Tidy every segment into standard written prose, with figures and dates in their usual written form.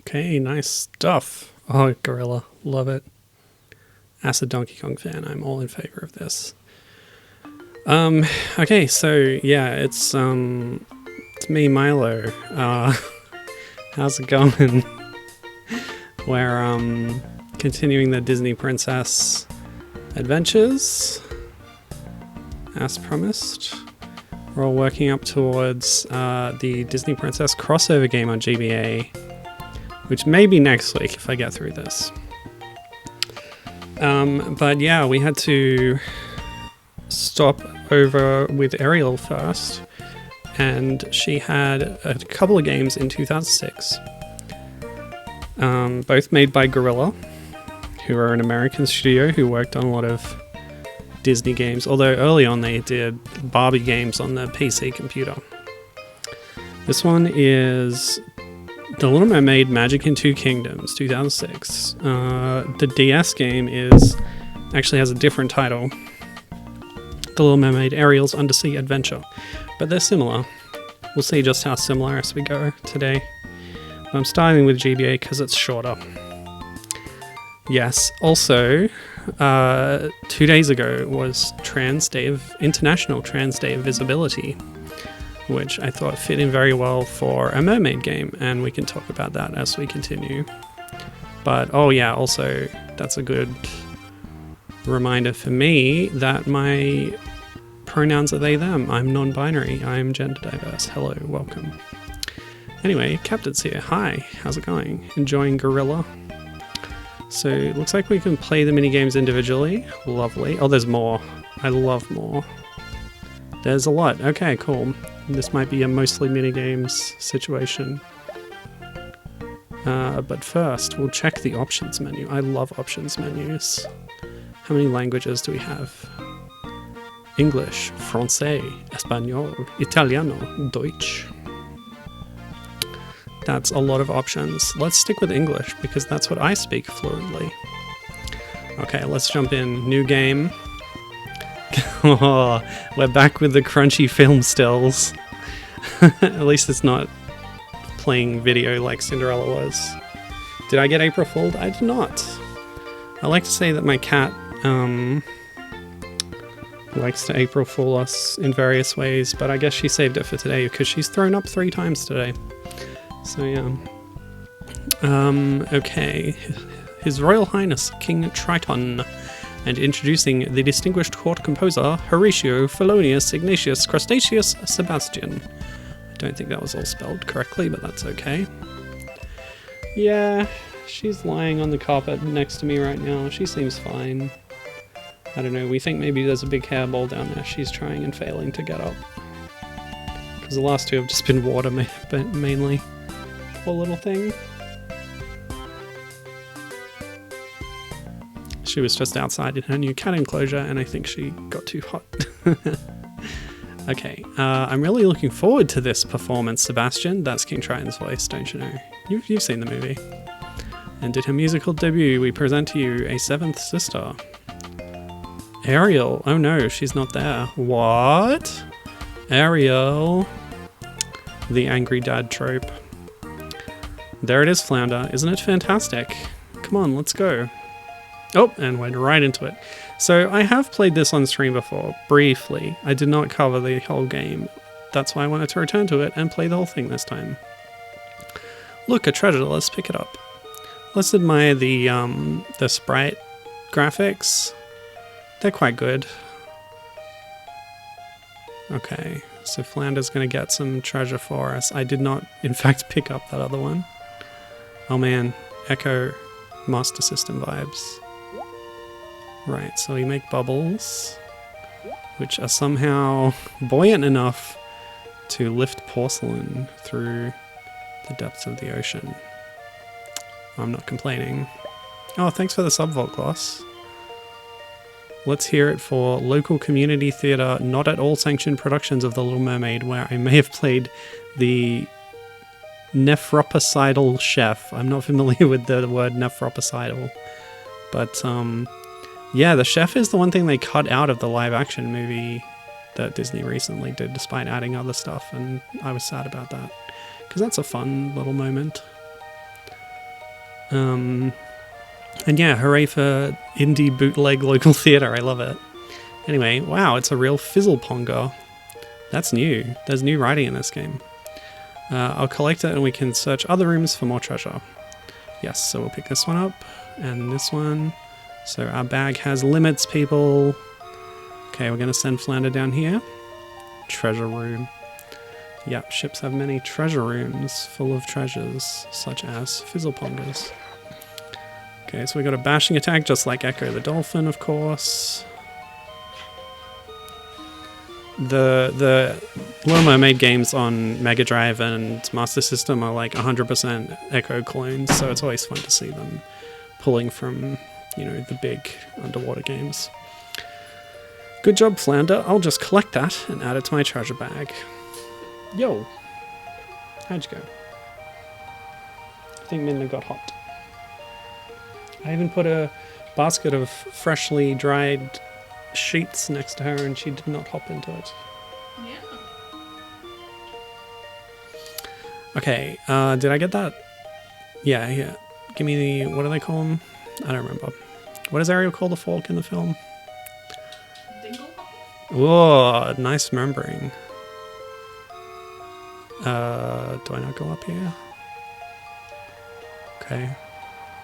Okay, nice stuff. Oh, Gorilla, love it. As a Donkey Kong fan, I'm all in favor of this. Okay, so yeah, it's me, Milo. How's it going? We're continuing the Disney Princess adventures, as promised. We're all working up towards the Disney Princess crossover game on GBA, which may be next week if I get through this. But yeah, we had to stop over with Ariel first, and she had a couple of games in 2006, both made by Gorilla, who are an American studio who worked on a lot of Disney games, although early on they did Barbie games on the PC computer. This one is The Little Mermaid Magic in Two Kingdoms, 2006. The DS game actually has a different title, The Little Mermaid Ariel's Undersea Adventure, but they're similar. We'll see just how similar as we go today. But I'm starting with GBA because it's shorter. Yes, also, 2 days ago was International Trans Day of Visibility, which I thought fit in very well for a mermaid game, and we can talk about that as we continue. But, oh yeah, also, that's a good reminder for me that my pronouns are they, them. I'm non-binary. I'm gender diverse. Hello, welcome. Anyway, Captain's here. Hi, how's it going? Enjoying Gorilla? So, it looks like we can play the minigames individually. Lovely. Oh, there's more. I love more. There's a lot. Okay, cool. This might be a mostly minigames situation. But first, we'll check the options menu. I love options menus. How many languages do we have? English, Francais, Espanol, Italiano, Deutsch. That's a lot of options. Let's stick with English because that's what I speak fluently. Okay, let's jump in. New game. Oh, we're back with the crunchy film stills. At least it's not playing video like Cinderella was. Did I get April Fooled? I did not. I like to say that my cat likes to April Fool us in various ways, but I guess she saved it for today because she's thrown up 3 times today. So yeah. Okay. His Royal Highness King Triton, and introducing the distinguished court composer Horatio Felonius Ignatius Crustaceus Sebastian. I don't think that was all spelled correctly, but that's okay. Yeah, she's lying on the carpet next to me right now. She seems fine. I don't know, we think maybe there's a big hairball down there she's trying and failing to get up. Because the last 2 have just been water mainly. Poor little thing. She was just outside in her new cat enclosure and I think she got too hot. Okay, I'm really looking forward to this performance, Sebastian. That's King Triton's voice, don't you know? You've seen the movie. And did her musical debut, we present to you a 7th sister. Ariel. Oh no, she's not there. What? Ariel. The angry dad trope. There it is, Flounder. Isn't it fantastic? Come on, let's go. Oh, and went right into it. So I have played this on stream before, briefly. I did not cover the whole game. That's why I wanted to return to it and play the whole thing this time. Look, a treasure, let's pick it up. Let's admire the sprite graphics. They're quite good. Okay, so Flounder's going to get some treasure for us. I did not, in fact, pick up that other one. Oh man, Echo Master System vibes. Right, so we make bubbles, which are somehow buoyant enough to lift porcelain through the depths of the ocean. I'm not complaining. Oh, thanks for the subvault gloss. Let's hear it for local community theatre, not at all sanctioned productions of The Little Mermaid, where I may have played the nephropocidal chef. I'm not familiar with the word nephropocidal. But, yeah, the chef is the one thing they cut out of the live-action movie that Disney recently did, despite adding other stuff, and I was sad about that. Because that's a fun little moment. And yeah, hooray for indie bootleg local theatre. I love it. Anyway, wow, it's a real fizzle ponger. That's new. There's new writing in this game. I'll collect it and we can search other rooms for more treasure. Yes, so we'll pick this one up and this one. So our bag has limits, people. Okay, we're going to send Flounder down here. Treasure room. Yep, ships have many treasure rooms full of treasures, such as fizzle pongers. Okay, so we got a bashing attack, just like Echo the Dolphin, of course. The Little Mermaid games on Mega Drive and Master System are like 100% Echo clones, so it's always fun to see them pulling from, you know, the big underwater games. Good job, Flounder. I'll just collect that and add it to my treasure bag. Yo! How'd you go? I think Minna got hot. I even put a basket of freshly dried sheets next to her and she did not hop into it. Yeah. Okay, did I get that? Yeah. Give me the, what do they call them? I don't remember. What does Ariel call the fork in the film? Dingle? Whoa, nice remembering. Do I not go up here? Okay.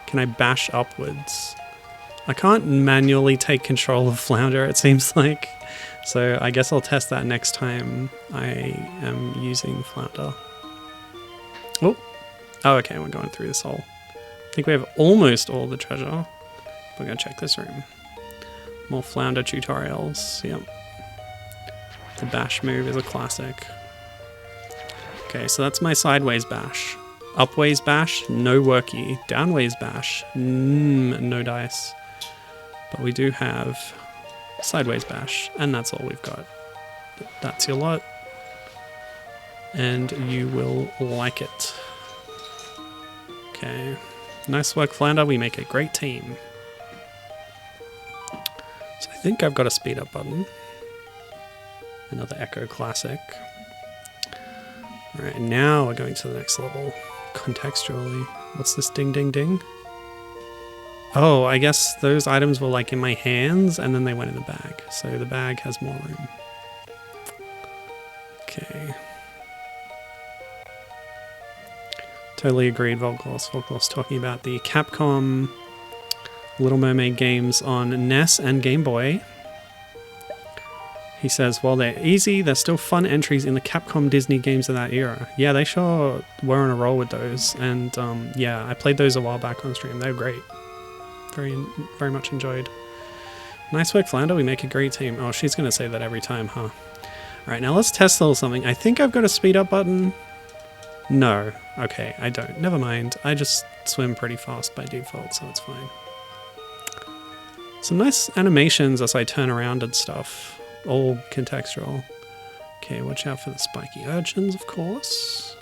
Can I bash upwards? I can't manually take control of Flounder, it seems like. So I guess I'll test that next time I am using Flounder. Oh, okay, we're going through this hole. I think we have almost all the treasure. We're going to check this room. More Flounder tutorials, yep. The bash move is a classic. Okay, so that's my sideways bash. Upways bash, no worky. Downways bash, no dice. But we do have sideways bash, and that's all we've got. That's your lot. And you will like it. Okay. Nice work, Flounder. We make a great team. So I think I've got a speed up button. Another Echo classic. Alright, now we're going to the next level. Contextually. What's this ding ding ding? Oh, I guess those items were like in my hands and then they went in the bag. So the bag has more room. Okay. Totally agreed, Volglos. Volglos talking about the Capcom Little Mermaid games on NES and Game Boy. He says, while they're easy, they're still fun entries in the Capcom Disney games of that era. Yeah, they sure were on a roll with those. And yeah, I played those a while back on stream. They were great. Very much enjoyed. Nice work, Flounder. We make a great team. Oh, she's going to say that every time, huh? Alright, now let's test a little something. I think I've got a speed up button. No. Okay, I don't. Never mind. I just swim pretty fast by default, so it's fine. Some nice animations as I turn around and stuff. All contextual. Okay, watch out for the spiky urchins, of course.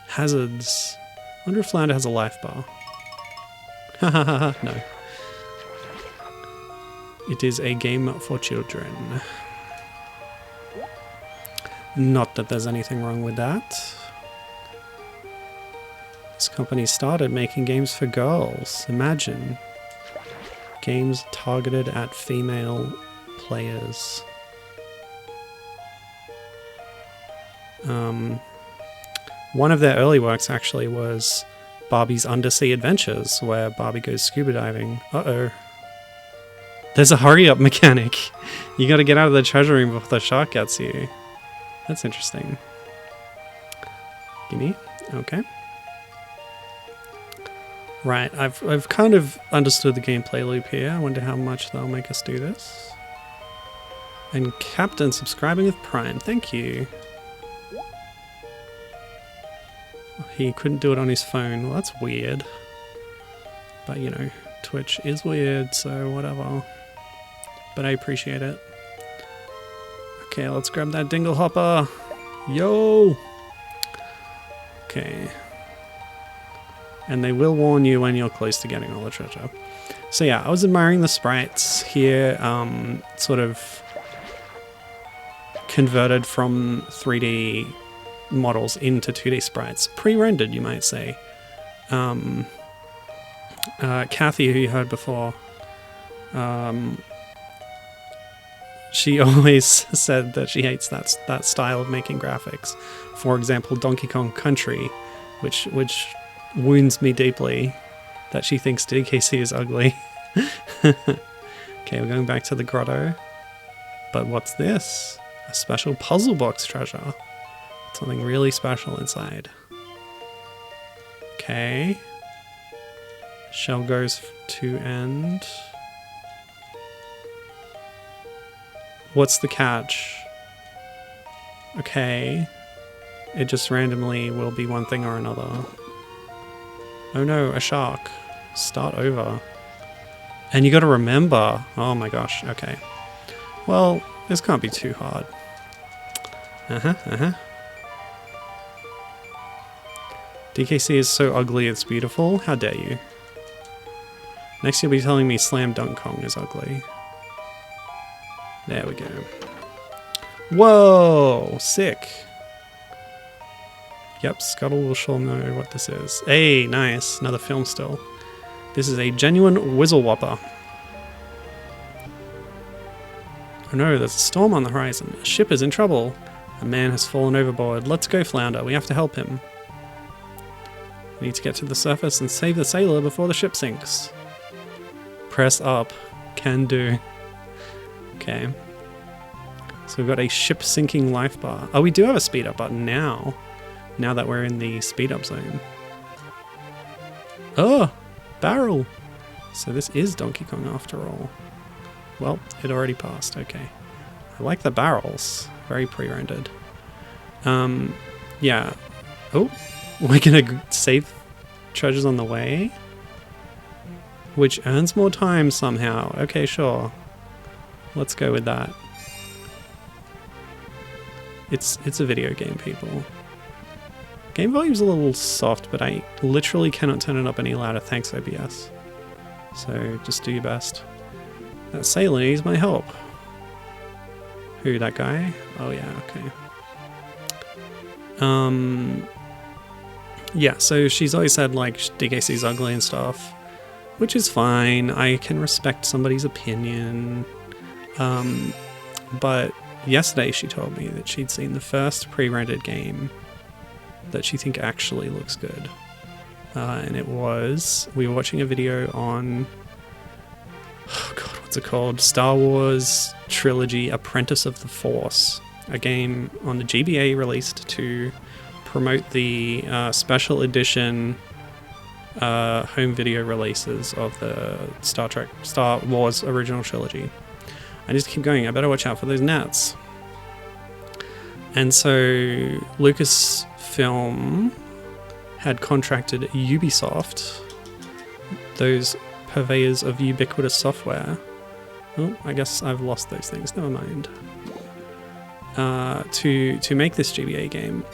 Hazards. I wonder if Flounder has a life bar. Hahaha, no. It is a game for children. Not that there's anything wrong with that. This company started making games for girls. Imagine. Games targeted at female players. One of their early works actually was Barbie's Undersea Adventures, where Barbie goes scuba diving. Uh-oh. There's a hurry up mechanic. You gotta get out of the treasure room before the shark gets you. That's interesting. Gimme. Okay. Right, I've kind of understood the gameplay loop here. I wonder how much they'll make us do this. And Captain subscribing with Prime. Thank you. He couldn't do it on his phone. Well, that's weird. But, you know, Twitch is weird, so whatever. But I appreciate it. Okay, let's grab that dingle hopper. Yo! Okay. And they will warn you when you're close to getting all the treasure. So yeah, I was admiring the sprites here, sort of converted from 3D models into 2D sprites. Pre-rendered, you might say. Kathy, who you heard before, she always said that she hates that style of making graphics. For example, Donkey Kong Country, which wounds me deeply, that she thinks DKC is ugly. Okay, we're going back to the grotto. But what's this? A special puzzle box treasure. Something really special inside. Okay. Shell goes to end. What's the catch? Okay. It just randomly will be one thing or another. Oh no, a shark. Start over. And you gotta remember. Oh my gosh, okay. Well, this can't be too hard. DKC is so ugly it's beautiful. How dare you? Next you'll be telling me Slam Dunk Kong is ugly. There we go. Whoa! Sick! Yep, Scuttle will sure know what this is. Hey, nice. Another film still. This is a genuine Whizzle Whopper. Oh no, there's a storm on the horizon. A ship is in trouble. A man has fallen overboard. Let's go, Flounder. We have to help him. We need to get to the surface and save the sailor before the ship sinks. Press up. Can do. Okay. So we've got a ship sinking life bar. Oh, we do have a speed up button now. Now that we're in the speed up zone. Oh! Barrel! So this is Donkey Kong after all. Well, it already passed. Okay. I like the barrels. Very pre-rendered. Yeah. Oh! We're gonna save treasures on the way? Which earns more time somehow. Okay, sure. Let's go with that. It's a video game, people. Game volume's a little soft, but I literally cannot turn it up any louder, thanks OBS. So just do your best. That sailor needs my help. Who, that guy? Oh yeah, okay. Yeah, so she's always said like DKC's ugly and stuff, which is fine. I can respect somebody's opinion. But yesterday she told me that she'd seen the first pre-rendered game that she think actually looks good. And it was, we were watching a video on, oh god, what's it called? Star Wars Trilogy Apprentice of the Force, a game on the GBA released to promote the special edition home video releases of the Star Wars original trilogy. I just keep going, I better watch out for those gnats. And so Lucasfilm had contracted Ubisoft, those purveyors of ubiquitous software. Oh, I guess I've lost those things, never mind. To make this GBA game.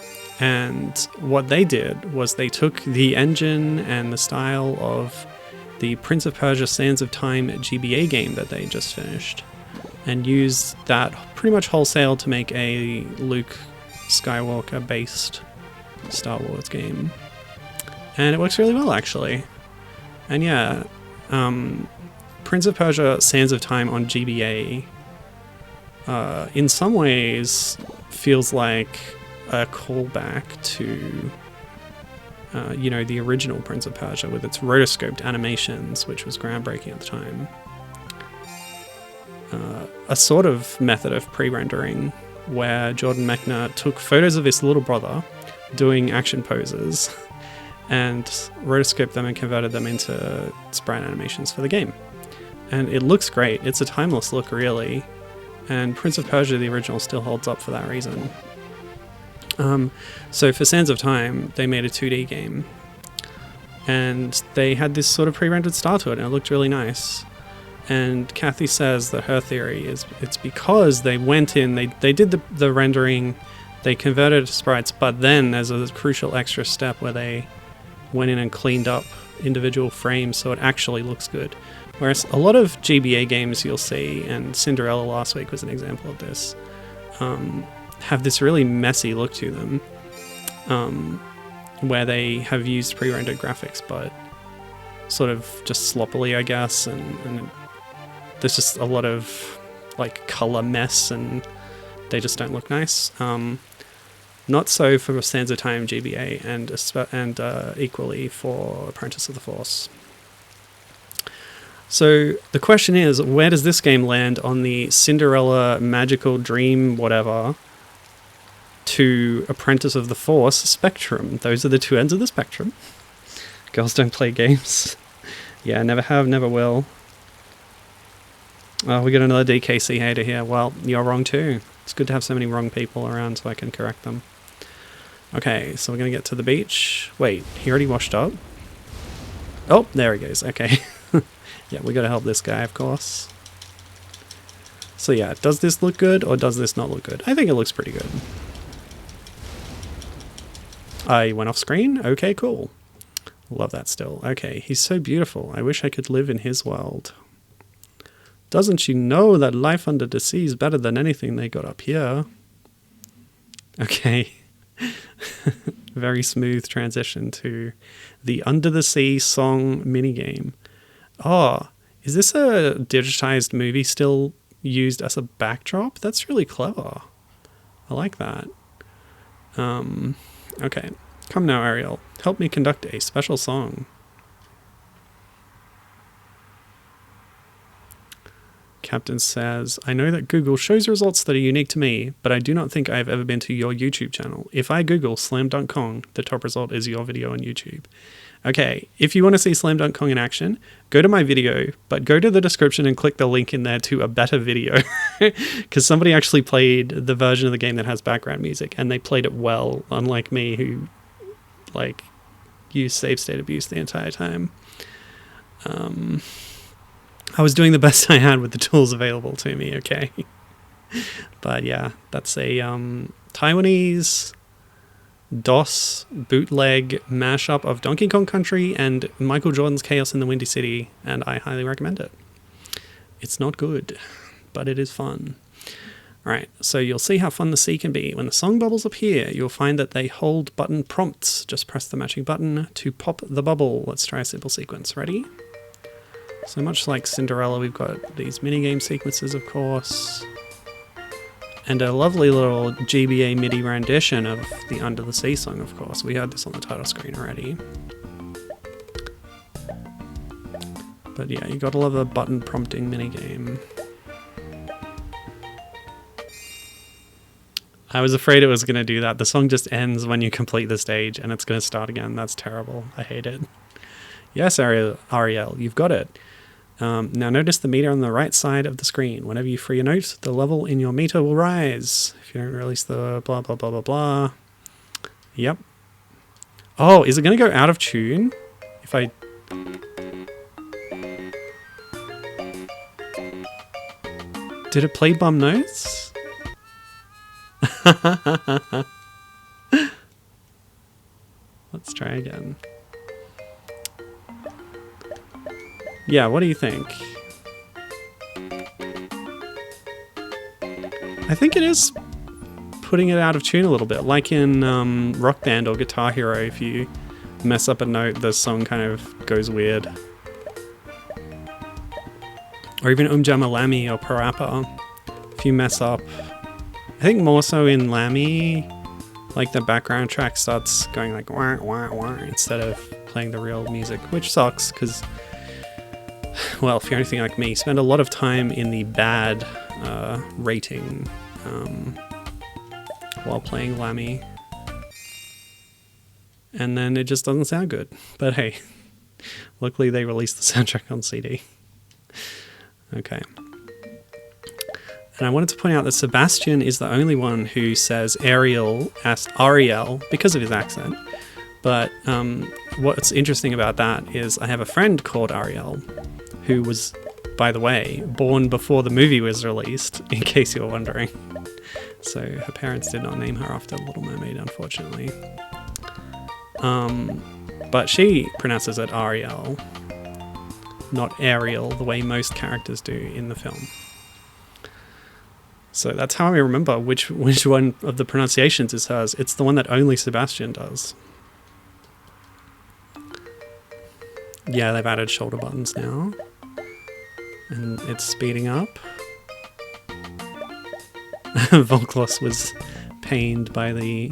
And what they did was they took the engine and the style of the Prince of Persia Sands of Time GBA game that they just finished and used that pretty much wholesale to make a Luke Skywalker based Star Wars game. And it works really well, actually. And yeah, Prince of Persia Sands of Time on GBA in some ways feels like a callback to you know, the original Prince of Persia with its rotoscoped animations, which was groundbreaking at the time. A sort of method of pre-rendering where Jordan Mechner took photos of his little brother doing action poses and rotoscoped them and converted them into sprite animations for the game. And it looks great. It's a timeless look, really. And Prince of Persia, the original, still holds up for that reason. So for Sands of Time, they made a 2D game. And they had this sort of pre-rendered style to it, and it looked really nice. And Kathy says that her theory is it's because they went in, they did the rendering, they converted it to sprites, but then there's a crucial extra step where they went in and cleaned up individual frames so it actually looks good. Whereas a lot of GBA games you'll see, and Cinderella last week was an example of this, have this really messy look to them, where they have used pre-rendered graphics, but sort of just sloppily, I guess, and there's just a lot of like color mess, and they just don't look nice. Not so for Sands of Time GBA, and equally for Apprentice of the Force. So the question is, where does this game land on the Cinderella magical dream whatever to Apprentice of the Force spectrum? Those are the two ends of the spectrum. Girls don't play games. Yeah, never have, never will. Oh, we got another DKC hater here. Well, you're wrong too. It's good to have so many wrong people around so I can correct them. Okay, so we're going to get to the beach. Wait, he already washed up? Oh, there he goes. Okay. Yeah, we got to help this guy, of course. So yeah, does this look good or does this not look good? I think it looks pretty good. I went off screen? Okay, cool. Love that still. Okay, he's so beautiful. I wish I could live in his world. Doesn't she know that life under the sea is better than anything they got up here? Okay. Very smooth transition to the Under the Sea song minigame. Oh, is this a digitized movie still used as a backdrop? That's really clever. I like that. Okay. Come now, Ariel. Help me conduct a special song. Captain says, I know that Google shows results that are unique to me, but I do not think I have ever been to your YouTube channel. If I Google Slam Dunk Kong, the top result is your video on YouTube. Okay, if you want to see Slam Dunk Kong in action, go to my video, but go to the description and click the link in there to a better video. Because somebody actually played the version of the game that has background music, and they played it well, unlike me, who, like, used save state abuse the entire time. I was doing the best I had with the tools available to me, okay? But yeah, that's a Taiwanese DOS bootleg mashup of Donkey Kong Country and Michael Jordan's Chaos in the Windy City, and I highly recommend it. It's not good, but it is fun. Alright, so you'll see how fun the sea can be. When the song bubbles appear, you'll find that they hold button prompts. Just press the matching button to pop the bubble. Let's try a simple sequence. Ready? So much like Cinderella, we've got these minigame sequences, of course, and a lovely little GBA MIDI rendition of the Under the Sea song, of course. We had this on the title screen already. But yeah, you gotta love a button prompting minigame. I was afraid it was going to do that. The song just ends when you complete the stage, and it's going to start again. That's terrible. I hate it. Yes, Ariel, you've got it. Now notice the meter on the right side of the screen. Whenever you free a note, the level in your meter will rise. If you don't release the blah, blah, blah, blah, blah. Yep. Oh, is it going to go out of tune? If I... Did it play bum notes? Let's try again. Yeah, what do you think? I think it is putting it out of tune a little bit, like in Rock Band or Guitar Hero. If you mess up a note, the song kind of goes weird. Or even Umjama Lami or Parappa. If you mess up, I think more so in Lami, like the background track starts going like wah wah wah instead of playing the real music, which sucks because, well, if you're anything like me, spend a lot of time in the bad rating while playing Lami, and then it just doesn't sound good. But hey, luckily they released the soundtrack on CD. Okay. And I wanted to point out that Sebastian is the only one who says Ariel as Ariel because of his accent. But what's interesting about that is I have a friend called Ariel who was, by the way, born before the movie was released, in case you're wondering. So her parents did not name her after Little Mermaid, unfortunately. But she pronounces it Ariel, not Ariel, the way most characters do in the film. So that's how I remember which one of the pronunciations is hers. It's the one that only Sebastian does. Yeah, they've added shoulder buttons now. And it's speeding up. Volklos was pained by the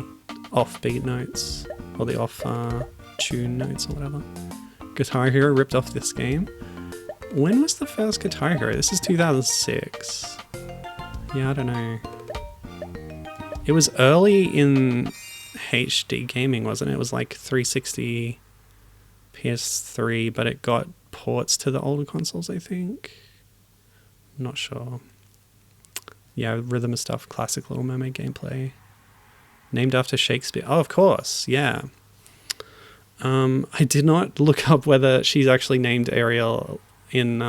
offbeat notes, or the off tune notes or whatever. Guitar Hero ripped off this game. When was the first Guitar Hero? This is 2006. Yeah, I don't know. It was early in HD gaming, wasn't it? It was like 360 PS3, but it got ports to the older consoles, I think. I'm not sure. Yeah, rhythm and stuff, classic Little Mermaid gameplay. Named after Shakespeare. Oh, of course, yeah. I did not look up whether she's actually named Ariel in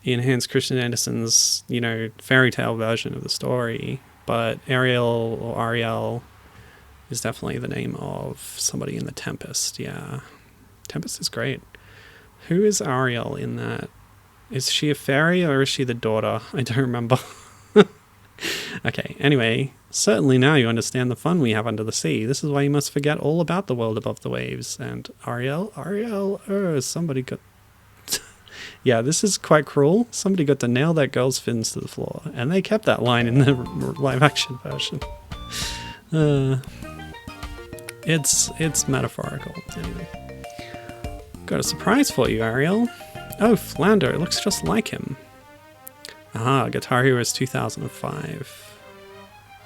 Hans Christian Andersen's, fairy tale version of the story, but Ariel or Ariel is definitely the name of somebody in The Tempest. Yeah, Tempest is great. Who is Ariel in that? Is she a fairy or is she the daughter? I don't remember. Okay, anyway, certainly now you understand the fun we have under the sea. This is why you must forget all about the world above the waves. And Ariel, somebody got... Yeah, this is quite cruel. Somebody got to nail that girl's fins to the floor. And they kept that line in the live-action version. It's metaphorical. Anyway. Got a surprise for you, Ariel. Oh, Flounder, it looks just like him. Ah, Guitar Hero is 2005.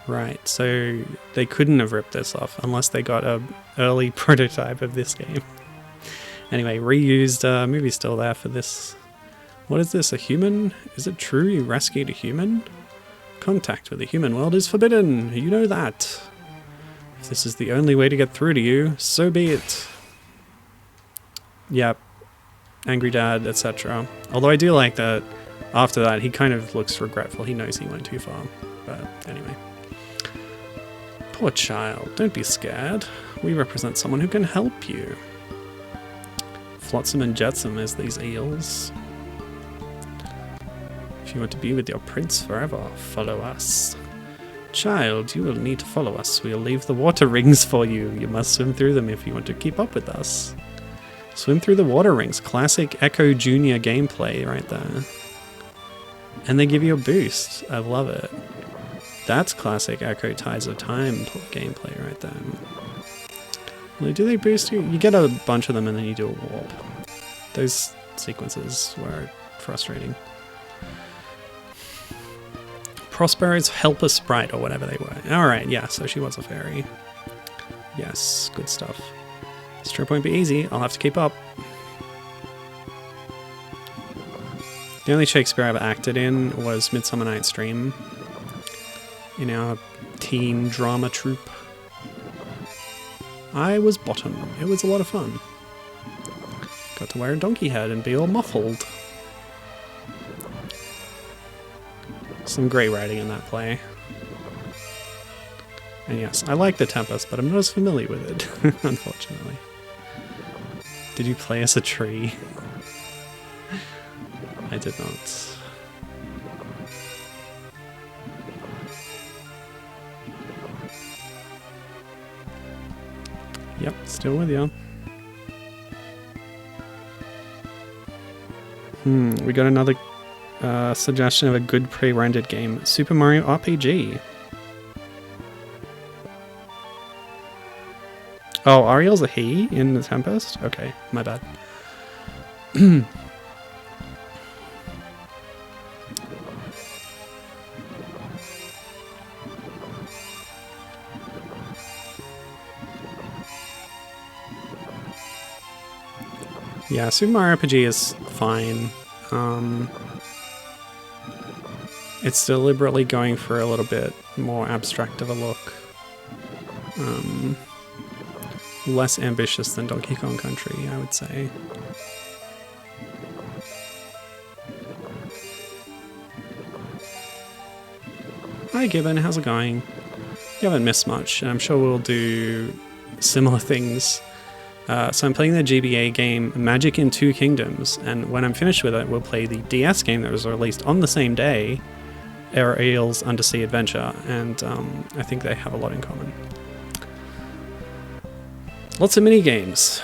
Right, so they couldn't have ripped this off unless they got an early prototype of this game. Anyway, reused movie still there for this. What is this, a human? Is it true you rescued a human? Contact with the human world is forbidden, you know that. If this is the only way to get through to you, so be it. Yep, angry dad, etc. Although I do like that after that he kind of looks regretful, he knows he went too far. But anyway. Poor child, don't be scared. We represent someone who can help you. Flotsam and jetsam as these eels. If you want to be with your prince forever, follow us. Child, you will need to follow us. We'll leave the water rings for you. You must swim through them if you want to keep up with us. Swim through the water rings. Classic Echo Junior gameplay right there. And they give you a boost. I love it. That's classic Echo Tides of Time gameplay right there. Well, do they boost you? You get a bunch of them and then you do a warp. Those sequences were frustrating. Prospero's helper sprite or whatever they were. Alright, yeah, so she was a fairy. Yes, good stuff. This trip won't be easy. I'll have to keep up. The only Shakespeare I ever acted in was Midsummer Night's Dream. In our teen drama troupe. I was bottom. It was a lot of fun. Got to wear a donkey head and be all muffled. Some great writing in that play. And yes, I like The Tempest, but I'm not as familiar with it, unfortunately. Did you play as a tree? I did not. Yep, still with you. We got another suggestion of a good pre-rendered game. Super Mario RPG. Oh, Ariel's a he in The Tempest? Okay, my bad. Yeah, Super Mario RPG is fine. It's deliberately going for a little bit more abstract of a look. Less ambitious than Donkey Kong Country, I would say. Hi Gibbon, how's it going? You haven't missed much, and I'm sure we'll do similar things. So I'm playing the GBA game Magic in Two Kingdoms, and when I'm finished with it, we'll play the DS game that was released on the same day, Ariel's Undersea Adventure, and I think they have a lot in common. Lots of mini games.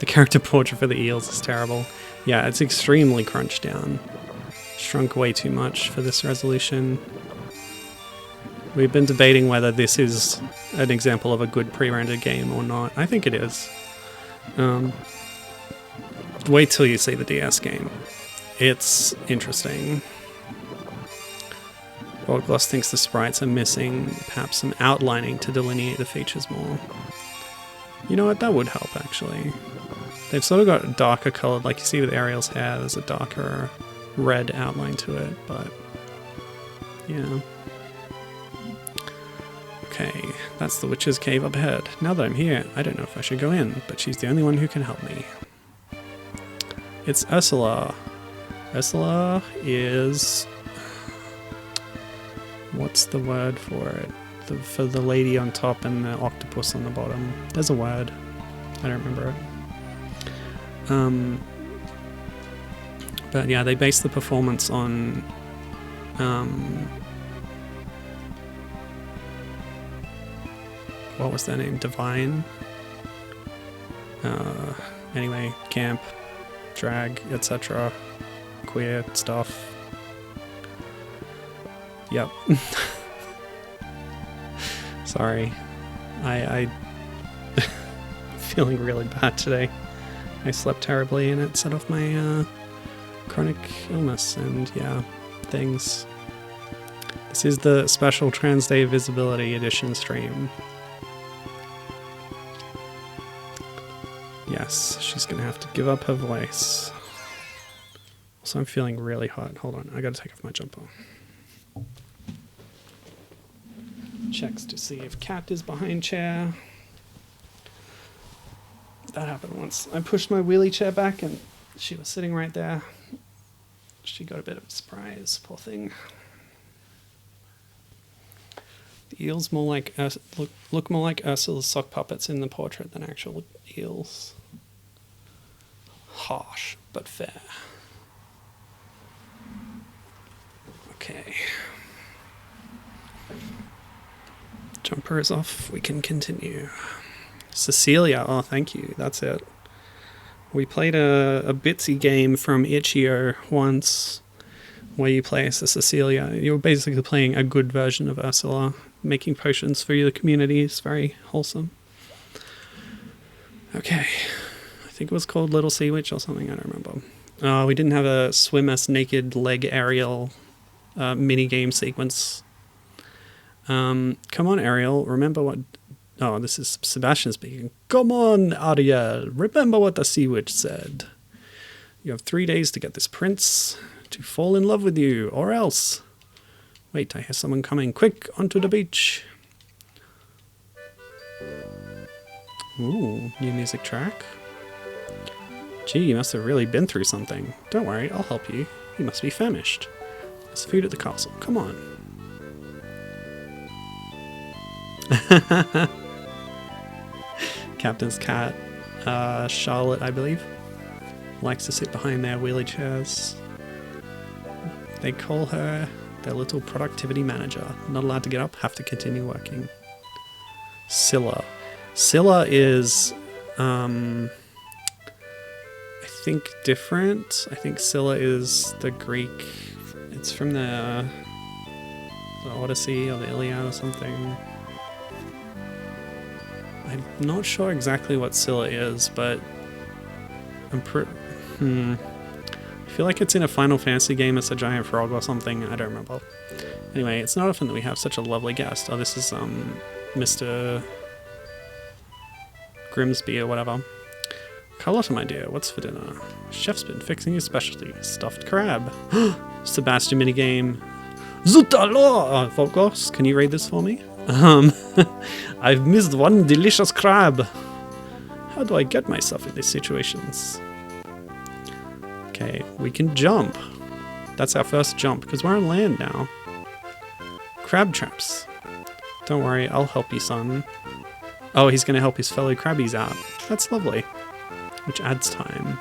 character portrait for the eels is terrible. Yeah, it's extremely crunched down. Shrunk way too much for this resolution. We've been debating whether this is an example of a good pre-rendered game or not. I think it is. Wait till you see the DS game. It's interesting. Volgloss thinks the sprites are missing perhaps some outlining to delineate the features more. You know what, that would help actually. They've sort of got darker coloured, like you see with Ariel's hair, there's a darker red outline to it, but yeah. Okay, that's the witch's cave up ahead. Now that I'm here, I don't know if I should go in, but she's the only one who can help me. It's Ursula. Ursula is... what's the word for it? For the lady on top and the octopus on the bottom. There's a word. I don't remember it. But yeah, they base the performance on... what was their name? Divine? Anyway, camp, drag, etc. Queer stuff. Yep. Sorry. I feeling really bad today. I slept terribly and it set off my chronic illness and yeah, things. This is the special Trans Day Visibility Edition stream. Yes, she's gonna have to give up her voice. Also, I'm feeling really hot. Hold on, I gotta take off my jumper. Checks to see if cat is behind chair. That happened once. I pushed my wheelie chair back and she was sitting right there. She got a bit of a surprise, poor thing. The eels more like look more like Ursula's sock puppets in the portrait than actual eels. Harsh, but fair. Okay. Jumper is off, we can continue. Cecilia, oh thank you, that's it. We played a bitsy game from Itch.io once where you play as a Cecilia. You were basically playing a good version of Ursula, making potions for the community. It's very wholesome. Okay, I think it was called Little Sea Witch or something, I don't remember. We didn't have a swim as naked leg Ariel mini-game sequence. Come on, Ariel, remember what... Oh, this is Sebastian speaking. Come on, Ariel, remember what the Sea Witch said. You have 3 days to get this prince to fall in love with you, or else... Wait, I hear someone coming. Quick, onto the beach. Ooh, new music track. Gee, you must have really been through something. Don't worry, I'll help you. You must be famished. There's food at the castle. Come on. Captain's cat, Charlotte, I believe, likes to sit behind their wheelie chairs. They call her their little productivity manager. Not allowed to get up, have to continue working. Scylla. Scylla is, I think different. I think Scylla is the Greek. It's from the Odyssey or the Iliad or something. I'm not sure exactly what Scylla is, but I'm I feel like it's in a Final Fantasy game. It's a giant frog or something. I don't remember. Anyway, it's not often that we have such a lovely guest. Oh, this is Mr. Grimsby or whatever. Carlotta, my dear, what's for dinner? Chef's been fixing his specialty, stuffed crab. Sebastian minigame. Zutalo! Volgloss, can you read this for me? I've missed one delicious crab. How do I get myself in these situations? Okay, we can jump. That's our first jump, because we're on land now. Crab traps. Don't worry, I'll help you, son. Oh, he's going to help his fellow crabbies out. That's lovely. Which adds time.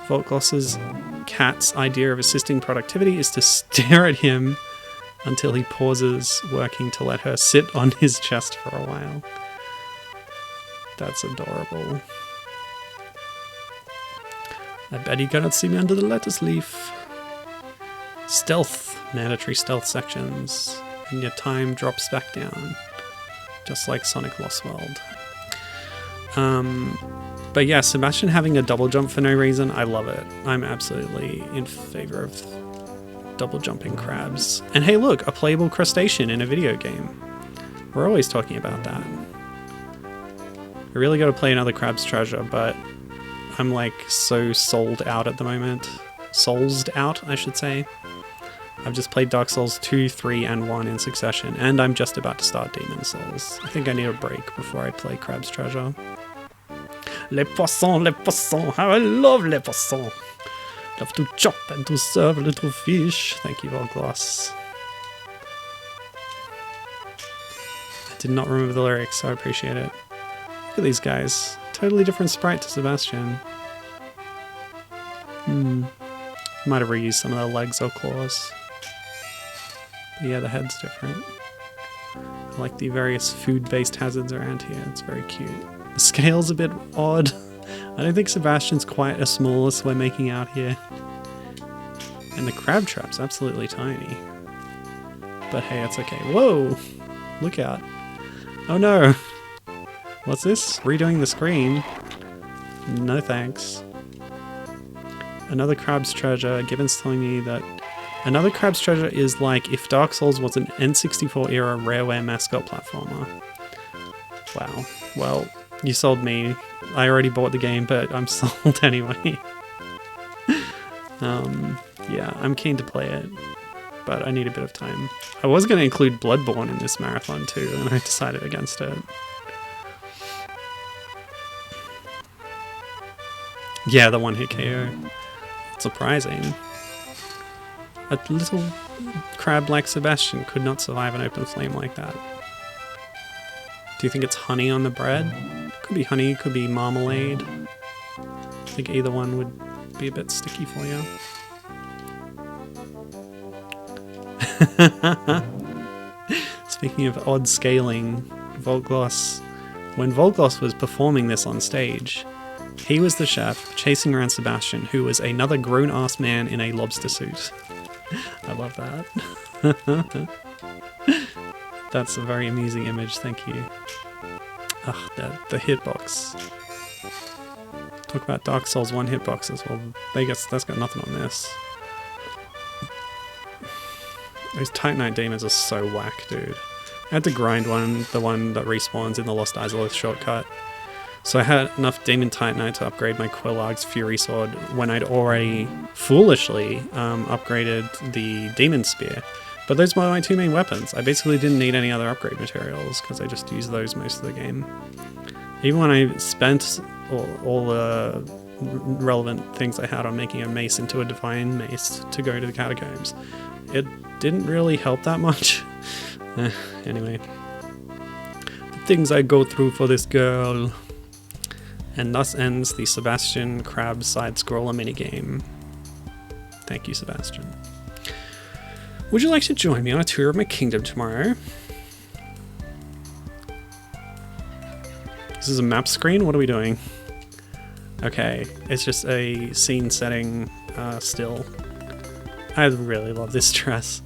Volgloss's cat's idea of assisting productivity is to stare at him until he pauses working to let her sit on his chest for a while. That's adorable. I bet you cannot see me under the lettuce leaf. Stealth. Mandatory stealth sections. And your time drops back down. Just like Sonic Lost World. But yeah, Sebastian having a double jump for no reason, I love it. I'm absolutely in favor of double jumping crabs. And hey look, a playable crustacean in a video game. We're always talking about that. I really gotta play another Crab's Treasure, but I'm like so sold out at the moment. Soulsed out, I should say. I've just played Dark Souls 2, 3, and 1 in succession, and I'm just about to start Demon Souls. I think I need a break before I play Crab's Treasure. Les poissons, how I love les poissons. Love to chop and to serve a little fish. Thank you, Volgloss. I did not remember the lyrics, so I appreciate it. Look at these guys. Totally different sprite to Sebastian. Might have reused some of their legs or claws. But yeah, the head's different. I like the various food-based hazards around here. It's very cute. The scale's a bit odd. I don't think Sebastian's quite as small as we're making out here. And the crab trap's absolutely tiny. But hey, it's okay. Whoa! Look out. Oh no! What's this? Redoing the screen? No thanks. Another Crab's Treasure. Gibbon's telling me that another Crab's Treasure is like if Dark Souls was an N64 era Rareware mascot platformer. Wow. Well, you sold me. I already bought the game, but I'm sold anyway. Yeah, I'm keen to play it, but I need a bit of time. I was going to include Bloodborne in this marathon too, and I decided against it. Yeah, the one-hit KO. Surprising. A little crab like Sebastian could not survive an open flame like that. Do you think it's honey on the bread? Could be honey, could be marmalade. I think either one would be a bit sticky for you. Speaking of odd scaling, Volgloss. When Volgloss was performing this on stage, he was the chef chasing around Sebastian, who was another grown-ass man in a lobster suit. I love that. That's a very amusing image, thank you. Ugh, the hitbox. Talk about Dark Souls 1 hitboxes. Well, that's got nothing on this. Those Titanite demons are so whack, dude. I had to grind the one that respawns in the Lost Izalith shortcut. So I had enough Demon Titanite to upgrade my Quillarg's Fury Sword when I'd already foolishly upgraded the Demon Spear. But those were my two main weapons. I basically didn't need any other upgrade materials because I just used those most of the game. Even when I spent all the relevant things I had on making a mace into a divine mace to go to the catacombs, it didn't really help that much. Anyway. The things I go through for this girl. And thus ends the Sebastian Crab side-scroller minigame. Thank you, Sebastian. Would you like to join me on a tour of my kingdom tomorrow? This is a map screen? What are we doing? Okay, it's just a scene setting still. I really love this dress.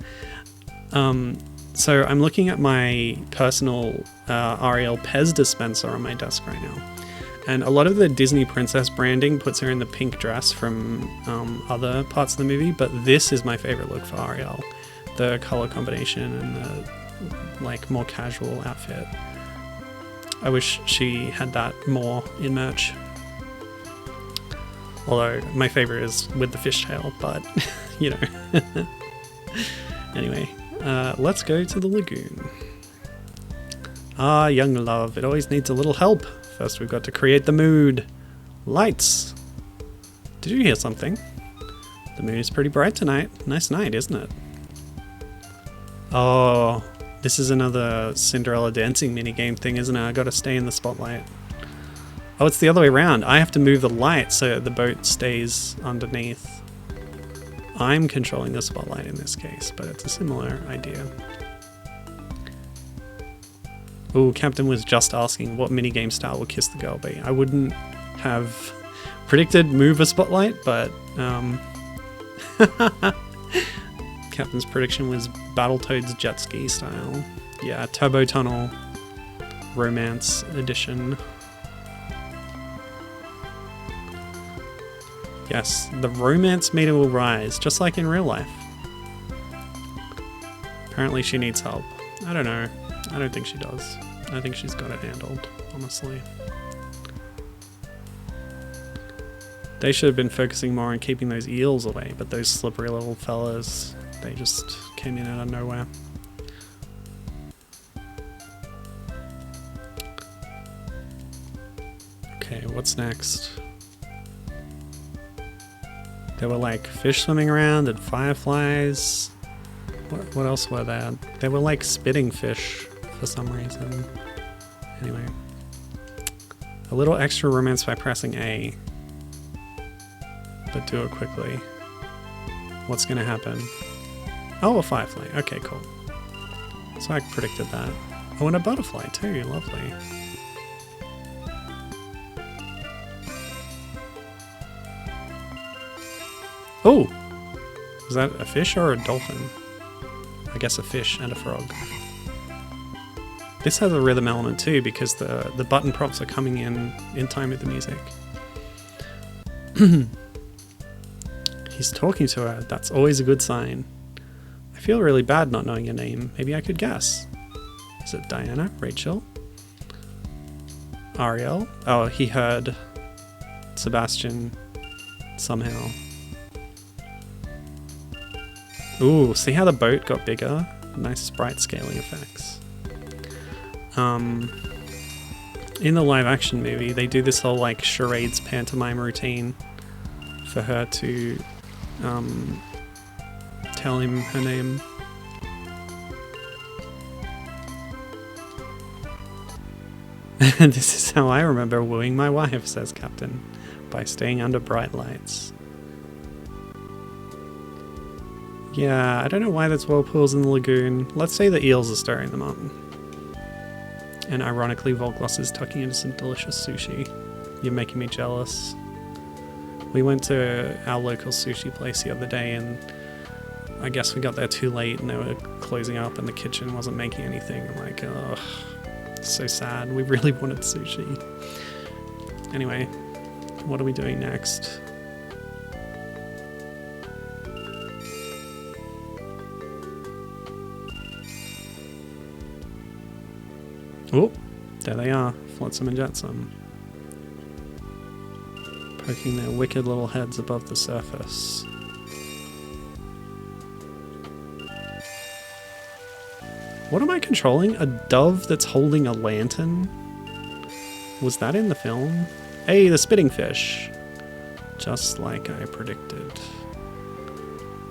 So I'm looking at my personal Ariel Pez dispenser on my desk right now. And a lot of the Disney princess branding puts her in the pink dress from other parts of the movie, but this is my favorite look for Ariel. The color combination and the like more casual outfit. I wish she had that more in merch. Although my favorite is with the fishtail, but you know. Anyway, let's go to the lagoon. Ah, young love, it always needs a little help. First we've got to create the mood. Lights. Did you hear something? The moon is pretty bright tonight. Nice night, isn't it? Oh, this is another Cinderella dancing minigame thing, isn't it? I gotta stay in the spotlight. Oh, it's the other way around. I have to move the light so the boat stays underneath. I'm controlling the spotlight in this case, but it's a similar idea. Ooh, Captain was just asking what minigame style will Kiss the Girl be. I wouldn't have predicted mover spotlight, but Captain's prediction was Battletoads jet ski style. Yeah, Turbo Tunnel Romance Edition. Yes, the romance meter will rise, just like in real life. Apparently she needs help. I don't know. I don't think she does. I think she's got it handled, honestly. They should have been focusing more on keeping those eels away, but those slippery little fellas, they just came in out of nowhere. Okay, what's next? There were like fish swimming around and fireflies. What else were there? There were like spitting fish for some reason. Anyway. A little extra romance by pressing A. But do it quickly. What's gonna happen? Oh, a firefly. Okay, cool. So I predicted that. Oh, and a butterfly too. Lovely. Oh! Was that a fish or a dolphin? I guess a fish and a frog. This has a rhythm element too because the button prompts are coming in time with the music. He's talking to her. That's always a good sign. I feel really bad not knowing your name. Maybe I could guess. Is it Diana? Rachel? Ariel? Oh, he heard Sebastian somehow. Ooh, see how the boat got bigger? Nice sprite scaling effects. In the live action movie, they do this whole like charades pantomime routine for her to tell him her name. This is how I remember wooing my wife, says Captain, by staying under bright lights. Yeah, I don't know why there's whirlpools in the lagoon. Let's say the eels are stirring them up. And ironically, Volgloss is tucking into some delicious sushi. You're making me jealous. We went to our local sushi place the other day and I guess we got there too late and they were closing up and the kitchen wasn't making anything. I'm like, ugh, so sad. We really wanted sushi. Anyway, what are we doing next? Oh, there they are, Flotsam and Jetsam. Poking their wicked little heads above the surface. What am I controlling? A dove that's holding a lantern? Was that in the film? Hey, the spitting fish! Just like I predicted.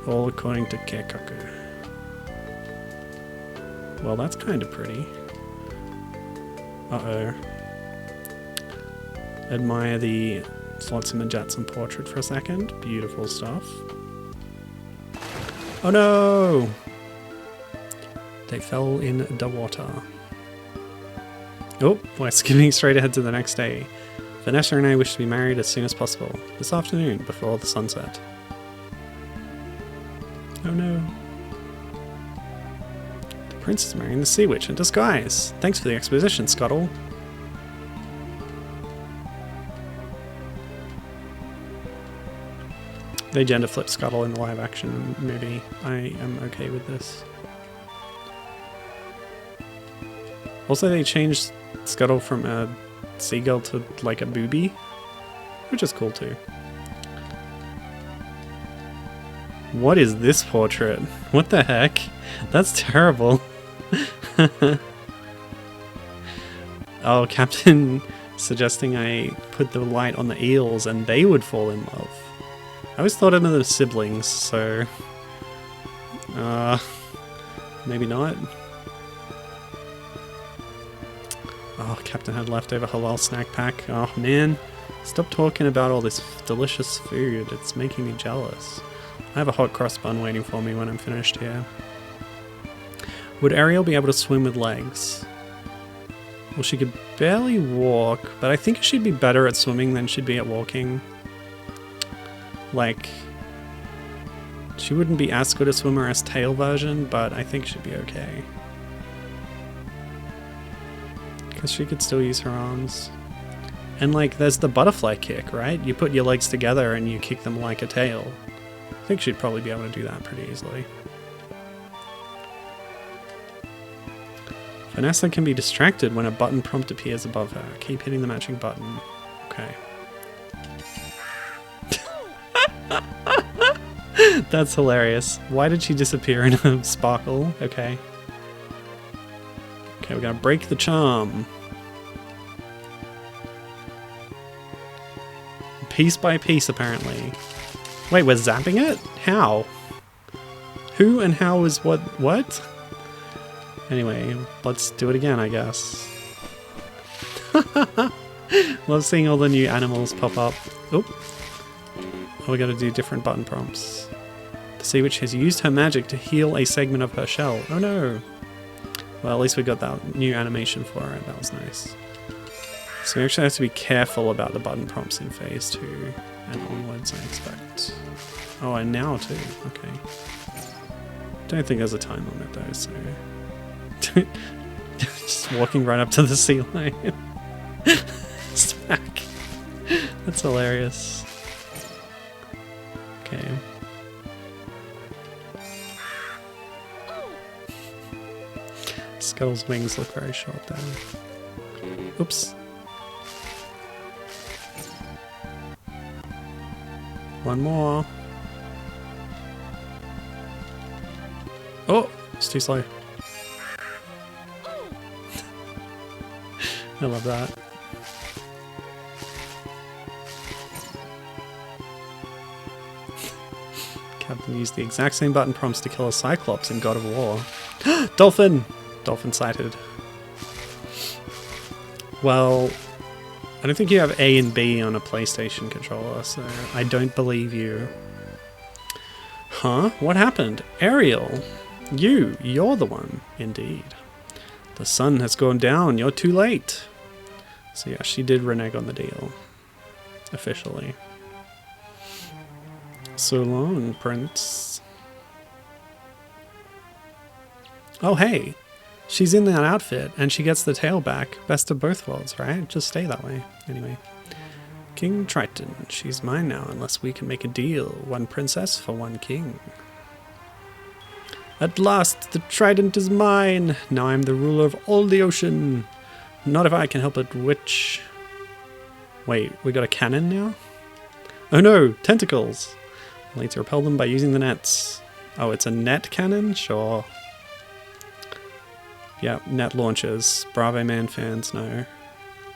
All according to Keikaku. Well, that's kind of pretty. Uh-oh. Admire the Flotsam and Jetsam portrait for a second. Beautiful stuff. Oh no! They fell in the water. Oh, we're skipping straight ahead to the next day. Vanessa and I wish to be married as soon as possible. This afternoon, before the sunset. Oh no. Prince is marrying the Sea Witch in disguise. Thanks for the exposition, Scuttle. They gender flip Scuttle in the live action movie. I am okay with this. Also, they changed Scuttle from a seagull to like a booby, which is cool too. What is this portrait? What the heck? That's terrible. Oh, Captain suggesting I put the light on the eels and they would fall in love. I always thought of them as siblings, so... maybe not. Oh, Captain had leftover halal snack pack. Oh man, stop talking about all this delicious food. It's making me jealous. I have a hot cross bun waiting for me when I'm finished here. Would Ariel be able to swim with legs? Well, she could barely walk, but I think she'd be better at swimming than she'd be at walking. Like, she wouldn't be as good a swimmer as tail version, but I think she'd be okay. Because she could still use her arms. And like, there's the butterfly kick, right? You put your legs together and you kick them like a tail. I think she'd probably be able to do that pretty easily. Vanessa can be distracted when a button prompt appears above her. Keep hitting the matching button. Okay. That's hilarious. Why did she disappear in a sparkle? Okay. Okay, we're gonna break the charm. Piece by piece, apparently. Wait, we're zapping it? How? Who and how is what? Anyway, let's do it again, I guess. Love seeing all the new animals pop up. Oh, we gotta do different button prompts. To see which has used her magic to heal a segment of her shell. Oh no! Well, at least we got that new animation for it. That was nice. So we actually have to be careful about the button prompts in phase 2 and onwards, I expect. Oh, and now too. Okay. Don't think there's a time limit though, so... Just walking right up to the sea line. Smack. That's hilarious. Okay. Scuttle's wings look very short there. Oops. One more. Oh, it's too slow. I love that. Captain used the exact same button prompts to kill a Cyclops in God of War. Dolphin! Dolphin sighted. Well, I don't think you have A and B on a PlayStation controller, so I don't believe you. Huh? What happened? Ariel! You're the one, indeed. The sun has gone down, you're too late. So yeah, she did renege on the deal. Officially. So long, Prince. Oh hey! She's in that outfit, and she gets the tail back. Best of both worlds, right? Just stay that way. Anyway. King Triton, she's mine now, unless we can make a deal. One princess for one king. At last, the trident is mine! Now I'm the ruler of all the ocean! Not if I can help it, which... Wait, we got a cannon now? Oh no! Tentacles! I'll need to repel them by using the nets. Oh, it's a net cannon? Sure. Yeah, net launchers. Bravo Man fans know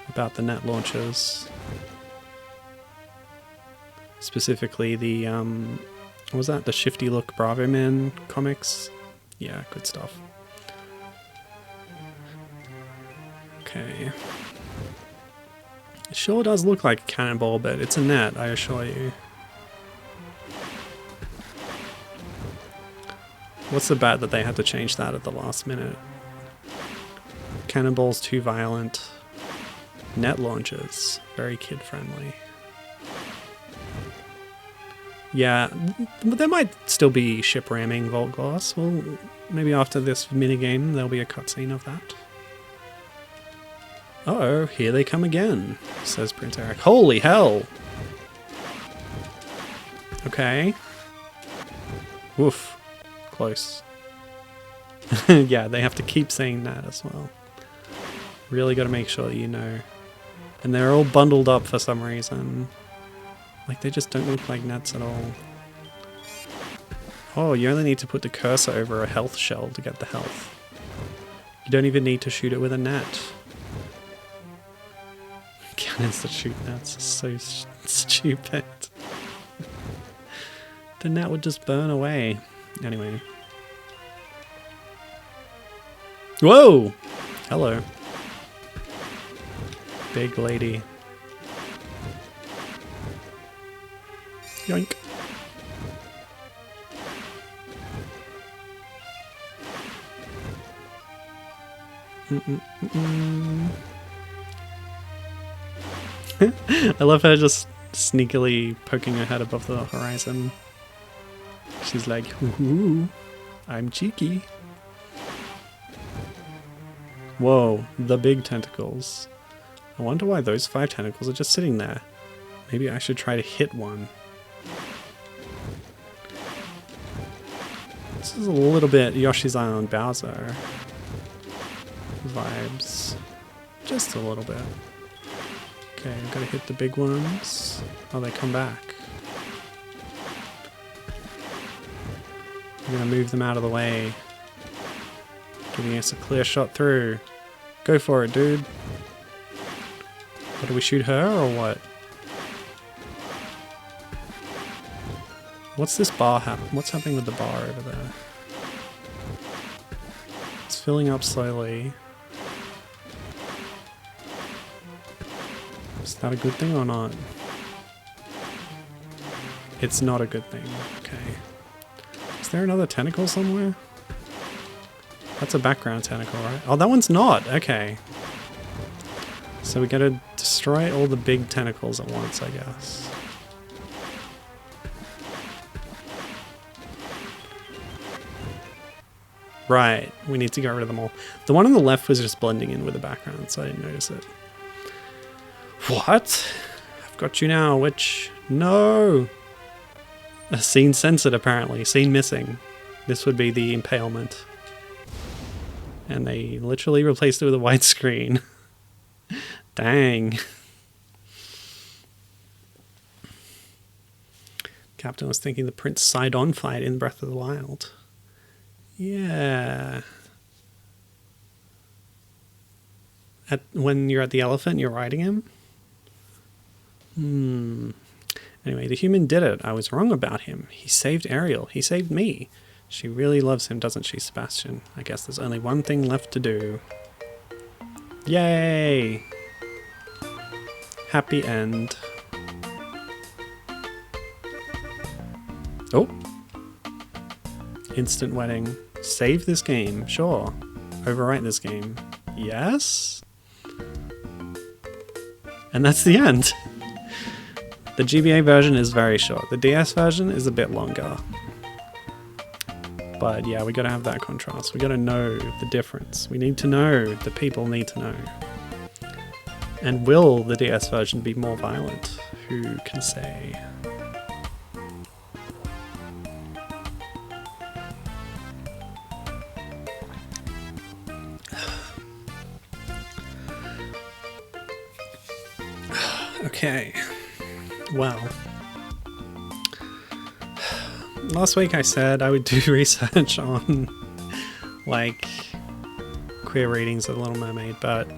about the net launchers. Specifically the, what was that? The Shifty Look Bravo Man comics? Yeah, good stuff. Okay. It sure does look like a cannonball, but it's a net, I assure you. What's the bad that they had to change that at the last minute? Cannonball's too violent. Net launchers, very kid-friendly. Yeah, but there might still be ship ramming Vault Glass. Well, maybe after this minigame there'll be a cutscene of that. Uh-oh, here they come again, says Prince Eric. Holy hell! Okay. Woof. Close. Yeah, they have to keep saying that as well. Really got to make sure that you know. And they're all bundled up for some reason. Like, they just don't look like nets at all. Oh, you only need to put the cursor over a health shell to get the health. You don't even need to shoot it with a net. Cannons that shoot nets are so stupid. The net would just burn away. Anyway. Whoa! Hello. Big lady. Yoink. I love her just sneakily poking her head above the horizon. She's like, ooh, I'm cheeky. Whoa, the big tentacles. I wonder why those 5 tentacles are just sitting there. Maybe I should try to hit one. This is a little bit Yoshi's Island Bowser vibes. Just a little bit. Okay, I've got to hit the big ones. Oh, they come back. I'm going to move them out of the way. Giving us a clear shot through. Go for it, dude. What, do we shoot her or what? What's this bar What's happening with the bar over there? It's filling up slowly. Is that a good thing or not? It's not a good thing. Okay. Is there another tentacle somewhere? That's a background tentacle, right? Oh, that one's not. Okay. So we gotta destroy all the big tentacles at once, I guess. Right, we need to get rid of them all. The one on the left was just blending in with the background, so I didn't notice it. What? I've got you now, witch. No! A scene censored, apparently. Scene missing. This would be the impalement. And they literally replaced it with a widescreen. Dang. Captain was thinking the Prince Sidon fight in Breath of the Wild. Yeah. When you're at the elephant, you're riding him? Anyway, the human did it. I was wrong about him. He saved Ariel. He saved me. She really loves him, doesn't she, Sebastian? I guess there's only one thing left to do. Yay! Happy end. Oh! Instant wedding. Save this game, sure. Overwrite this game. Yes? And that's the end. The GBA version is very short. The DS version is a bit longer. But yeah, we gotta have that contrast. We gotta know the difference. We need to know. The people need to know. And will the DS version be more violent? Who can say? Okay. Well. Last week I said I would do research on, like, queer readings of Little Mermaid, but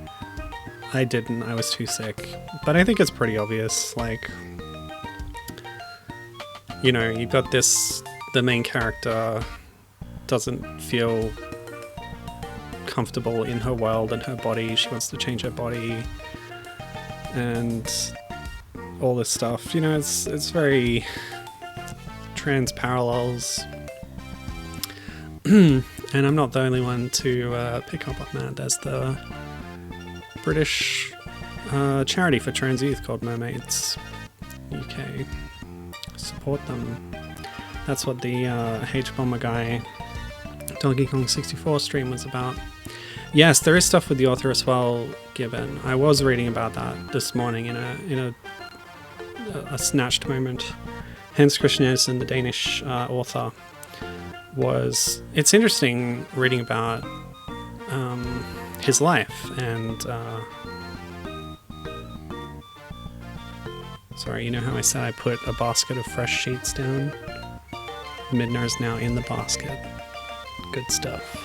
I didn't. I was too sick. But I think it's pretty obvious, like, you know, you've got this, the main character doesn't feel comfortable in her world and her body. She wants to change her body and all this stuff. You know, it's very trans parallels. And I'm not the only one to pick up on that. There's the British charity for trans youth called Mermaids UK. Support them. That's what the H-Bomber guy, Donkey Kong 64 stream was about. Yes, there is stuff with the author as well, Gibbon. I was reading about that this morning in a snatched moment. Hans Christian Andersen, the Danish author, was... It's interesting reading about his life and... Sorry, you know how I said I put a basket of fresh sheets down? Midna is now in the basket. Good stuff.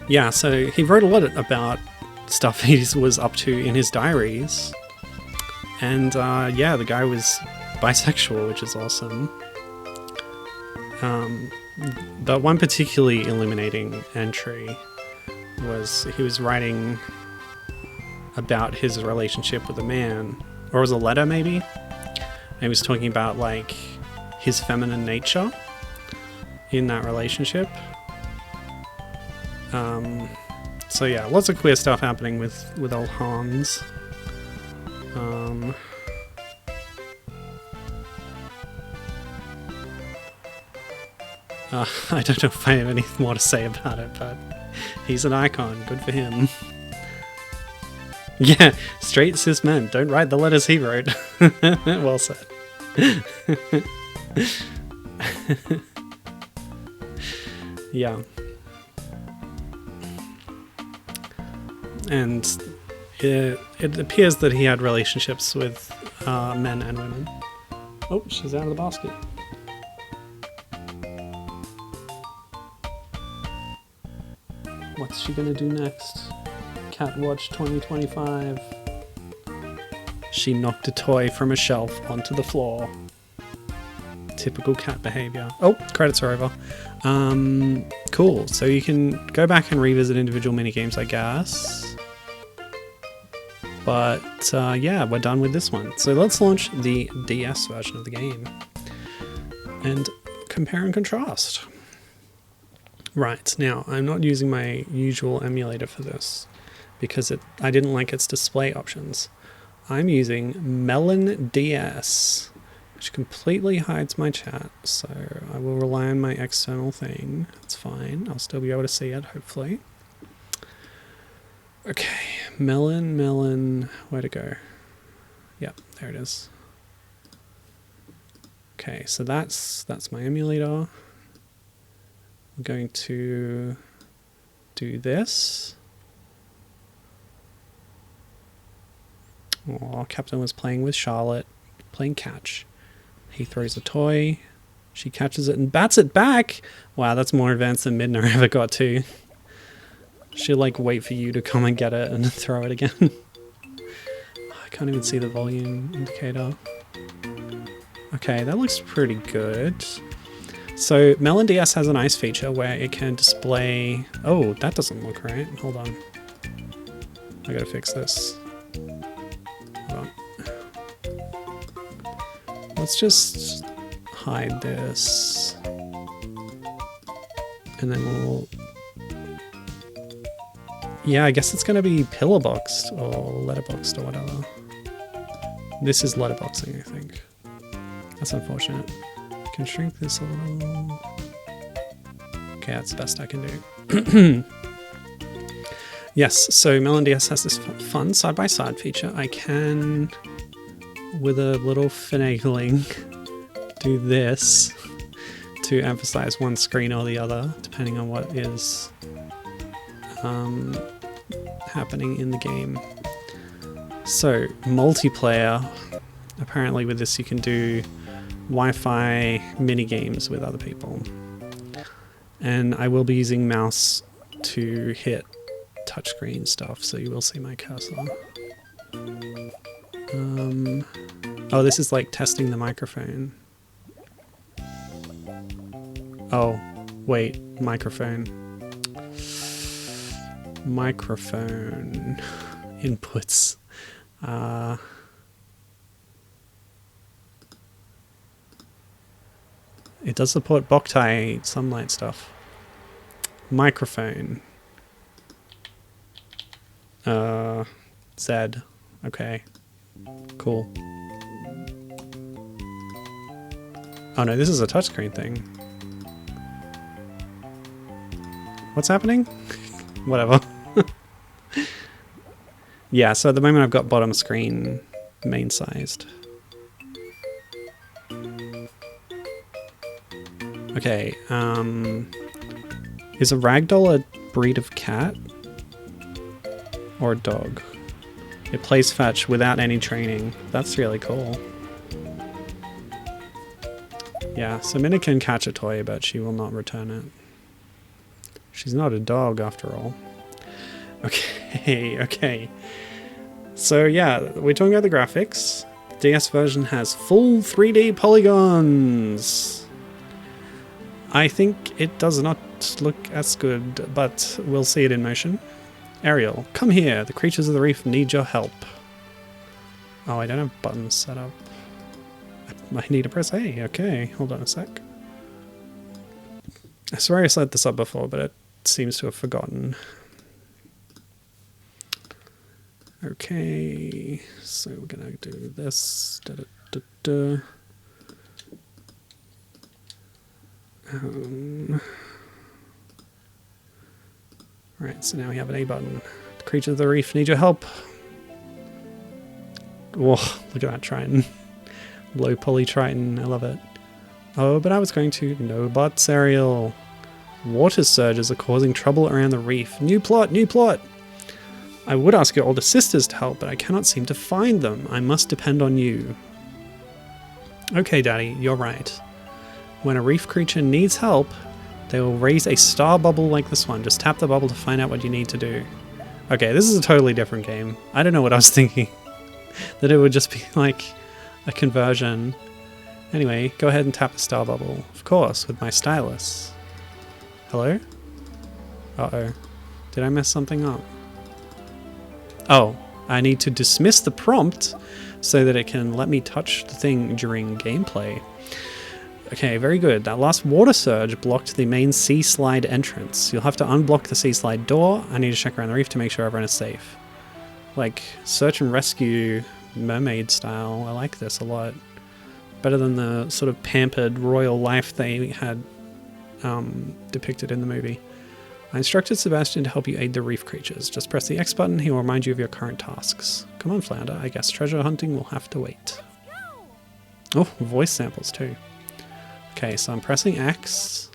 Yeah, so he wrote a lot about stuff he was up to in his diaries. And yeah, the guy was bisexual, which is awesome. But one particularly illuminating entry was he was writing about his relationship with a man, or it was a letter maybe, and he was talking about like his feminine nature in that relationship. So yeah, lots of queer stuff happening with old Hans. I don't know if I have anything more to say about it, but he's an icon. Good for him. Yeah, straight cis men. Don't write the letters he wrote. Well said. Yeah. And it appears that he had relationships with men and women. Oh, she's out of the basket. What's she gonna do next? Cat Watch 2025. She knocked a toy from a shelf onto the floor. Typical cat behavior. Oh, credits are over. Cool. So you can go back and revisit individual minigames, I guess. But yeah, we're done with this one. So let's launch the DS version of the game and compare and contrast. Right, now I'm not using my usual emulator for this because I didn't like its display options. I'm using Melon DS, which completely hides my chat, so I will rely on my external thing. It's fine, I'll still be able to see it, hopefully. Okay, Melon, where to go? Yep, there it is. Okay, so that's my emulator. I'm going to do this. Oh, Captain was playing with Charlotte, playing catch. He throws a toy, she catches it and bats it back. Wow, that's more advanced than Midna ever got to. She'll like wait for you to come and get it and throw it again. I can't even see the volume indicator. Okay, that looks pretty good. So Melon DS has a nice feature where it can display... Oh, that doesn't look right. Hold on. I gotta fix this. Hold on. Let's just hide this. And then we'll... Yeah, I guess it's gonna be pillar-boxed or letterboxed or whatever. This is letterboxing, I think. That's unfortunate. Can shrink this a little. Okay, that's the best I can do. Yes, so Melon DS has this fun side-by-side feature. I can, with a little finagling, do this to emphasize one screen or the other, depending on what is happening in the game. So, multiplayer. Apparently with this you can do Wi-Fi mini-games with other people. And I will be using mouse to hit touchscreen stuff, so you will see my cursor. Oh, this is like testing the microphone. Oh, wait, microphone. Microphone inputs. It does support Boktai sunlight stuff. Microphone. Z. Okay. Cool. Oh no, this is a touchscreen thing. What's happening? Whatever. Yeah, so at the moment I've got bottom screen main sized. Okay, is a ragdoll a breed of cat? Or a dog? It plays fetch without any training. That's really cool. Yeah, so Minna can catch a toy, but she will not return it. She's not a dog after all. Okay, okay. So yeah, we're talking about the graphics. The DS version has full 3D polygons. I think it does not look as good, but we'll see it in motion. Ariel, come here. The creatures of the reef need your help. Oh, I don't have buttons set up. I need to press A. Okay, hold on a sec. I swear I set this up before, but it seems to have forgotten. Okay, so we're gonna do this. Da, da, da, da. Right, so now we have an A button. The creatures of the reef need your help. Whoa, look at that Triton. Low poly Triton, I love it. Oh, but I was going to... No buts, Ariel. Water surges are causing trouble around the reef. New plot, new plot! I would ask your older sisters to help, but I cannot seem to find them. I must depend on you. Okay, Daddy, you're right. When a reef creature needs help, they will raise a star bubble like this one. Just tap the bubble to find out what you need to do. Okay, this is a totally different game. I don't know what I was thinking. That it would just be like a conversion. Anyway, go ahead and tap the star bubble. Of course, with my stylus. Hello? Uh-oh. Did I mess something up? Oh, I need to dismiss the prompt so that it can let me touch the thing during gameplay. Okay, very good. That last water surge blocked the main sea slide entrance. You'll have to unblock the sea slide door. I need to check around the reef to make sure everyone is safe. Like, search and rescue mermaid style. I like this a lot. Better than the sort of pampered royal life they had depicted in the movie. I instructed Sebastian to help you aid the reef creatures. Just press the X button, he will remind you of your current tasks. Come on, Flounder. I guess treasure hunting will have to wait. Oh, voice samples too. Okay, so I'm pressing X.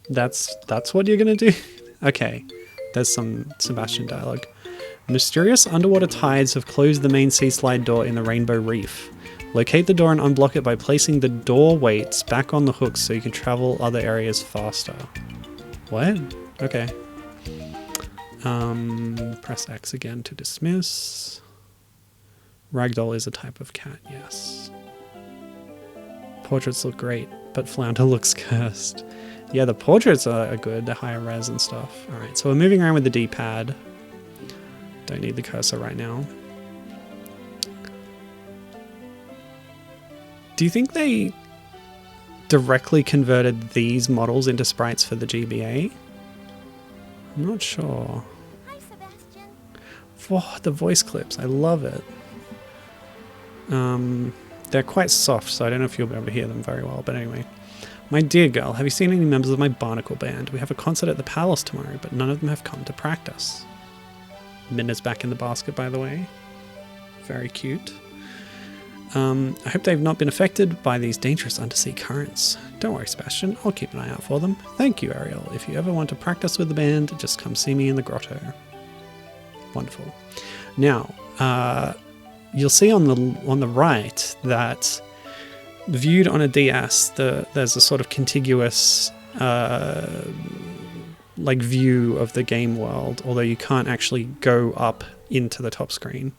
That's what you're gonna do? Okay, there's some Sebastian dialogue. Mysterious underwater tides have closed the main sea slide door in the Rainbow Reef. Locate the door and unblock it by placing the door weights back on the hooks so you can travel other areas faster. What? Okay. Press X again to dismiss. Ragdoll is a type of cat, yes. Portraits look great, but Flounder looks cursed. Yeah, the portraits are good, they're higher res and stuff. Alright, so we're moving around with the D-pad. Don't need the cursor right now. Do you think they directly converted these models into sprites for the GBA? I'm not sure. Hi, Sebastian. Oh, the voice clips, I love it. They're quite soft, so I don't know if you'll be able to hear them very well, but anyway. My dear girl, have you seen any members of my barnacle band? We have a concert at the palace tomorrow, but none of them have come to practice. Minna's back in the basket, by the way. Very cute. I hope they've not been affected by these dangerous undersea currents. Don't worry, Sebastian. I'll keep an eye out for them. Thank you, Ariel. If you ever want to practice with the band, just come see me in the grotto. Wonderful. Now, you'll see on the right that viewed on a DS, there's a sort of contiguous like view of the game world, although you can't actually go up into the top screen.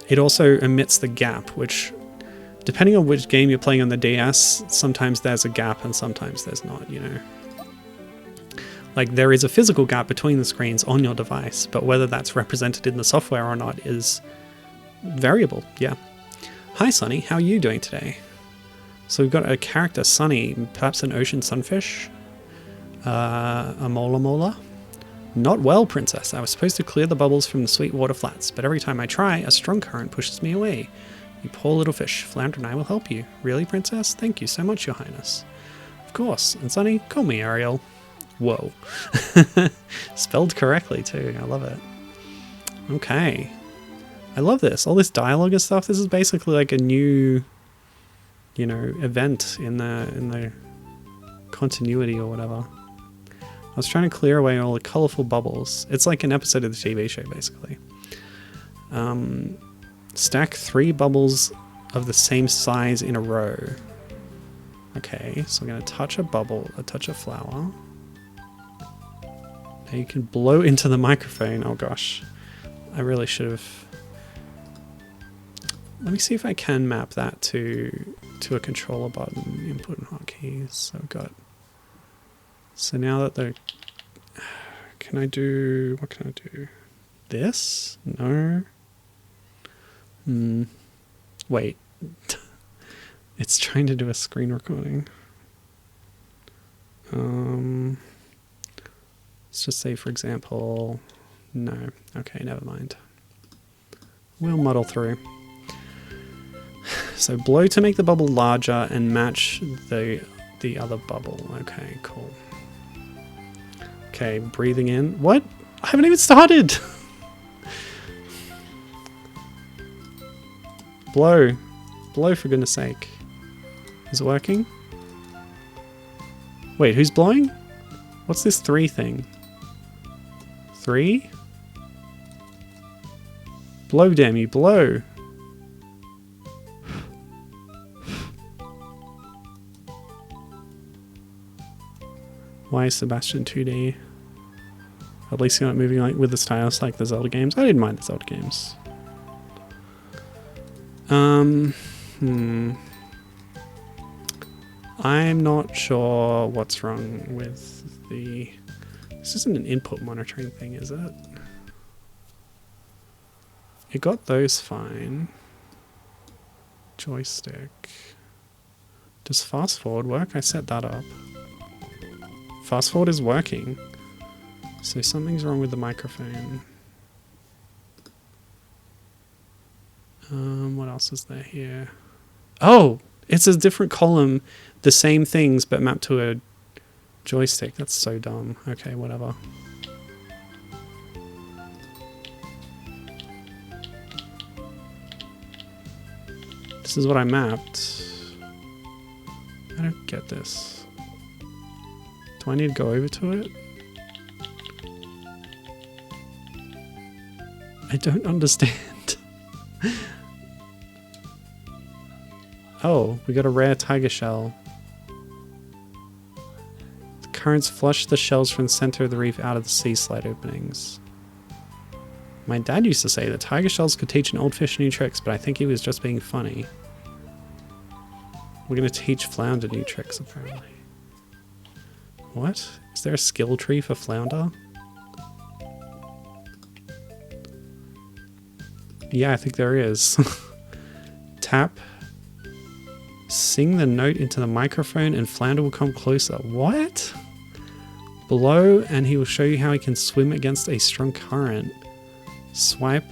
It also omits the gap, which, depending on which game you're playing on the DS, sometimes there's a gap and sometimes there's not, you know. Like, there is a physical gap between the screens on your device, but whether that's represented in the software or not is variable, yeah. Hi, Sunny, how are you doing today? So we've got a character, Sunny, perhaps an ocean sunfish? A mola? Not well, Princess. I was supposed to clear the bubbles from the sweet water flats, but every time I try, a strong current pushes me away. You poor little fish. Flounder and I will help you. Really, Princess? Thank you so much, Your Highness. Of course. And Sunny, call me Ariel. Whoa. Spelled correctly, too. I love it. Okay. I love this. All this dialogue and stuff. This is basically like a new, you know, event in the continuity or whatever. I was trying to clear away all the colourful bubbles. It's like an episode of the TV show, basically. Stack 3 bubbles of the same size in a row. Okay, so I'm going to touch a bubble, touch a flower. Now you can blow into the microphone. Oh gosh, I really should have... Let me see if I can map that to a controller button, input and hotkeys. So I've got... So now that the... what can I do? This? No. Wait. It's trying to do a screen recording. Let's just say, for example, no. Okay, never mind. We'll muddle through. So blow to make the bubble larger and match the other bubble. Okay, cool. Okay, breathing in. What? I haven't even started! Blow. Blow, for goodness sake. Is it working? Wait, who's blowing? What's this 3 thing? 3? Blow, damn you, blow. Why is Sebastian 2D? At least you're not moving like with the styles like the Zelda games. I didn't mind the Zelda games. I'm not sure what's wrong with the... This isn't an input monitoring thing, is it? It got those fine. Joystick. Does fast forward work? I set that up. Fast forward is working. So something's wrong with the microphone. What else is there here? Oh! It's a different column. The same things, but mapped to a joystick. That's so dumb. Okay, whatever. This is what I mapped. I don't get this. Do I need to go over to it? I don't understand. Oh, we got a rare tiger shell. The currents flush the shells from the center of the reef out of the sea slide openings. My dad used to say that tiger shells could teach an old fish new tricks, but I think he was just being funny. We're going to teach flounder new tricks, apparently. What? Is there a skill tree for flounder? Yeah, I think there is. Tap. Sing the note into the microphone and flounder will come closer. What? Blow and he will show you how he can swim against a strong current. Swipe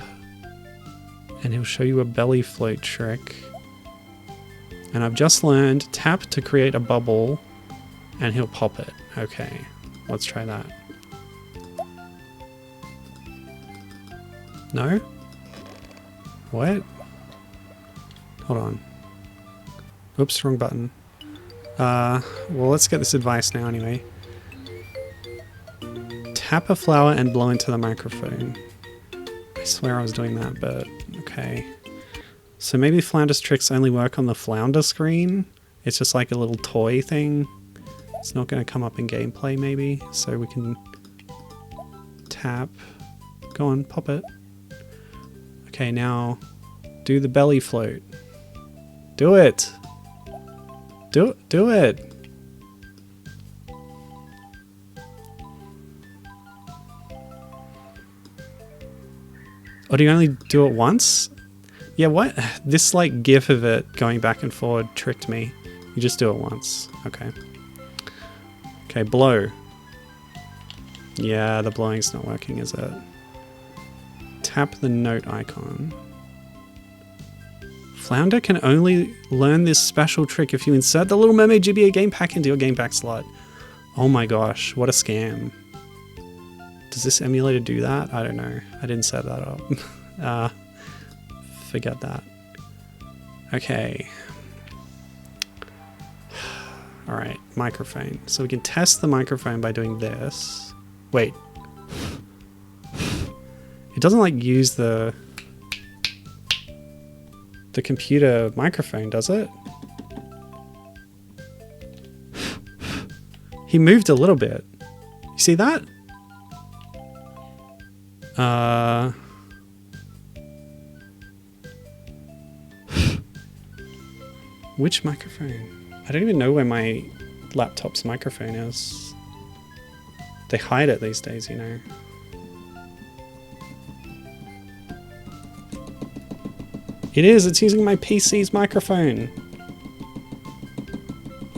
and he'll show you a belly float trick. And I've just learned tap to create a bubble and he'll pop it. Okay, let's try that. No? What? Hold on. Oops, wrong button. Well, let's get this advice now anyway. Tap a flower and blow into the microphone. I swear I was doing that, but okay. So maybe Flounder's tricks only work on the Flounder screen. It's just like a little toy thing. It's not going to come up in gameplay maybe, so we can tap. Go on, pop it. Okay, now do the belly float. Do it! Do it! Or do you only do it once? Yeah, what? This like gif of it going back and forward tricked me. You just do it once. Okay. Okay, blow. Yeah, the blowing's not working, is it? Tap the note icon. Flounder can only learn this special trick if you insert the Little Mermaid GBA game pack into your game pack slot. Oh my gosh, what a scam. Does this emulator do that? I don't know. I didn't set that up. Forget that. Okay. Alright, microphone. So we can test the microphone by doing this. Wait. It doesn't like use the computer microphone, does it? He moved a little bit. You see that? Which microphone? I don't even know where my laptop's microphone is. They hide it these days, you know. It is, it's using my PC's microphone.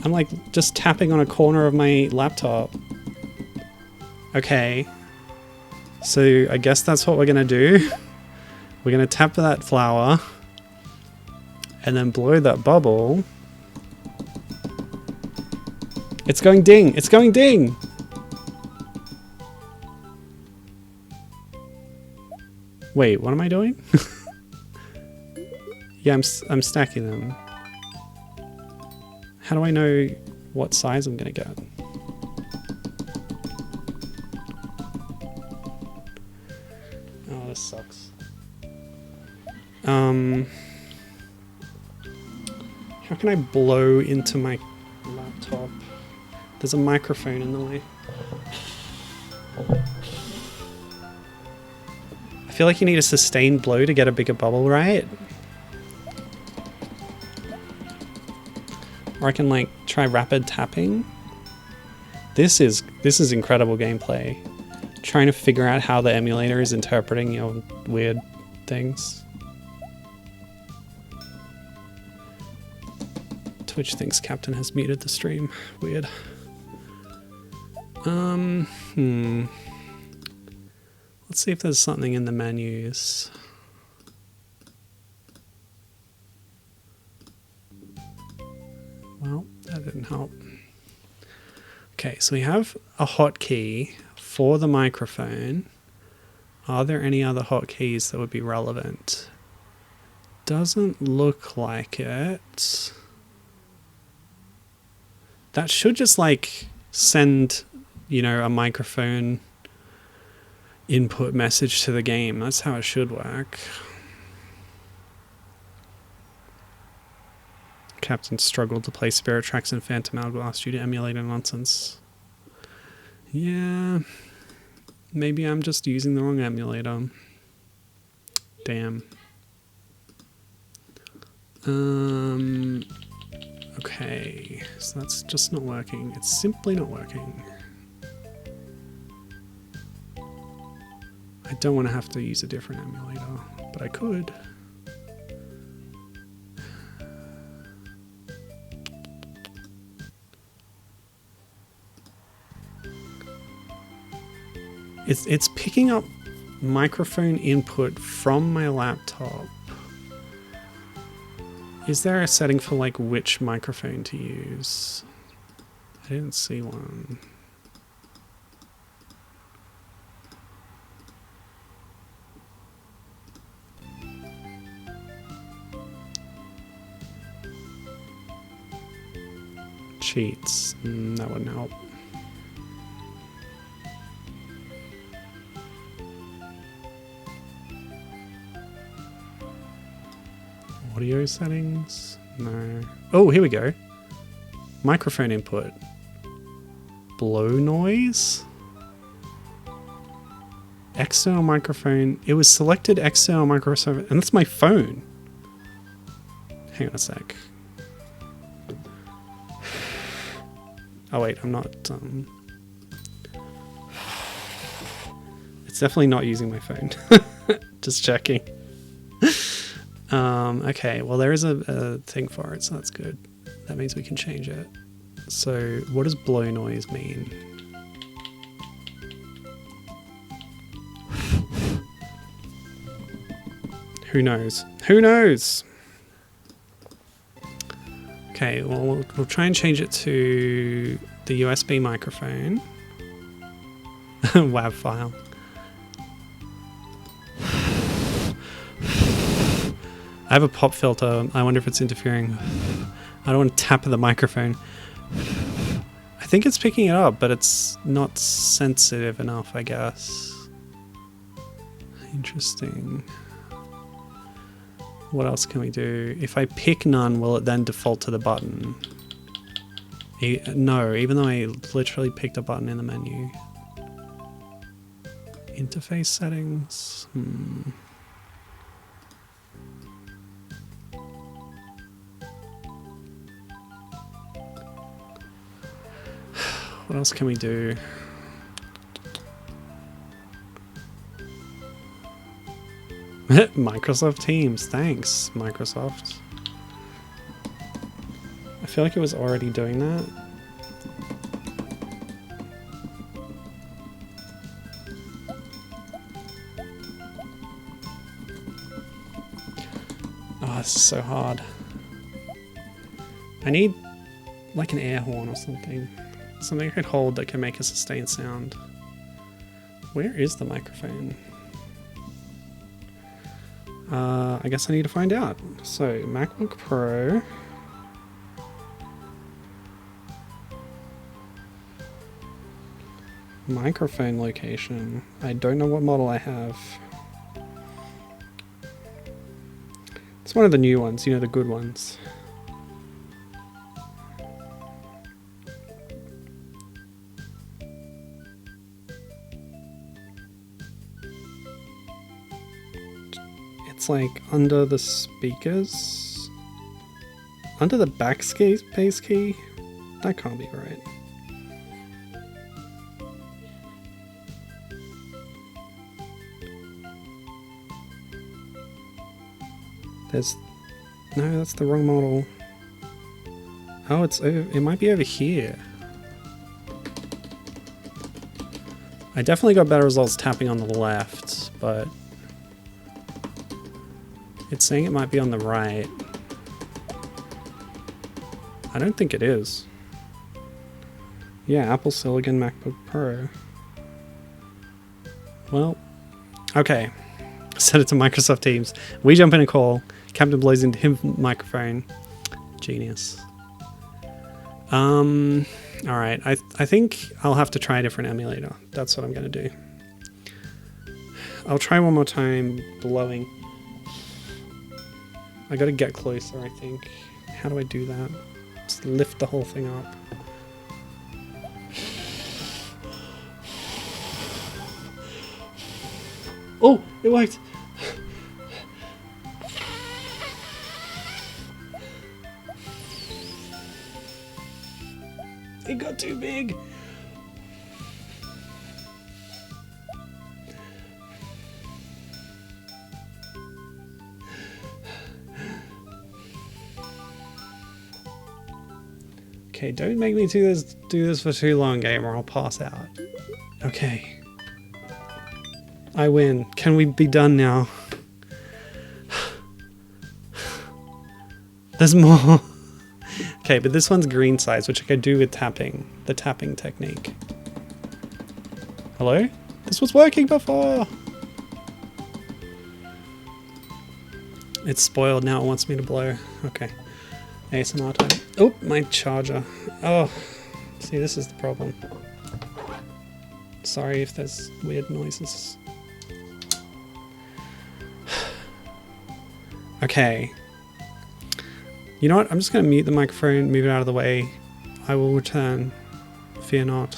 I'm like just tapping on a corner of my laptop. Okay. So I guess that's what we're gonna do. We're gonna tap that flower and then blow that bubble. It's going ding! It's going ding! Wait, what am I doing? Yeah, I'm stacking them. How do I know what size I'm gonna get? Oh, this sucks. How can I blow into my laptop? There's a microphone in the way. I feel like you need a sustained blow to get a bigger bubble, right? Or I can like try rapid tapping. This is incredible gameplay. Trying to figure out how the emulator is interpreting your weird things. Twitch thinks Captain has muted the stream. Weird. Let's see if there's something in the menus. Well, that didn't help. Okay, so we have a hotkey for the microphone. Are there any other hotkeys that would be relevant? Doesn't look like it. That should just like send, you know, a microphone input message to the game. That's how it should work. Captain struggled to play Spirit Tracks and Phantom Hourglass due to emulator nonsense. Yeah, maybe I'm just using the wrong emulator. Damn. Okay, so that's just not working. It's simply not working. I don't want to have to use a different emulator, but I could. It's picking up microphone input from my laptop. Is there a setting for like which microphone to use? I didn't see one. Cheats. That wouldn't help. Audio settings? No. Oh, here we go. Microphone input. Blow noise? External microphone. It was selected external microphone, and that's my phone. Hang on a sec. Oh wait, I'm not... It's definitely not using my phone. Just checking. Okay, well there is a thing for it, so that's good. That means we can change it. So what does blow noise mean? Who knows? Who knows? Okay, well we'll try and change it to the USB microphone. WAV file. I have a pop filter. I wonder if it's interfering. I don't want to tap the microphone. I think it's picking it up, but it's not sensitive enough, I guess. Interesting. What else can we do? If I pick none, will it then default to the button? No, even though I literally picked a button in the menu. Interface settings. What else can we do? Microsoft Teams. Thanks, Microsoft. I feel like it was already doing that. Oh, this is so hard. I need like an air horn or something. Something I could hold that can make a sustained sound. Where is the microphone? I guess I need to find out. So, MacBook Pro. Microphone location. I don't know what model I have. It's one of the new ones, you know, the good ones. It's like under the speakers? Under the backspace key? That can't be right. No, that's the wrong model. Oh, it might be over here. I definitely got better results tapping on the left, but it's saying it might be on the right. I don't think it is. Yeah, Apple Silicon MacBook Pro. Well, okay. Set it to Microsoft Teams. We jump in a call. Captain blows into him microphone. Genius. Alright, I think I'll have to try a different emulator. That's what I'm going to do. I'll try one more time blowing. I got to get closer, I think. How do I do that? Just lift the whole thing up. Oh, it worked! It got too big! Okay, don't make me do this for too long, game, or I'll pass out. Okay. I win. Can we be done now? There's more. Okay, but this one's green size, which I could do with tapping. The tapping technique. Hello? This was working before! It's spoiled now, it wants me to blow. Okay. ASMR time. Oh, my charger. Oh, see, this is the problem. Sorry if there's weird noises. Okay. You know what? I'm just going to mute the microphone, move it out of the way. I will return. Fear not.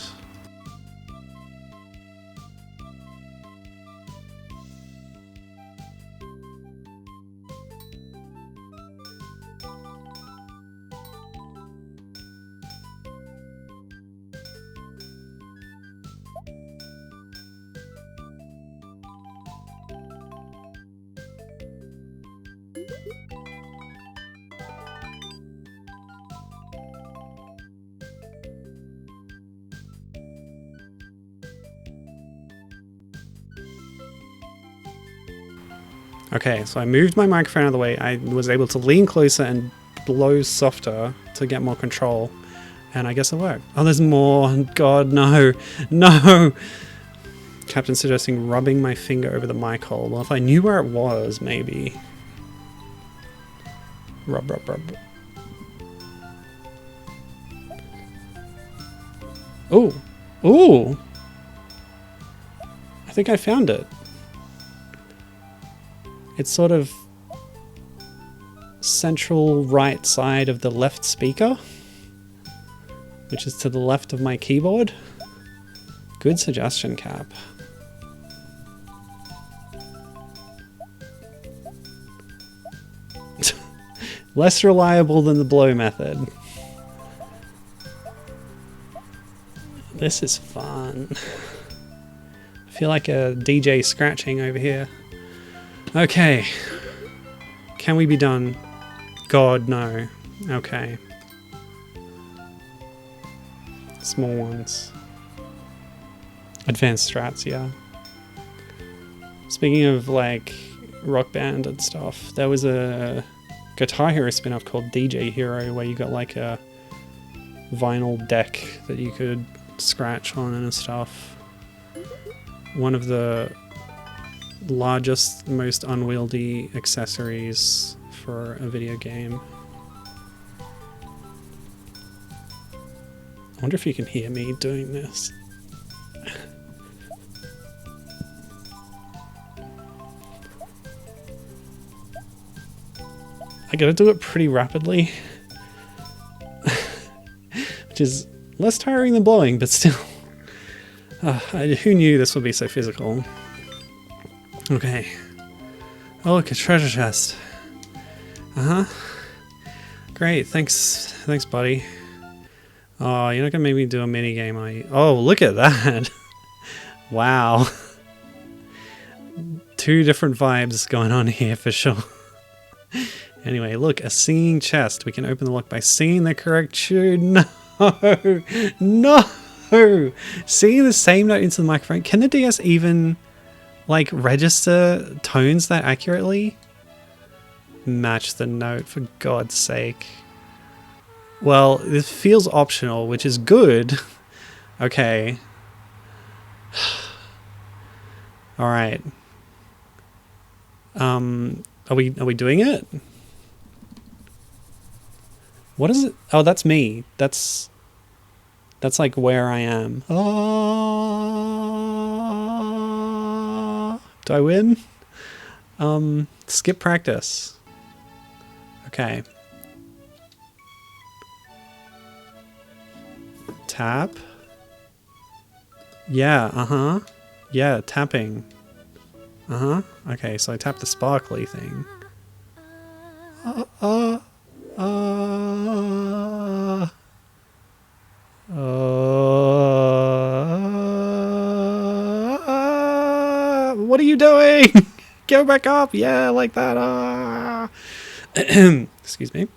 Okay, so I moved my microphone out of the way. I was able to lean closer and blow softer to get more control. And I guess it worked. Oh, there's more. God, no. No! Captain suggesting rubbing my finger over the mic hole. Well, if I knew where it was, maybe. Rub, rub, rub. Oh! Ooh! I think I found it. It's sort of central right side of the left speaker, which is to the left of my keyboard. Good suggestion, Cap. Less reliable than the blow method. This is fun. I feel like a DJ scratching over here. Okay. Can we be done? God, no. Okay. Small ones. Advanced strats, yeah. Speaking of like Rock Band and stuff, there was a Guitar Hero spin-off called DJ Hero where you got like a vinyl deck that you could scratch on and stuff. One of the largest, most unwieldy accessories for a video game. I wonder if you can hear me doing this. I gotta do it pretty rapidly. Which is less tiring than blowing, but still. Who knew this would be so physical? Okay. Oh, look, a treasure chest. Uh-huh. Great, thanks, buddy. Oh, you're not gonna make me do a mini game, are you? Oh, look at that! Wow. Two different vibes going on here for sure. Anyway, look, a singing chest. We can open the lock by singing the correct tune. No! No! Singing the same note into the microphone. Can the DS even, like, register tones that accurately? Match the note, for God's sake. Well, this feels optional, which is good. Okay. Alright. Are we doing it? What is it? Oh, that's me. That's like where I am. Oh, do I win? Skip practice. Okay. Tap. Yeah, uh-huh. Yeah, tapping. Uh-huh. Okay, so I tap the sparkly thing. What are you doing? Go back up. Yeah, like that. Excuse me.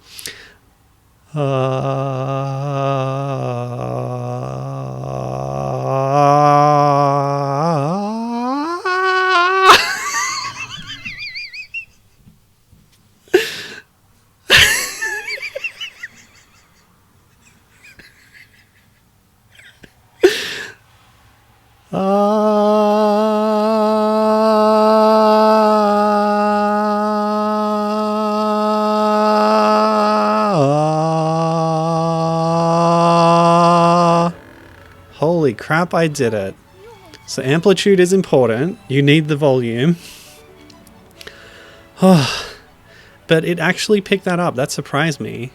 Holy crap, I did it. So amplitude is important. You need the volume. But it actually picked that up. That surprised me.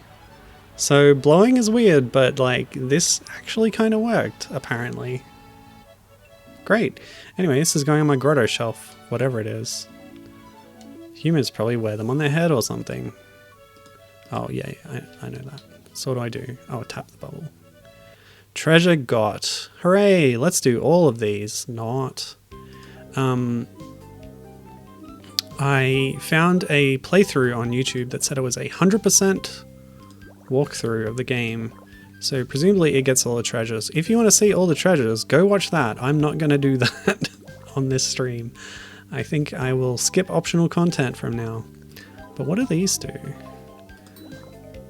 So blowing is weird, but like this actually kind of worked, apparently. Great. Anyway, this is going on my grotto shelf, whatever it is. Humans probably wear them on their head or something. Oh, yeah, I know that. So what do I do? Oh, tap the bubble. Treasure got. Hooray! Let's do all of these. Not. I found a playthrough on YouTube that said it was 100% walkthrough of the game. So presumably it gets all the treasures. If you want to see all the treasures, go watch that. I'm not going to do that on this stream. I think I will skip optional content from now. But what do these do?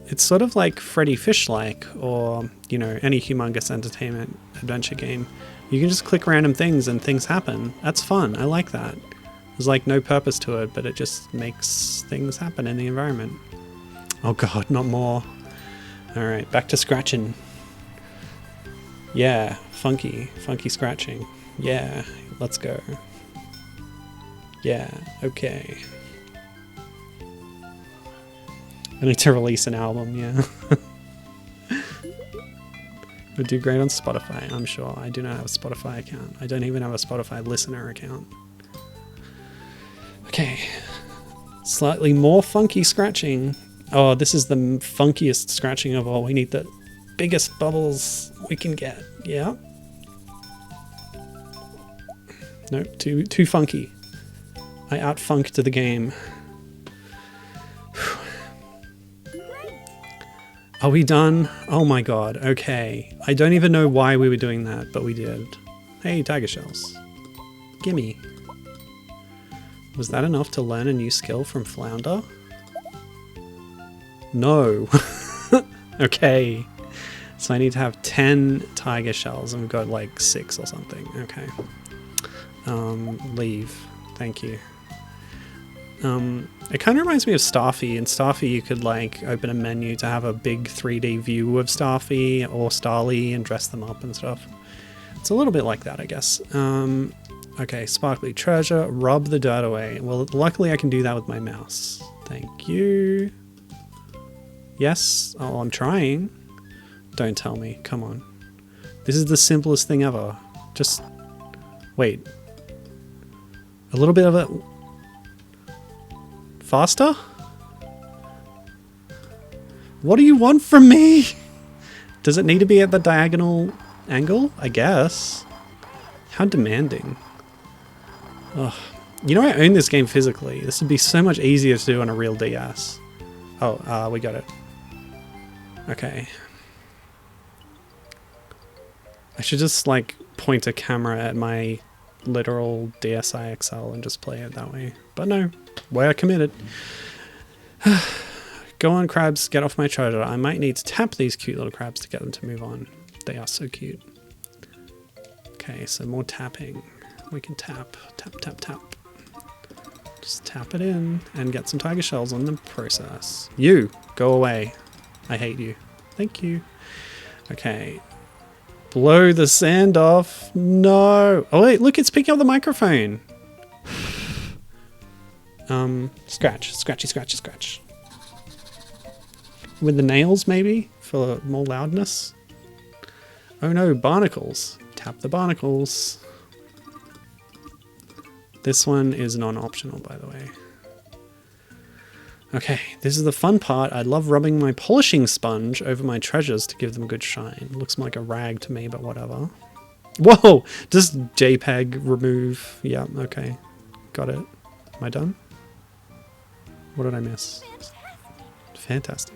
It's sort of like Freddy Fish-like, or, you know, any humongous entertainment adventure game. You can just click random things and things happen. That's fun. I like that. There's like no purpose to it, but it just makes things happen in the environment. Oh god, not more. Alright, back to scratching. Yeah, funky scratching. Yeah, let's go. Yeah, okay. I need to release an album, yeah. It would do great on Spotify, I'm sure. I do not have a Spotify account. I don't even have a Spotify listener account. Okay. Slightly more funky scratching. Oh, this is the funkiest scratching of all. We need the biggest bubbles we can get. Yeah. Nope, too funky. I outfunked the game. Are we done? Oh my god, okay. I don't even know why we were doing that, but we did. Hey, tiger shells. Gimme. Was that enough to learn a new skill from Flounder? No. Okay. So I need to have 10 tiger shells, and we've got like 6 or something. Okay. Leave. Thank you. It kind of reminds me of Starfy. In Starfy you could like open a menu to have a big 3D view of Starfy or Starly and dress them up and stuff. It's a little bit like that, I guess. Okay, sparkly treasure, rub the dirt away. Well, luckily I can do that with my mouse. Thank you. Yes, oh, I'm trying. Don't tell me, come on. This is the simplest thing ever. Just, wait. A little bit of it. Faster? What do you want from me? Does it need to be at the diagonal angle? I guess. How demanding. Ugh. You know, I own this game physically. This would be so much easier to do on a real DS. Oh, we got it. Okay. I should just like point a camera at my literal DSi XL and just play it that way. But no, we're committed. Go on, crabs, get off my treasure. I might need to tap these cute little crabs to get them to move on. They are so cute. Okay, so more tapping. We can tap, tap, tap, tap. Just tap it in and get some tiger shells on the process. You, go away. I hate you. Thank you. Okay. Blow the sand off. No. Oh wait, look, it's picking up the microphone. Scratch, scratchy, scratchy, scratch. With the nails, maybe, for more loudness. Oh no, barnacles. Tap the barnacles. This one is non-optional, by the way. Okay, this is the fun part. I love rubbing my polishing sponge over my treasures to give them a good shine. Looks more like a rag to me, but whatever. Whoa! Just JPEG remove. Yeah, okay. Got it. Am I done? What did I miss? Fantastic.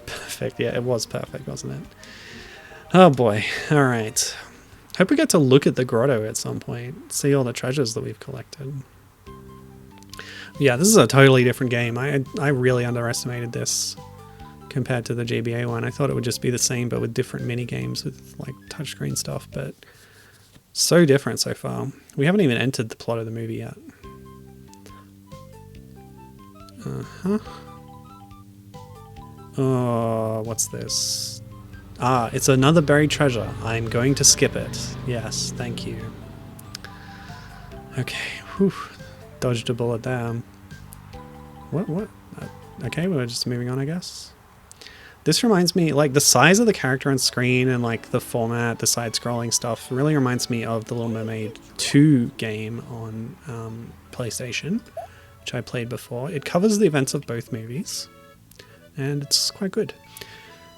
Perfect. Yeah, it was perfect, wasn't it? Oh boy. Alright. Hope we get to look at the grotto at some point. See all the treasures that we've collected. Yeah, this is a totally different game. I really underestimated this compared to the GBA one. I thought it would just be the same but with different mini games with like touchscreen stuff, but so different so far. We haven't even entered the plot of the movie yet. Oh, what's this? Ah, it's another buried treasure. I'm going to skip it. Yes, thank you. Okay, whew. Dodged a bullet there. What? Okay, we're just moving on, I guess. This reminds me, like, the size of the character on screen and, like, the format, the side-scrolling stuff really reminds me of the Little Mermaid 2 game on PlayStation, which I played before. It covers the events of both movies, and it's quite good.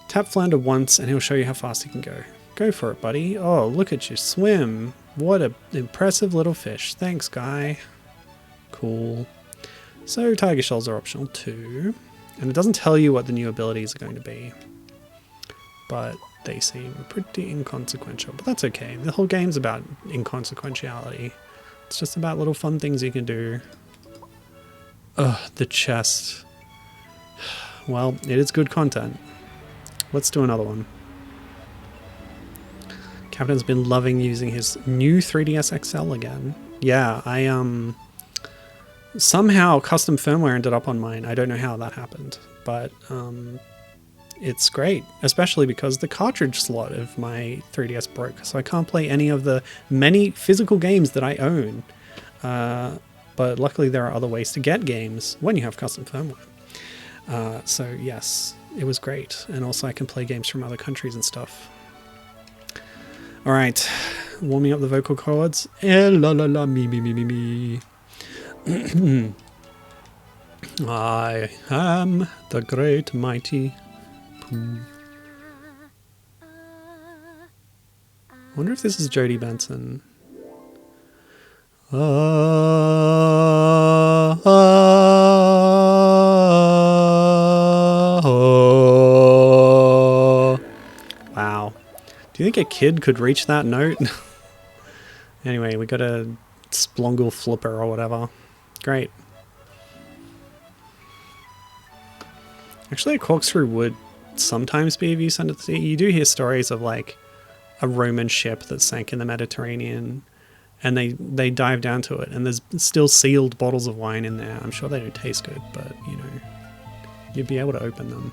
Tap Flounder once, and he'll show you how fast he can go. Go for it, buddy. Oh, look at you swim. What an impressive little fish. Thanks, guy. Cool. So tiger shells are optional too, and it doesn't tell you what the new abilities are going to be, but they seem pretty inconsequential, but that's okay. The whole game's about inconsequentiality. It's just about little fun things you can do. Ugh, the chest. Well, it is good content. Let's do another one. Captain's been loving using his new 3DS XL again. Yeah, somehow custom firmware ended up on mine. I don't know how that happened, but it's great, especially because the cartridge slot of my 3DS broke, so I can't play any of the many physical games that I own. But luckily there are other ways to get games when you have custom firmware. So yes, it was great, and also I can play games from other countries and stuff. Alright, warming up the vocal cords. Eh, la la la, me me me me me. I am the great mighty Pooh. I wonder if this is Jodie Benson. Oh. think a kid could reach that note. Anyway, we got a splongle flipper or whatever. Great. Actually, a corkscrew would sometimes be of use under the sea. You do hear stories of like a Roman ship that sank in the Mediterranean and they dive down to it and there's still sealed bottles of wine in there. I'm sure they don't taste good, but you know, you'd be able to open them.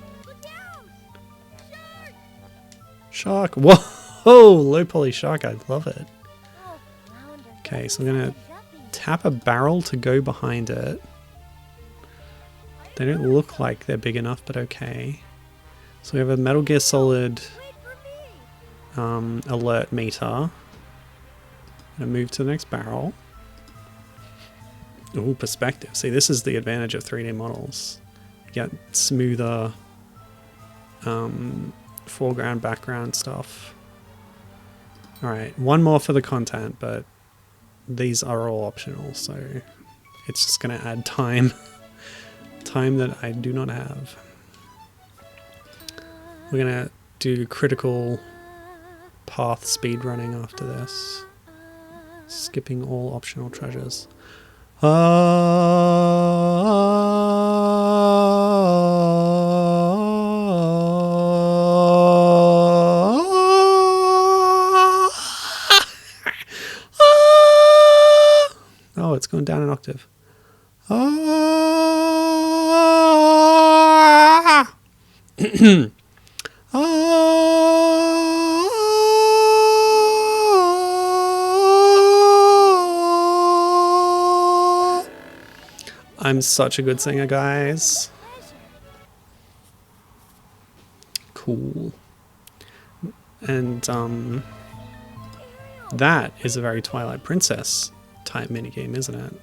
Shark! Whoa! Low poly shark, I love it. Okay, so I'm gonna tap a barrel to go behind it. They don't look like they're big enough, but okay. So we have a Metal Gear Solid alert meter. I'm gonna move to the next barrel. Ooh, perspective. See, this is the advantage of 3D models. You get smoother foreground, background stuff. Alright, one more for the content, but these are all optional, so it's just gonna add time. Time that I do not have. We're gonna do critical path speed running after this. Skipping all optional treasures. Oh, it's going down an octave. I'm such a good singer, guys. Cool. And that is a very Twilight Princess type minigame, isn't it?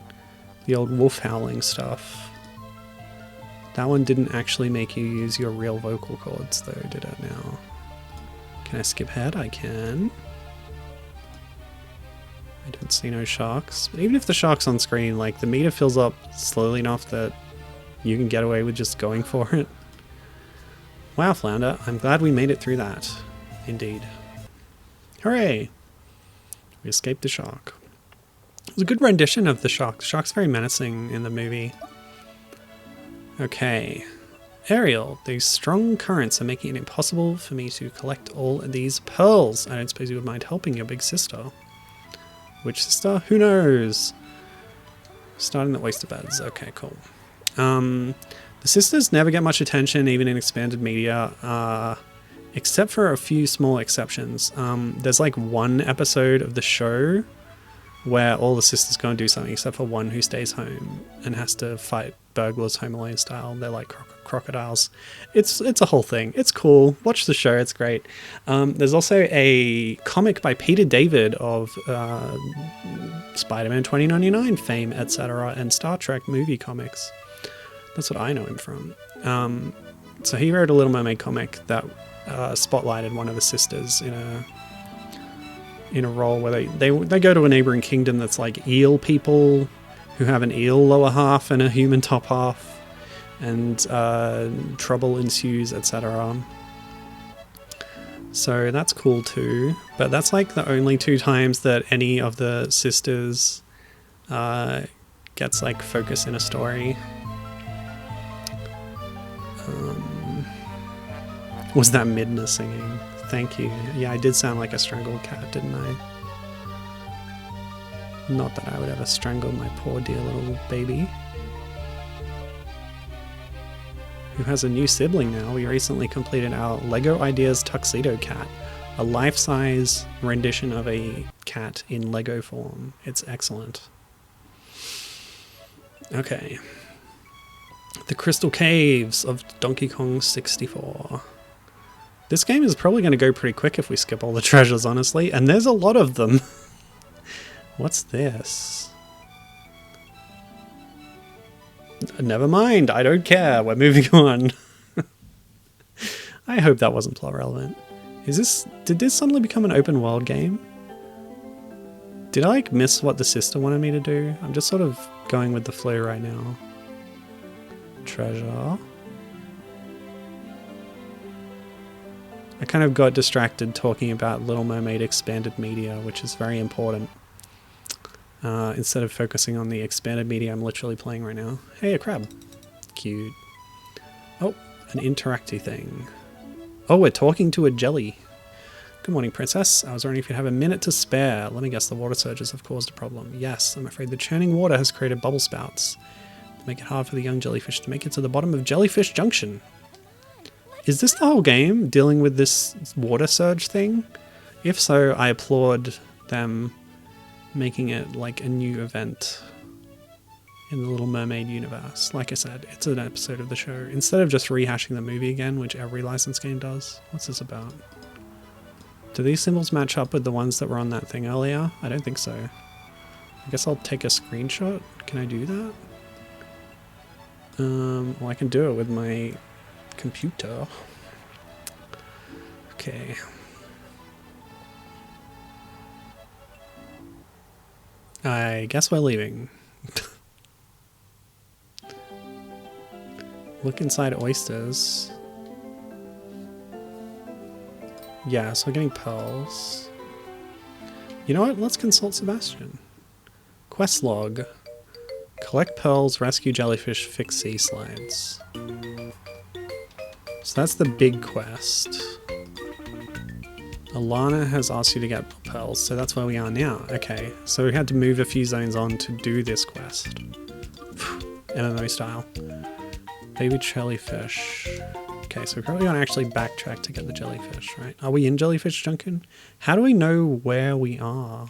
The old wolf howling stuff. That one didn't actually make you use your real vocal cords though, did it now? Can I skip ahead? I can. I don't see no sharks. But even if the shark's on screen, like the meter fills up slowly enough that you can get away with just going for it. Wow, Flounder, I'm glad we made it through that. Indeed. Hooray! We escaped the shark. It was a good rendition of the shark. The shark's very menacing in the movie. Okay. Ariel, these strong currents are making it impossible for me to collect all of these pearls. I don't suppose you would mind helping your big sister. Which sister? Who knows? Starting the oyster beds. Okay, cool. The sisters never get much attention, even in expanded media, except for a few small exceptions. There's like one episode of the show where all the sisters go and do something, except for one who stays home and has to fight burglars Home Alone style. They're like crocodiles. It's a whole thing. It's cool. Watch the show. It's great. There's also a comic by Peter David of Spider-Man 2099 fame, etc., and Star Trek movie comics. That's what I know him from. So he wrote a Little Mermaid comic that spotlighted one of the sisters in a role where they go to a neighboring kingdom that's like eel people who have an eel lower half and a human top half, and trouble ensues, etc. So that's cool too, but that's like the only 2 times that any of the sisters gets like focus in a story. Was that Midna singing? Thank you. Yeah, I did sound like a strangled cat, didn't I? Not that I would ever strangle my poor dear little baby. Who has a new sibling now. We recently completed our Lego Ideas Tuxedo Cat, a life-size rendition of a cat in Lego form. It's excellent. Okay. The Crystal Caves of Donkey Kong 64. This game is probably going to go pretty quick if we skip all the treasures, honestly, and there's a lot of them. What's this? Never mind, I don't care, we're moving on. I hope that wasn't plot relevant. Did this suddenly become an open world game? Did I like miss what the sister wanted me to do? I'm just sort of going with the flow right now. Treasure. I kind of got distracted talking about Little Mermaid expanded media, which is very important. Instead of focusing on the expanded media I'm literally playing right now. Hey, a crab. Cute. Oh, an interacty thing. Oh, we're talking to a jelly. Good morning, princess. I was wondering if you'd have a minute to spare. Let me guess, the water surges have caused a problem. Yes, I'm afraid the churning water has created bubble spouts to make it hard for the young jellyfish to make it to the bottom of Jellyfish Junction. Is this the whole game, dealing with this water surge thing? If so, I applaud them making it like a new event in the Little Mermaid universe. Like I said, it's an episode of the show. Instead of just rehashing the movie again, which every licensed game does. What's this about? Do these symbols match up with the ones that were on that thing earlier? I don't think so. I guess I'll take a screenshot. Can I do that? Well, I can do it with my computer. Okay. I guess we're leaving. Look inside oysters. Yeah, so we're getting pearls. You know what? Let's consult Sebastian. Quest log. Collect pearls, rescue jellyfish, fix sea slides. So that's the big quest. Alana has asked you to get pearls, so that's where we are now. Okay, so we had to move a few zones on to do this quest. MMO style. Baby jellyfish. Okay, so we probably want to actually backtrack to get the jellyfish, right? Are we in Jellyfish Junction? How do we know where we are?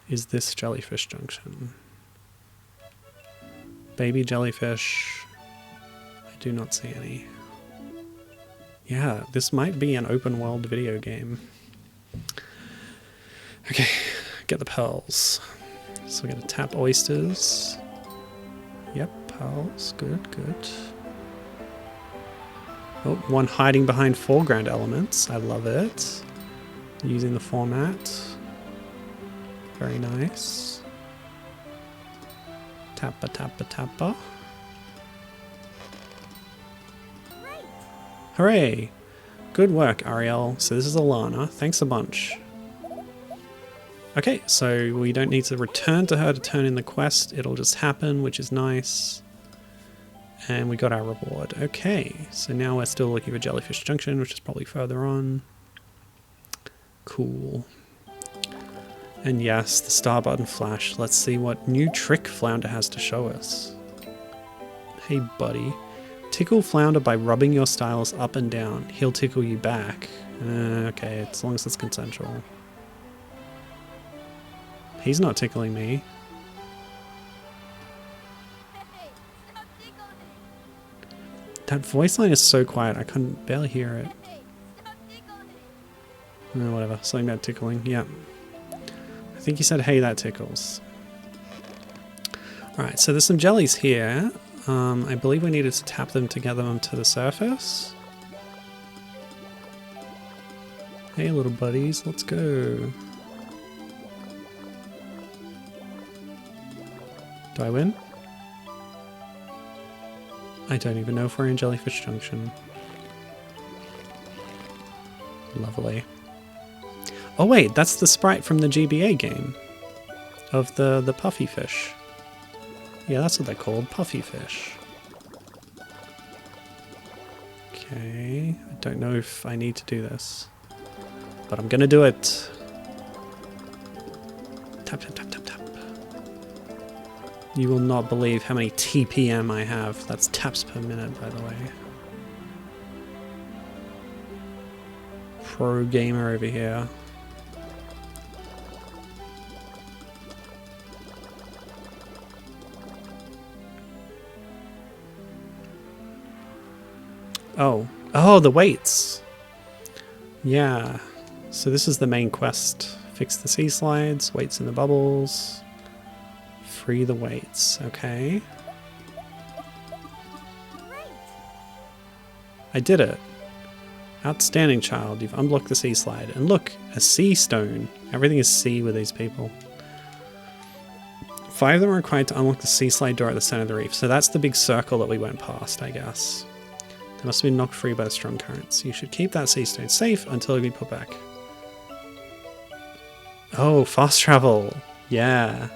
Is this Jellyfish Junction? Baby jellyfish. I do not see any. Yeah, this might be an open world video game. Okay, get the pearls. So we're going to tap oysters. Yep, pearls. Good, good. Oh, one hiding behind foreground elements. I love it. Using the format. Very nice. Tappa, tappa, tappa. Hooray! Good work, Ariel. So this is Alana. Thanks a bunch. Okay, so we don't need to return to her to turn in the quest. It'll just happen, which is nice. And we got our reward. Okay, so now we're still looking for Jellyfish Junction, which is probably further on. Cool. And yes, the star button flash. Let's see what new trick Flounder has to show us. Hey, buddy. Tickle Flounder by rubbing your stylus up and down. He'll tickle you back. Okay, as long as it's consensual. He's not tickling me. That voice line is so quiet, I can barely hear it. Whatever, something about tickling, yeah. I think he said, hey, that tickles. Alright, so there's some jellies here. I believe we needed to tap them to get them to the surface. Hey, little buddies, let's go. Do I win? I don't even know if we're in Jellyfish Junction. Lovely. Oh wait, that's the sprite from the GBA game. Of the puffy fish. Yeah, that's what they're called, puffy fish. Okay, I don't know if I need to do this. But I'm gonna do it. Tap, tap, tap, tap, tap. You will not believe how many TPM I have. That's taps per minute, by the way. Pro gamer over here. Oh, the weights. Yeah. So this is the main quest. Fix the sea slides, weights in the bubbles. Free the weights. Okay. I did it. Outstanding, child. You've unblocked the sea slide. And look, a sea stone. Everything is sea with these people. 5 of them are required to unlock the sea slide door at the center of the reef. So that's the big circle that we went past, I guess. They must have been knocked free by the strong currents. You should keep that sea stone safe until it can be put back. Oh, fast travel. Yeah.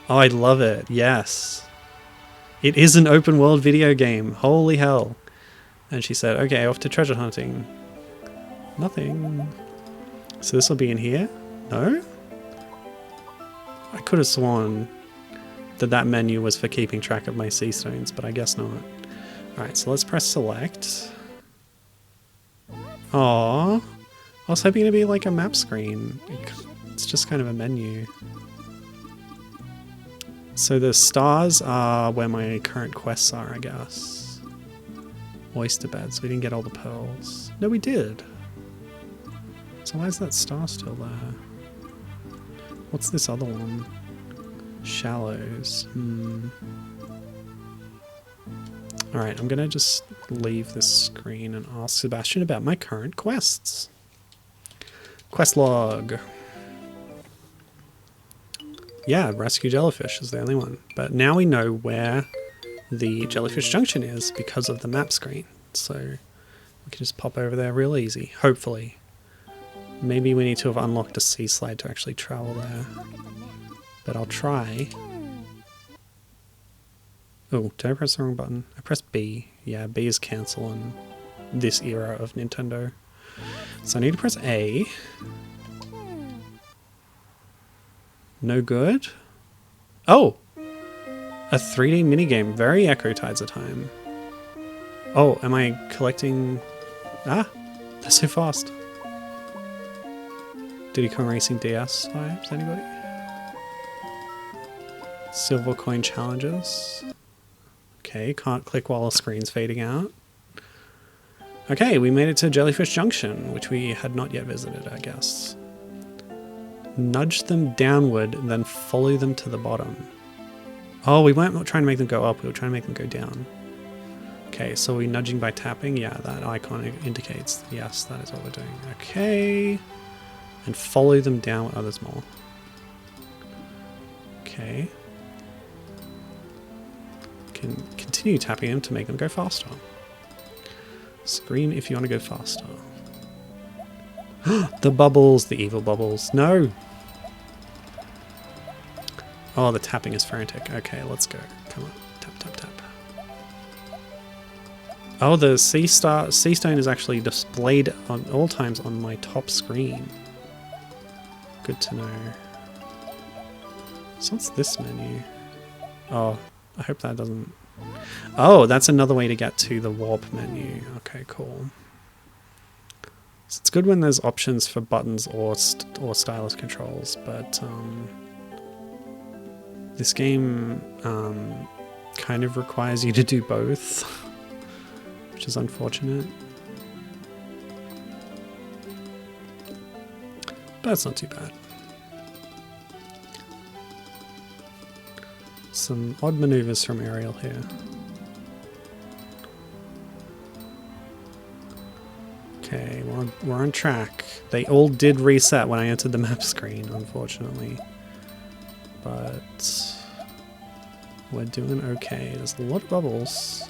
Oh, I love it. Yes. It is an open world video game. Holy hell. And she said, okay, off to treasure hunting. Nothing. So this will be in here? No? I could have sworn that that menu was for keeping track of my sea stones, but I guess not. Alright, so let's press select. Aww. I was hoping it'd be like a map screen. It's just kind of a menu. So the stars are where my current quests are, I guess. Oyster beds. We didn't get all the pearls. No, we did. So why is that star still there? What's this other one? Shallows. Alright, I'm gonna just leave this screen and ask Sebastian about my current quests. Quest log. Yeah, rescue jellyfish is the only one. But now we know where the jellyfish junction is because of the map screen. So we can just pop over there real easy, hopefully. Maybe we need to have unlocked a sea slide to actually travel there. But I'll try. Oh, did I press the wrong button? I pressed B. Yeah, B is cancel in this era of Nintendo. So I need to press A. No good? Oh! A 3D minigame. Very Echo Tides of Time. Oh, am I collecting... Ah! They're so fast. Diddy Kong Racing DS vibes, anybody? Silver coin challenges. Okay, can't click while the screen's fading out. Okay, we made it to Jellyfish Junction, which we had not yet visited, I guess. Nudge them downward, then follow them to the bottom. Oh, we weren't trying to make them go up, we were trying to make them go down. Okay, so we're nudging by tapping? Yeah, that icon indicates, yes, that is what we're doing. Okay. And follow them down. Oh, there's more. Okay. Can continue tapping them to make them go faster. Scream if you want to go faster. The bubbles, the evil bubbles. No! Oh, the tapping is frantic. Okay, let's go. Come on. Tap, tap, tap. Oh, the sea stone is actually displayed on all times on my top screen. Good to know. So what's this menu? Oh, I hope that doesn't... Oh, that's another way to get to the warp menu. Okay, cool. So it's good when there's options for buttons or stylus controls, but this game kind of requires you to do both, which is unfortunate. But it's not too bad. Some odd maneuvers from Ariel here. Okay, we're on track. They all did reset when I entered the map screen, unfortunately. But we're doing okay. There's a lot of bubbles.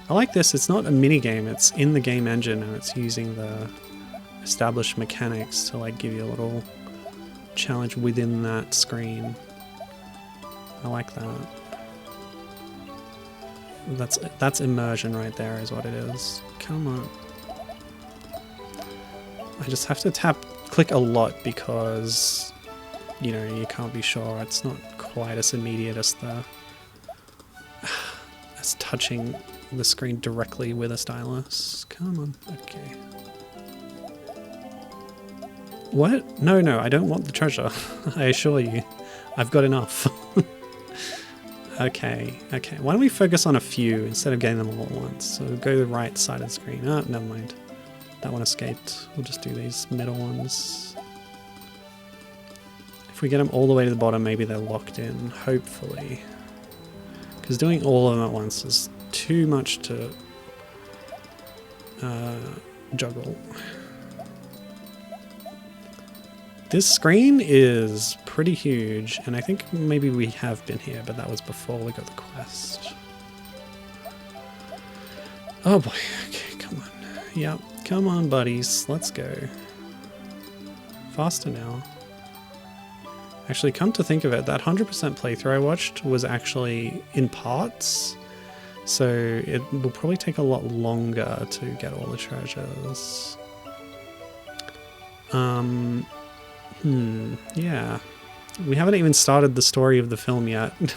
I like this. It's not a mini game. It's in the game engine, and it's using the established mechanics to like give you a little challenge within that screen. I like that. That's immersion right there is what it is. Come on. I just have to click a lot because, you know, you can't be sure. It's not quite as immediate as as touching the screen directly with a stylus. Come on. Okay. What? No, I don't want the treasure. I assure you. I've got enough. Okay. Why don't we focus on a few instead of getting them all at once? So go to the right side of the screen. Oh, never mind. That one escaped. We'll just do these middle ones. If we get them all the way to the bottom, maybe they're locked in, hopefully. Because doing all of them at once is too much to juggle. This screen is pretty huge, and I think maybe we have been here, but that was before we got the quest. Oh boy, okay, come on. Yep, come on buddies, let's go. Faster now. Actually, come to think of it, that 100% playthrough I watched was actually in parts, so it will probably take a lot longer to get all the treasures. Yeah. We haven't even started the story of the film yet. I'm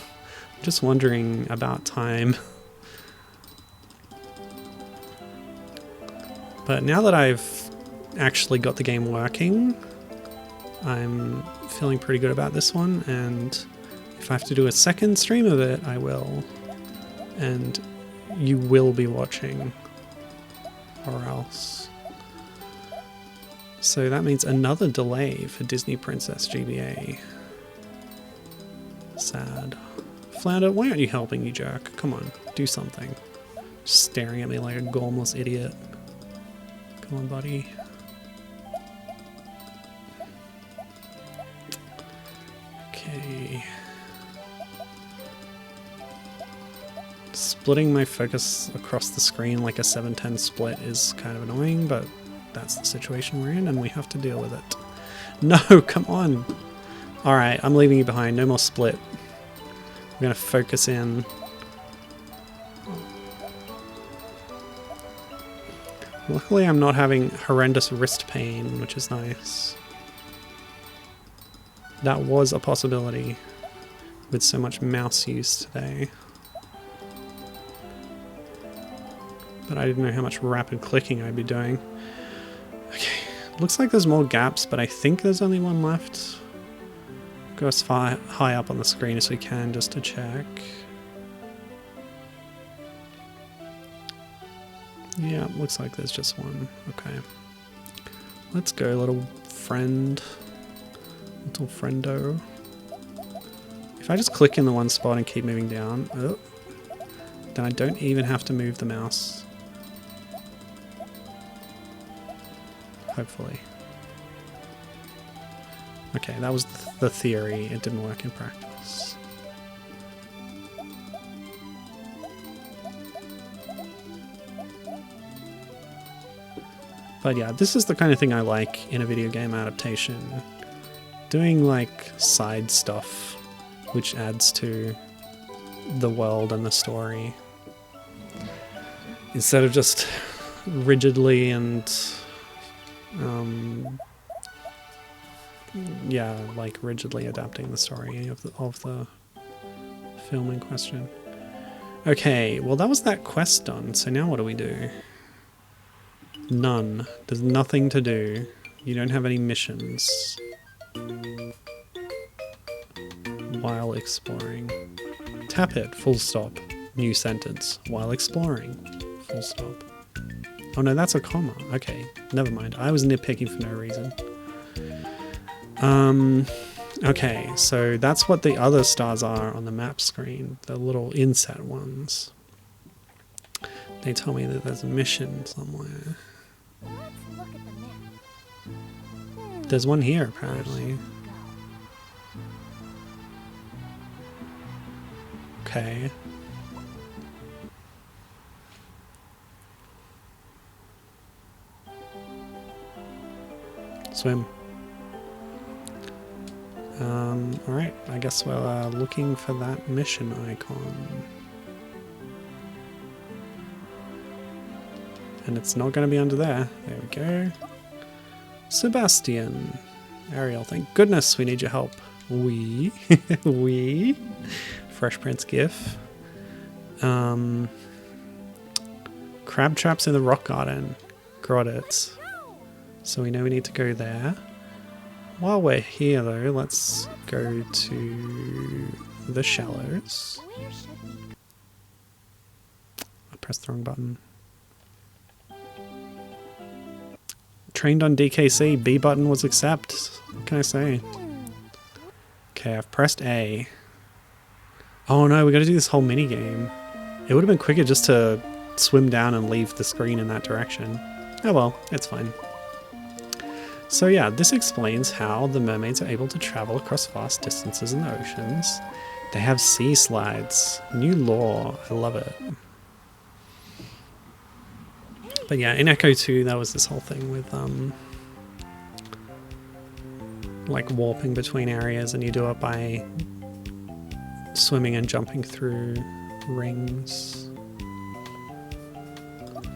just wondering about time. But now that I've actually got the game working, I'm feeling pretty good about this one, and if I have to do a second stream of it, I will. And you will be watching, or else. So that means another delay for Disney Princess GBA. Sad. Flounder, why aren't you helping, you jerk? Come on, do something. Just staring at me like a gormless idiot. Come on, buddy. Okay. Splitting my focus across the screen like a 7:10 split is kind of annoying, but that's the situation we're in and we have to deal with it. No, come on. Alright, I'm leaving you behind. No more split. We're going to focus in. Luckily I'm not having horrendous wrist pain, which is nice. That was a possibility with so much mouse use today. But I didn't know how much rapid clicking I'd be doing. Okay, looks like there's more gaps, but I think there's only one left. Go as far high up on the screen as we can just to check. Yeah, looks like there's just one. Okay. Let's go, little friend. Little friendo. If I just click in the one spot and keep moving down, then I don't even have to move the mouse. Hopefully. Okay, that was the theory. It didn't work in practice. But yeah, this is the kind of thing I like in a video game adaptation. Doing like side stuff which adds to the world and the story. Instead of just rigidly and yeah, like rigidly adapting the story of the film in question. Okay, well that was that quest done, so now what do we do? None. There's nothing to do. You don't have any missions. While exploring. Tap it, full stop. New sentence. While exploring. Full stop. Oh no, that's a comma. Okay, never mind. I was nitpicking for no reason. Okay, so that's what the other stars are on the map screen. The little inset ones. They tell me that there's a mission somewhere. Let's look at the map. There's one here, apparently. Okay. Swim. Alright, I guess we're looking for that mission icon. And it's not going to be under there. There we go. Sebastian. Ariel, thank goodness we need your help. We. We. Fresh Prince GIF. Crab traps in the rock garden. Got it. So we know we need to go there. While we're here though, let's go to the shallows. I pressed the wrong button. Trained on DKC, B button was accept. What can I say? Okay, I've pressed A. Oh no, we gotta do this whole mini game. It would have been quicker just to swim down and leave the screen in that direction. Oh well, it's fine. So yeah, this explains how the mermaids are able to travel across vast distances in the oceans. They have sea slides. New lore. I love it. But yeah, in Echo 2, there was this whole thing with like warping between areas, and you do it by swimming and jumping through rings.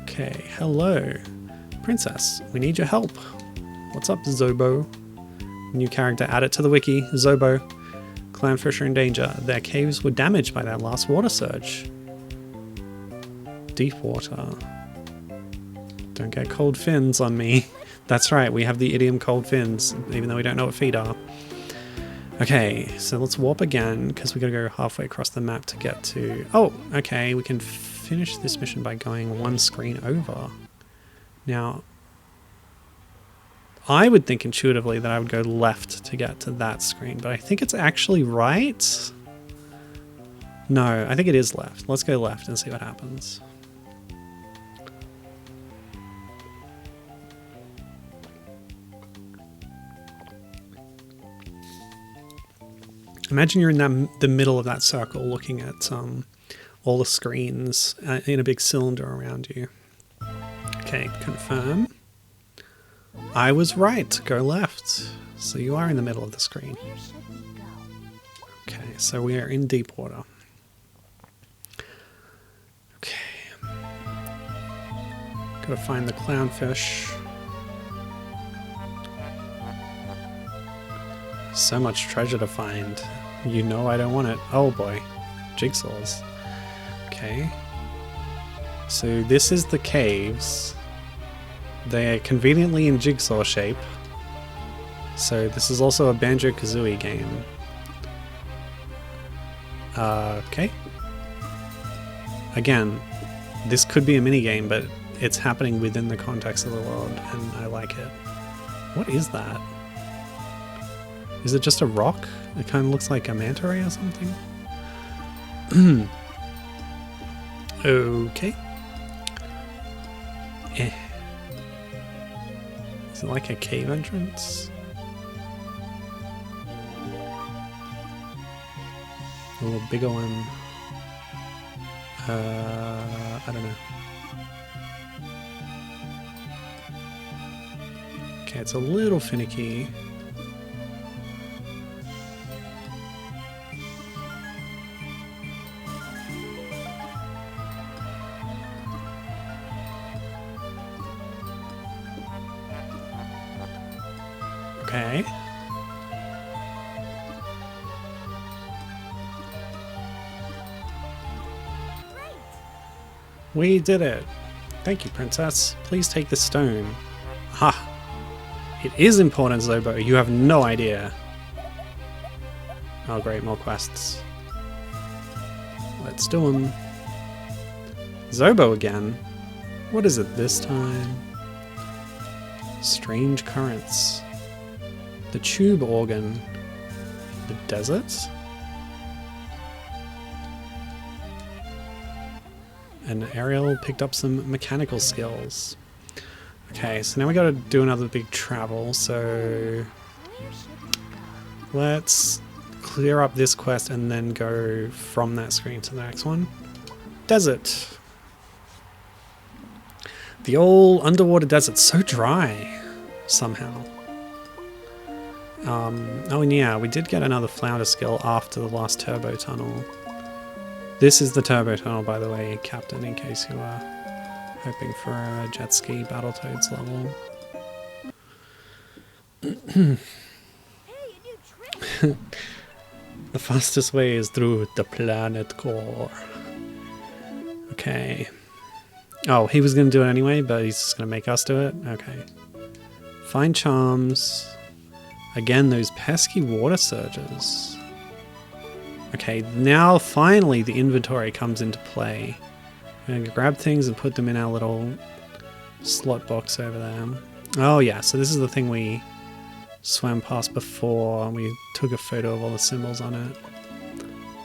Okay, hello. Princess, we need your help. What's up, Zobo? New character added to the wiki, Zobo. Clownfish are in danger. Their caves were damaged by that last water surge. Deep water. Don't get cold fins on me. That's right, we have the idiom cold fins, even though we don't know what feet are. Okay, so let's warp again, because we gotta go halfway across the map to get to... Oh, okay, we can finish this mission by going one screen over. Now, I would think intuitively that I would go left to get to that screen, but I think it's actually right. No, I think it is left. Let's go left and see what happens. Imagine you're in the middle of that circle looking at all the screens in a big cylinder around you. Okay, confirm. I was right, go left. So you are in the middle of the screen. Where should we go? Okay, so we are in deep water. Okay. Gotta find the clownfish. So much treasure to find. You know I don't want it. Oh boy. Jigsaws. Okay. So this is the caves. They are conveniently in jigsaw shape. So this is also a Banjo-Kazooie game. Okay. Again, this could be a minigame, but it's happening within the context of the world, and I like it. What is that? Is it just a rock? It kind of looks like a manta ray or something. Okay. Is it like a cave entrance? A little bigger one. I don't know. Okay, it's a little finicky. Okay. We did it. Thank you, Princess. Please take the stone. Ha! It is important, Zobo. You have no idea. Oh great, more quests. Let's do them. Zobo again? What is it this time? Strange currents. The tube organ. The desert? And Ariel picked up some mechanical skills. Okay, so now we gotta do another big travel, so let's clear up this quest and then go from that screen to the next one. Desert. The old underwater desert's so dry, somehow. Oh and yeah, we did get another flounder skill after the last turbo tunnel. This is the turbo tunnel, by the way, Captain, in case you are hoping for a jet ski Battletoads level. Hey, a new trick! The fastest way is through the planet core. Okay. Oh, he was going to do it anyway, but he's just going to make us do it? Okay. Find charms. Again, those pesky water surges. Okay, now finally the inventory comes into play. We're going to grab things and put them in our little slot box over there. Oh yeah, so this is the thing we swam past before. We took a photo of all the symbols on it.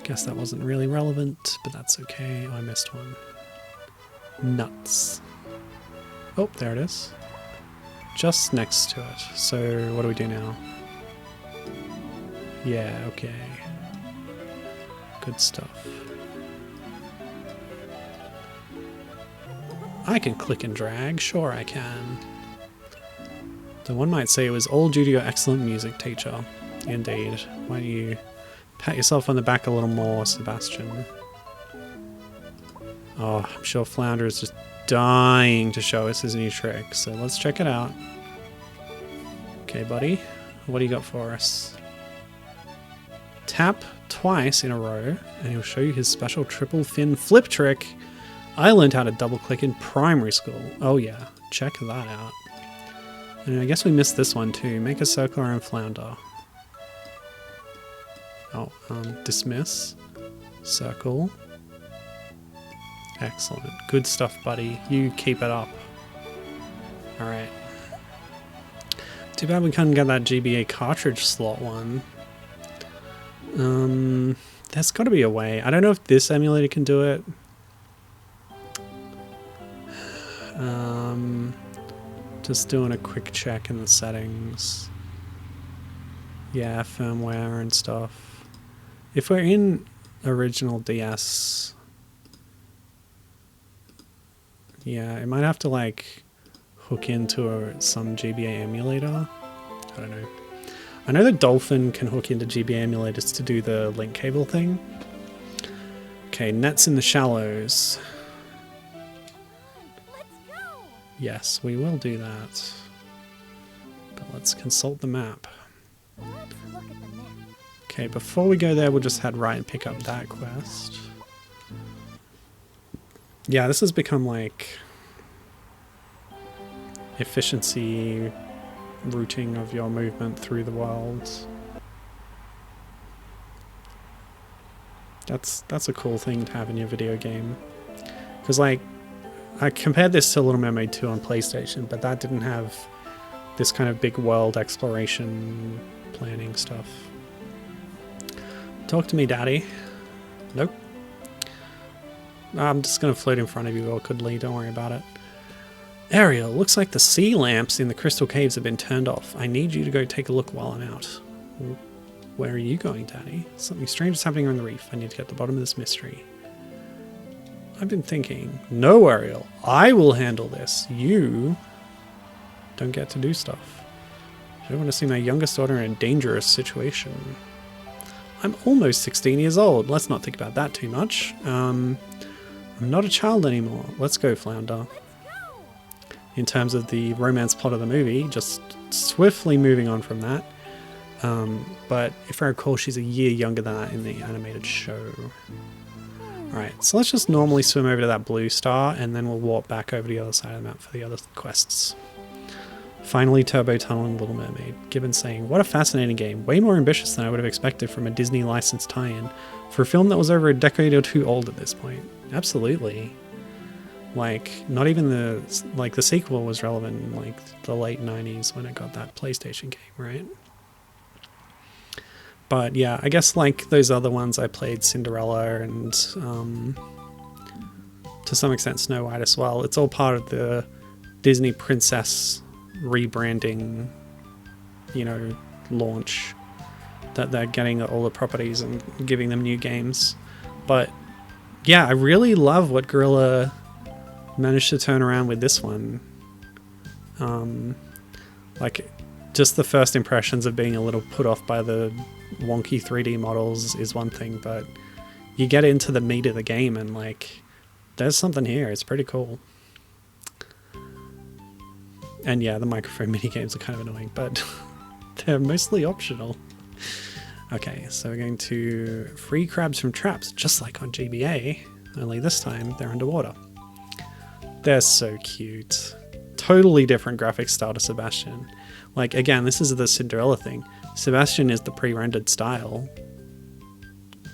Guess that wasn't really relevant, but that's okay. I missed one. Nuts. Oh, there it is. just next to it. So what do we do now? Yeah, okay. Good stuff. I can click and drag, sure I can. So one might say it was all due to your excellent music teacher. Indeed. Why don't you pat yourself on the back a little more, Sebastian? Oh, I'm sure Flounder is just dying to show us his new trick, so let's check it out. Okay, buddy. What do you got for us? Tap twice in a row, and he'll show you his special triple fin flip trick. I learned how to double click in primary school. Oh yeah, check that out. And I guess we missed this one too. Make a circle around Flounder. Oh, dismiss. Circle. Excellent. Good stuff, buddy. You keep it up. Alright. Too bad we couldn't get that GBA cartridge slot one. There's got to be a way. I don't know if this emulator can do it. Just doing a quick check in the settings. Yeah, firmware and stuff. If we're in original DS, yeah, it might have to like hook into some GBA emulator. I don't know. I know the Dolphin can hook into GBA emulators to do the link cable thing. Okay, nets in the shallows. Yes, we will do that. But let's consult the map. Okay, before we go there, we'll just head right and pick up that quest. Yeah, this has become like efficiency routing of your movement through the world. That's a cool thing to have in your video game. Because like, I compared this to Little Mermaid 2 on PlayStation, but that didn't have this kind of big world exploration planning stuff. Talk to me, Daddy. Nope. I'm just going to float in front of you awkwardly, don't worry about it. Ariel, looks like the sea lamps in the crystal caves have been turned off. I need you to go take a look while I'm out. Where are you going, Daddy? Something strange is happening on the reef. I need to get to the bottom of this mystery. I've been thinking, no, Ariel, I will handle this. You don't get to do stuff. I don't want to see my youngest daughter in a dangerous situation. I'm almost 16 years old. Let's not think about that too much. I'm not a child anymore. Let's go, Flounder. In terms of the romance plot of the movie, just swiftly moving on from that. But if I recall, she's a year younger than that in the animated show. Alright, so let's just normally swim over to that blue star, and then we'll walk back over to the other side of the map for the other quests. Finally, Turbo Tunnel and Little Mermaid. Gibbon saying, what a fascinating game. Way more ambitious than I would have expected from a Disney licensed tie-in for a film that was over a decade or two old at this point. Absolutely. Like, not even the sequel was relevant in like the late 90s when it got that PlayStation game, right? But yeah, I guess like those other ones I played, Cinderella and to some extent Snow White as well. It's all part of the Disney Princess rebranding, you know, launch that they're getting all the properties and giving them new games. But yeah, I really love what Guerrilla managed to turn around with this one. Like just the first impressions of being a little put off by the wonky 3D models is one thing, but you get into the meat of the game and like there's something here. It's pretty cool. And yeah, the microphone minigames are kind of annoying, but they're mostly optional. Okay, so we're going to free crabs from traps, just like on GBA, only this time they're underwater. They're so cute. Totally different graphic style to Sebastian. Like, again, this is the Cinderella thing. Sebastian is the pre-rendered style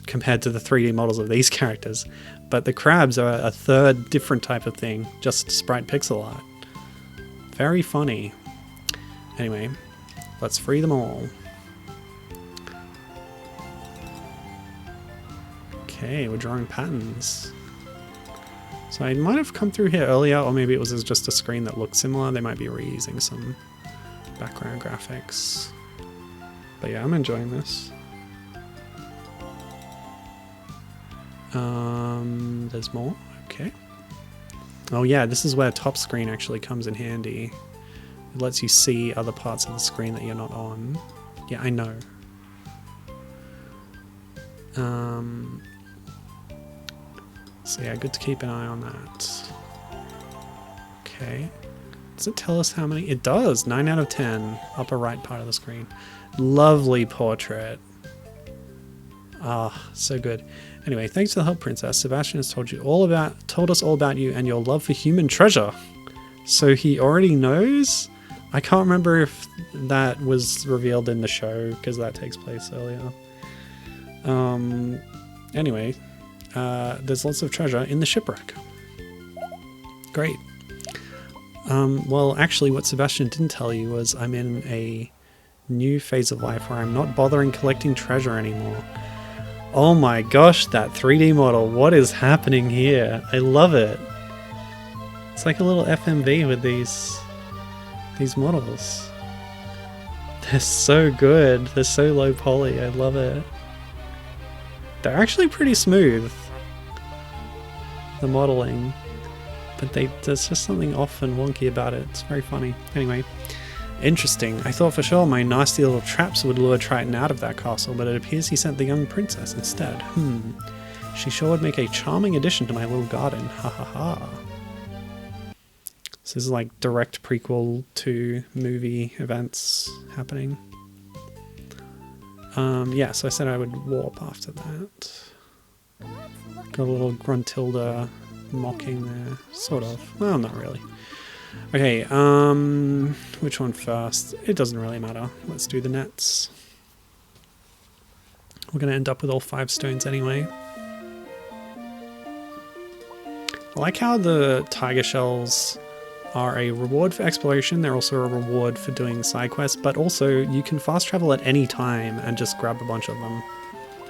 compared to the 3D models of these characters, but the crabs are a third different type of thing, just sprite pixel art. Very funny. Anyway, let's free them all. Okay, we're drawing patterns. So I might have come through here earlier, or maybe it was just a screen that looked similar. They might be reusing some background graphics. But yeah, I'm enjoying this. There's more. Okay. Oh yeah, this is where top screen actually comes in handy. It lets you see other parts of the screen that you're not on. Yeah, I know. So yeah, good to keep an eye on that. Okay. Does it tell us how many? It does! 9 out of 10. Upper right part of the screen. Lovely portrait. Ah, so good. Anyway, thanks for the help, Princess. Sebastian has told us all about you and your love for human treasure. So he already knows? I can't remember if that was revealed in the show, because that takes place earlier. Anyway, there's lots of treasure in the shipwreck. Great. Well, actually, what Sebastian didn't tell you was I'm in a new phase of life where I'm not bothering collecting treasure anymore. Oh my gosh, that 3D model. What is happening here? I love it. It's like a little FMV with these models. They're so good. They're so low poly. I love it. They're actually pretty smooth, the modeling, but there's just something off and wonky about it. It's very funny. Anyway, interesting. I thought for sure my nasty little traps would lure Triton out of that castle, but it appears he sent the young princess instead. She sure would make a charming addition to my little garden. Ha ha ha. So this is like direct prequel to movie events happening. Yeah, so I said I would warp after that. Got a little Gruntilda mocking there, sort of. Well, not really. Okay, which one first? It doesn't really matter. Let's do the nets. We're going to end up with all 5 stones anyway. I like how the tiger shells are a reward for exploration. They're also a reward for doing side quests, but also you can fast travel at any time and just grab a bunch of them.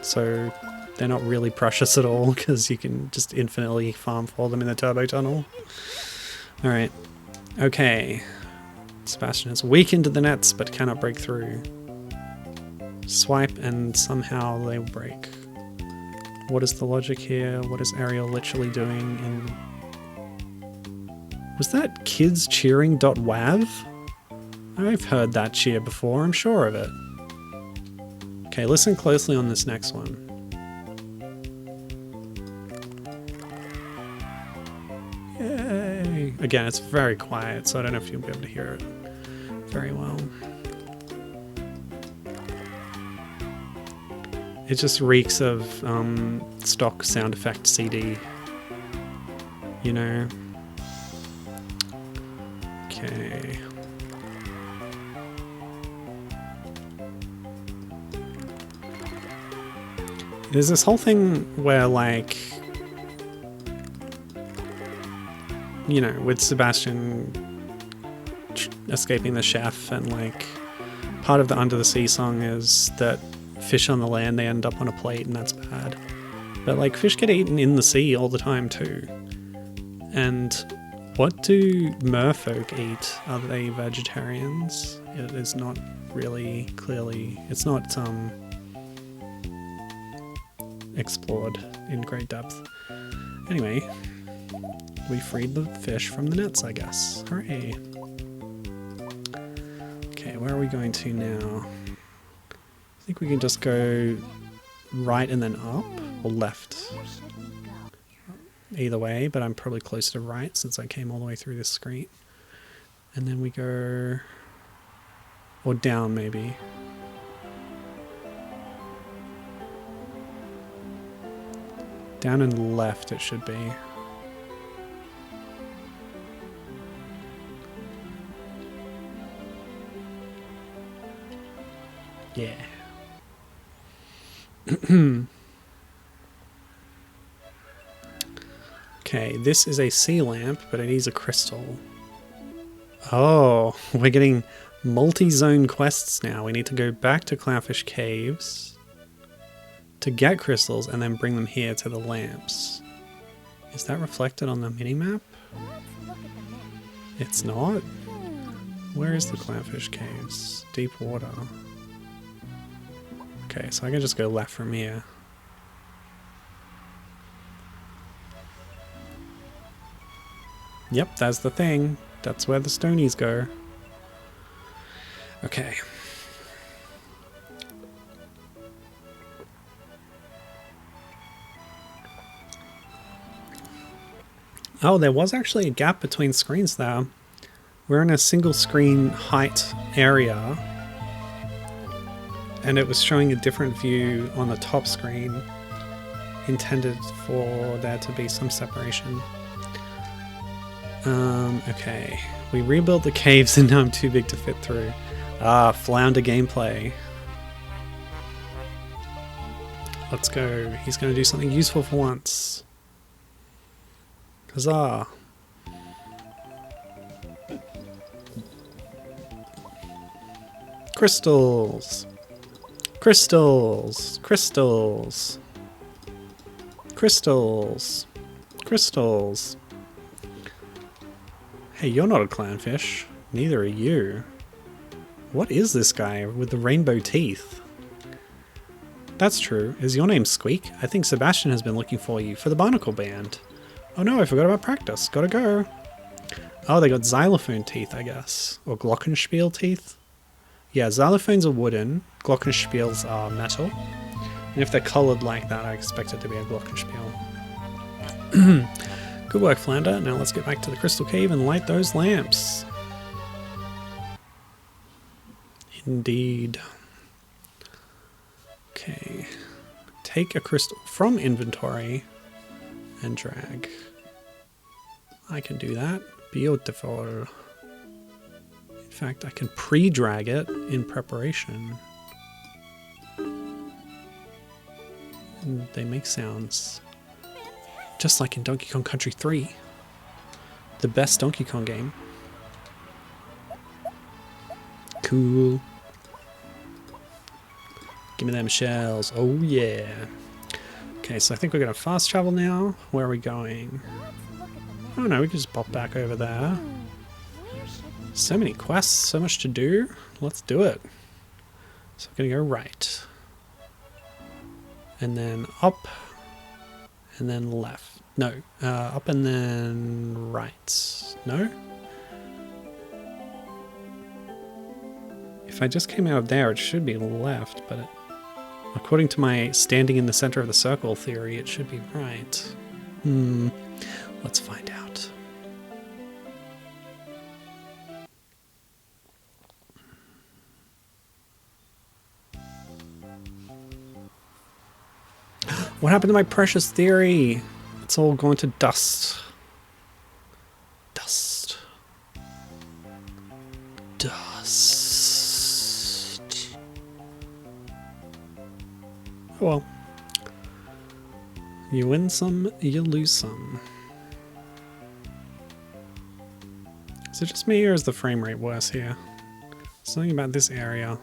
So they're not really precious at all because you can just infinitely farm for them in the turbo tunnel. Alright. Okay. Sebastian is weak into the nets but cannot break through. Swipe and somehow they will break. What is the logic here? What is Ariel literally doing in... Was that kids cheering.wav? I've heard that cheer before, I'm sure of it. Okay, listen closely on this next one. Yay! Again, it's very quiet, so I don't know if you'll be able to hear it very well. It just reeks of stock sound effect CD, you know? Okay. There's this whole thing where, like, you know, with Sebastian escaping the chef, and like part of the Under the Sea song is that fish on the land, they end up on a plate, and that's bad. But like fish get eaten in the sea all the time too. And what do merfolk eat? Are they vegetarians? It is not really clearly, it's not explored in great depth. Anyway, we freed the fish from the nets, I guess. Hooray. Okay, where are we going to now? I think we can just go right and then up, or left. Either way, but I'm probably closer to right since I came all the way through this screen. And then we go... or down, maybe. Down and left it should be. Yeah. Okay, this is a sea lamp, but it needs a crystal. Oh, we're getting multi-zone quests now. We need to go back to Clownfish Caves to get crystals and then bring them here to the lamps. Is that reflected on the minimap? Let's look at the map. It's not. Where is the clownfish caves? Deep water. Okay, so I can just go left from here. Yep, that's the thing. That's where the stonies go. Okay. Oh, there was actually a gap between screens there. We're in a single screen height area, and it was showing a different view on the top screen, intended for there to be some separation. Okay. We rebuilt the caves and now I'm too big to fit through. Ah, flounder gameplay. Let's go. He's going to do something useful for once. Huzzah. Crystals. Crystals. Crystals. Crystals. Crystals. Hey, you're not a clownfish. Neither are you. What is this guy with the rainbow teeth? That's true. Is your name Squeak? I think Sebastian has been looking for you for the Barnacle Band. Oh no, I forgot about practice. Gotta go. Oh, they got xylophone teeth, I guess. Or glockenspiel teeth? Yeah, xylophones are wooden. Glockenspiels are metal. And if they're coloured like that, I expect it to be a glockenspiel. Good work, Flounder. Now let's get back to the crystal cave and light those lamps. Indeed. Okay. Take a crystal from inventory and drag. I can do that. Beautiful. In fact, I can pre-drag it in preparation. And they make sounds. Just like in Donkey Kong Country 3. The best Donkey Kong game. Cool. Give me them shells. Oh yeah. Okay, so I think we're going to fast travel now. Where are we going? Oh no, we can just pop back over there. So many quests, so much to do. Let's do it. So we're going to go right. And then up. And then left. No, up and then right. No? If I just came out of there, it should be left, but according to my standing in the center of the circle theory, it should be right. Let's find out. What happened to my precious theory? It's all going to dust. Dust. Dust. Oh well. You win some, you lose some. Is it just me or is the frame rate worse here? Something about this area.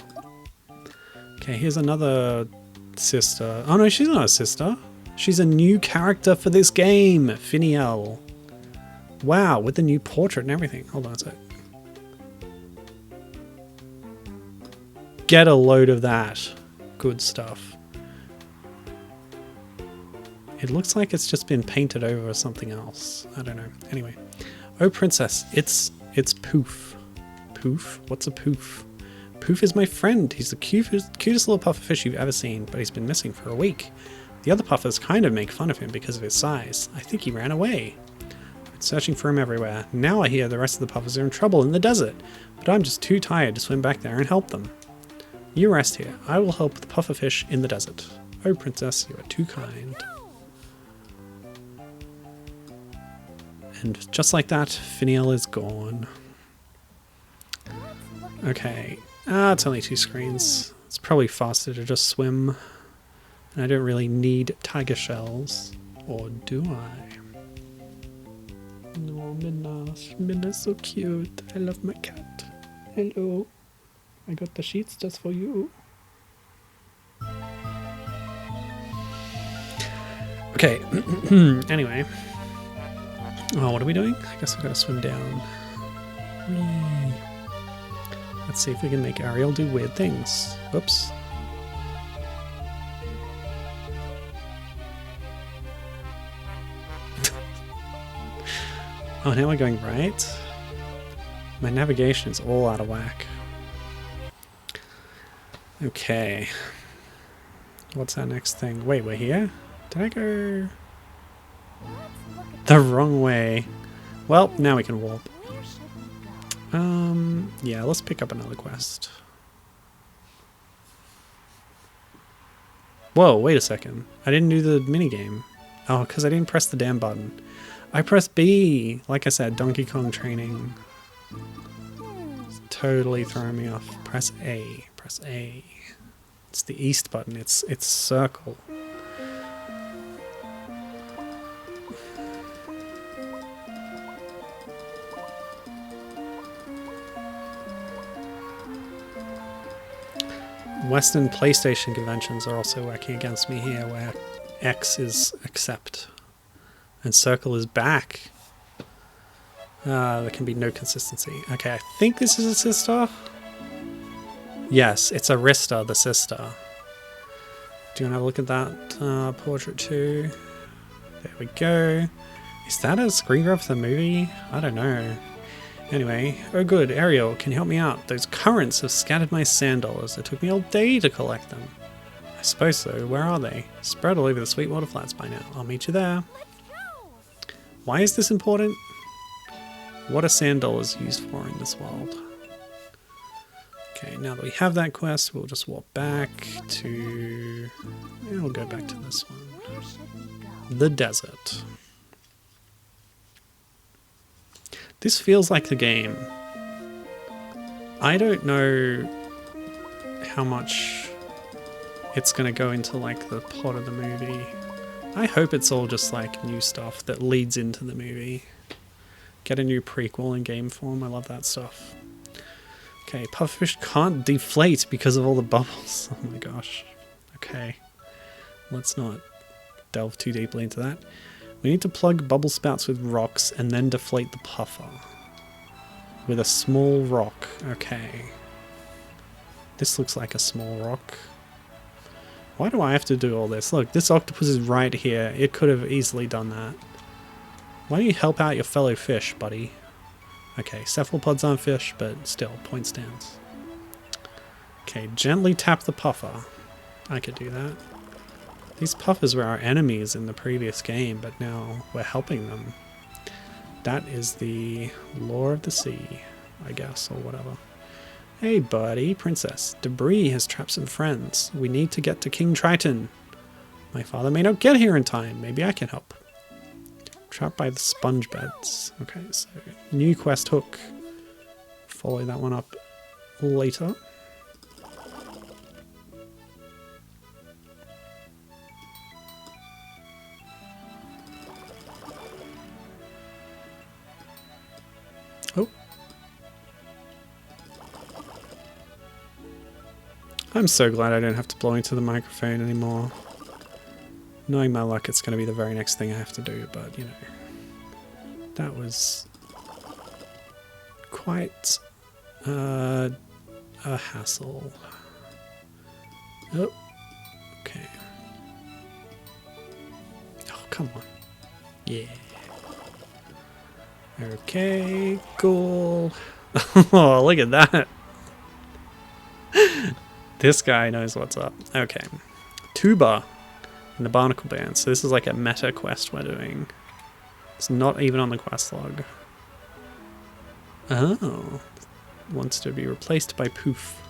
Okay, here's another sister. Oh no, she's not a sister. She's a new character for this game, Finiel. Wow, with the new portrait and everything. Hold on a sec. Get a load of that. Good stuff. It looks like it's just been painted over something else. I don't know. Anyway. Oh, princess, it's Poof. Poof? What's a Poof? Poof is my friend. He's the cutest little pufferfish you've ever seen, but he's been missing for a week. The other puffers kind of make fun of him because of his size. I think he ran away. I've been searching for him everywhere. Now I hear the rest of the puffers are in trouble in the desert, but I'm just too tired to swim back there and help them. You rest here. I will help the pufferfish in the desert. Oh, princess, you are too kind. And just like that, Finiel is gone. Okay. It's only 2 screens. It's probably faster to just swim. And I don't really need tiger shells. Or do I? No, Minna. Minna's so cute. I love my cat. Hello. I got the sheets just for you. Okay. Anyway. Oh, what are we doing? I guess we're gonna swim down. Whee. Let's see if we can make Ariel do weird things. Whoops. Oh, now we're going right? My navigation is all out of whack. Okay. What's our next thing? Wait, we're here? Did I go the wrong way? Well, now we can warp. Where should we go? Yeah, let's pick up another quest. Whoa, wait a second. I didn't do the minigame. Oh, because I didn't press the damn button. I pressed B! Like I said, Donkey Kong training. It's totally throwing me off. Press A. Press A. It's the east button. It's circle. Western PlayStation conventions are also working against me here, where X is accept and circle is back. There can be no consistency. Okay, I think this is a sister. Yes, it's Arista, the sister. Do you want to have a look at that portrait too? There we go. Is that a screen grab for the movie? I don't know. Anyway, oh good, Ariel, can you help me out? Those currents have scattered my sand dollars. It took me all day to collect them. I suppose so. Where are they? Spread all over the Sweetwater Flats by now. I'll meet you there. Why is this important? What are sand dollars used for in this world? Okay, now that we have that quest, we'll just walk back to... Yeah, we'll go back to this one. Where should we go? The desert. This feels like the game. I don't know how much it's going to go into like the plot of the movie. I hope it's all just like new stuff that leads into the movie. Get a new prequel in game form. I love that stuff. Okay, pufferfish can't deflate because of all the bubbles. Oh my gosh. Okay. Let's not delve too deeply into that. We need to plug bubble spouts with rocks and then deflate the puffer. With a small rock. Okay. This looks like a small rock. Why do I have to do all this? Look, this octopus is right here. It could have easily done that. Why don't you help out your fellow fish, buddy? Okay, cephalopods aren't fish, but still, point stands. Okay, gently tap the puffer. I could do that. These puffers were our enemies in the previous game, but now we're helping them. That is the law of the sea, I guess, or whatever. Hey buddy, princess. Debris has trapped some friends. We need to get to King Triton. My father may not get here in time. Maybe I can help. Trapped by the sponge beds. Okay, so new quest hook. Follow that one up later. Oh. I'm so glad I don't have to blow into the microphone anymore. Knowing my luck, it's going to be the very next thing I have to do, but, you know. That was quite a hassle. Oh. Okay. Oh, come on. Yeah. Okay, cool. Oh, look at that. This guy knows what's up. Okay. Tuba in the Barnacle Band. So this is like a meta quest we're doing. It's not even on the quest log. Oh. Wants to be replaced by Poof.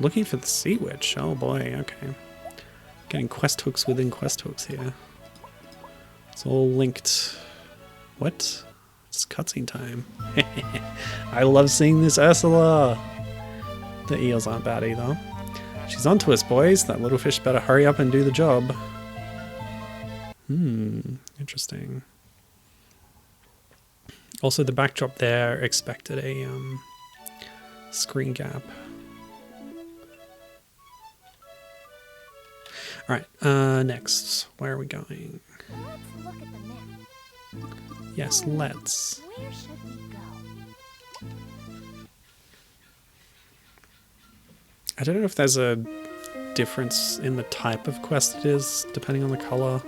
Looking for the Sea Witch. Oh boy, okay. Getting quest hooks within quest hooks here. It's all linked. What? It's cutscene time. I love seeing this Ursula. The eels aren't bad either. She's onto us, boys. That little fish better hurry up and do the job. Interesting. Also, the backdrop there expected a screen gap. Alright, next. Where are we going? Let's look at the map. Yes, let's. Where should we go? I don't know if there's a difference in the type of quest it is, depending on the color.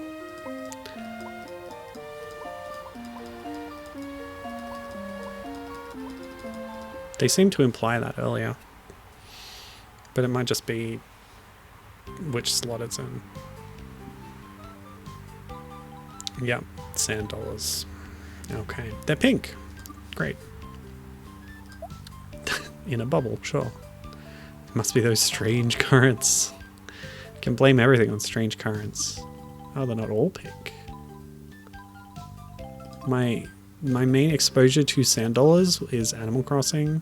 They seem to imply that earlier. But it might just be which slot it's in. Yep, sand dollars. Okay, they're pink. Great. In a bubble, sure. Must be those strange currents. Can blame everything on strange currents. Oh, they're not all pink. My main exposure to sand dollars is Animal Crossing.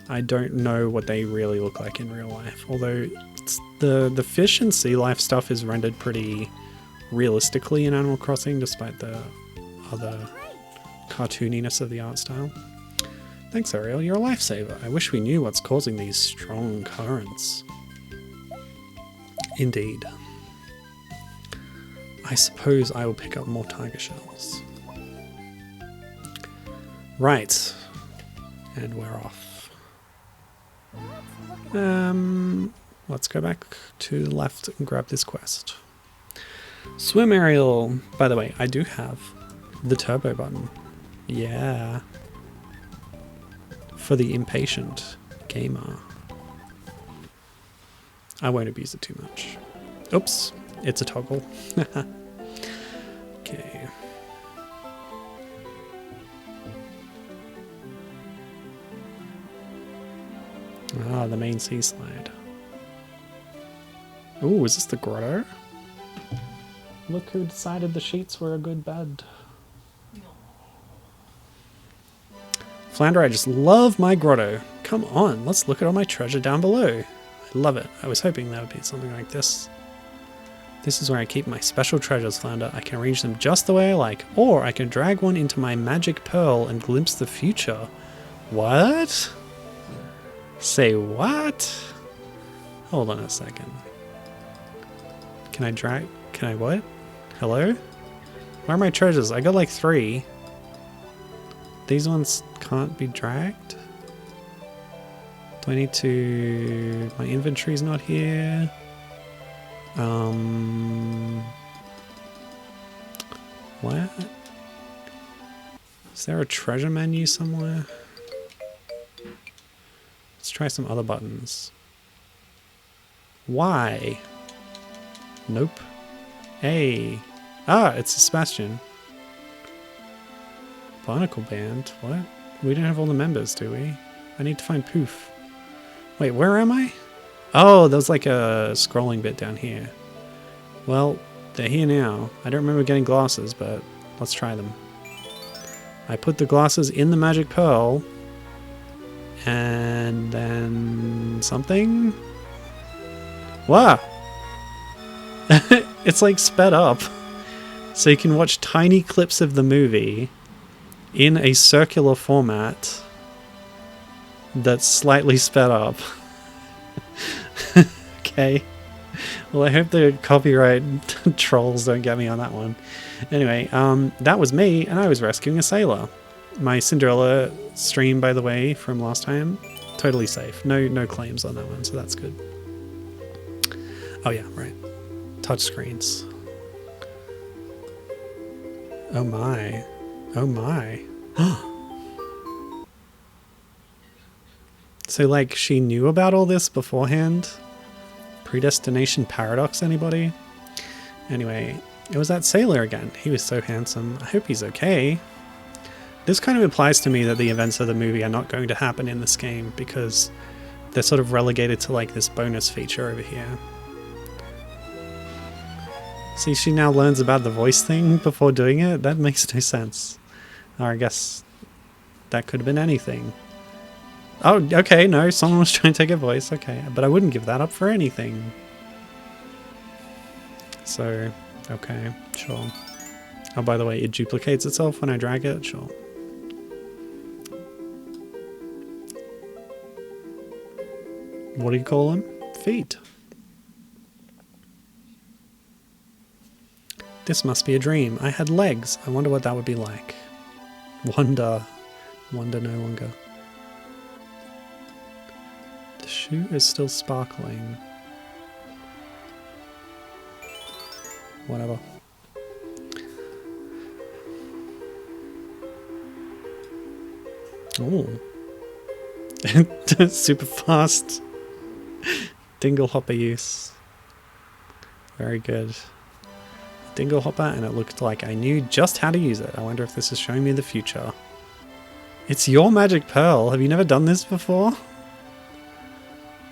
I don't know what they really look like in real life. Although the fish and sea life stuff is rendered pretty realistically in Animal Crossing, despite the other cartooniness of the art style. Thanks, Ariel. You're a lifesaver. I wish we knew what's causing these strong currents. Indeed. I suppose I will pick up more tiger shells. Right. And we're off. Let's go back to the left and grab this quest. Swim, Ariel. By the way, I do have the turbo button. Yeah. For the impatient gamer. I won't abuse it too much. Oops, it's a toggle. Okay. Ah, the main sea slide. Ooh, is this the grotto? Look who decided the sheets were a good bed. Flounder, I just love my grotto. Come on, let's look at all my treasure down below. I love it. I was hoping that would be something like this. This is where I keep my special treasures, Flounder. I can arrange them just the way I like, or I can drag one into my magic pearl and glimpse the future. What? Say what? Hold on a second. Can I drag? Can I what? Hello? Where are my treasures? I got like 3. These ones can't be dragged? Do I need to... My inventory's not here. What? Is there a treasure menu somewhere? Let's try some other buttons. Why? Nope. Hey. Ah, it's a Sebastian. Barnacle Band? What? We don't have all the members, do we? I need to find Poof. Wait, where am I? Oh, there's like a scrolling bit down here. Well, they're here now. I don't remember getting glasses, but let's try them. I put the glasses in the magic pearl. And then something? Wow! It's like sped up. So you can watch tiny clips of the movie in a circular format that's slightly sped up. Okay. Well, I hope the copyright trolls don't get me on that one. Anyway, that was me, and I was rescuing a sailor. My Cinderella stream, by the way, from last time, totally safe. No claims on that one, so that's good. Oh yeah, right. Touch screens. Oh my. Oh my. So, like, she knew about all this beforehand? Predestination paradox, anybody? Anyway, it was that sailor again. He was so handsome. I hope he's okay. This kind of implies to me that the events of the movie are not going to happen in this game because they're sort of relegated to, like, this bonus feature over here. See, she now learns about the voice thing before doing it? That makes no sense. Or I guess that could have been anything. Oh, okay, no, someone was trying to take a voice, okay. But I wouldn't give that up for anything. So, okay, sure. Oh, by the way, it duplicates itself when I drag it? Sure. What do you call them? Feet. This must be a dream. I had legs. I wonder what that would be like. Wonder. Wonder no longer. The shoe is still sparkling. Whatever. Oh. Super fast dingle hopper use. Very good. Dingle hopper, and it looked like I knew just how to use it. I wonder if this is showing me the future. It's your magic pearl. Have you never done this before?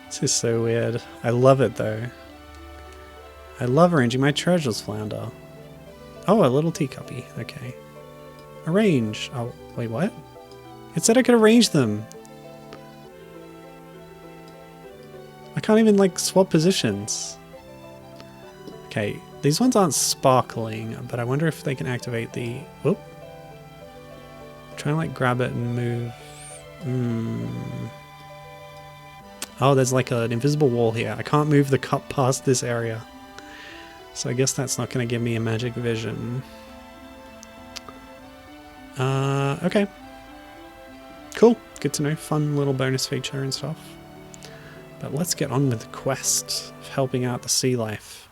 This is so weird. I love it though. I love arranging my treasures, Flounder. Oh, a little teacuppy. Okay. Arrange. Oh, wait, what? It said I could arrange them. I can't even, like, swap positions. Okay, these ones aren't sparkling, but I wonder if they can activate the... Whoop. I'm trying to, like, grab it and move. Oh, there's, like, an invisible wall here. I can't move the cup past this area. So I guess that's not going to give me a magic vision. Okay. Cool. Good to know. Fun little bonus feature and stuff. But let's get on with the quest of helping out the sea life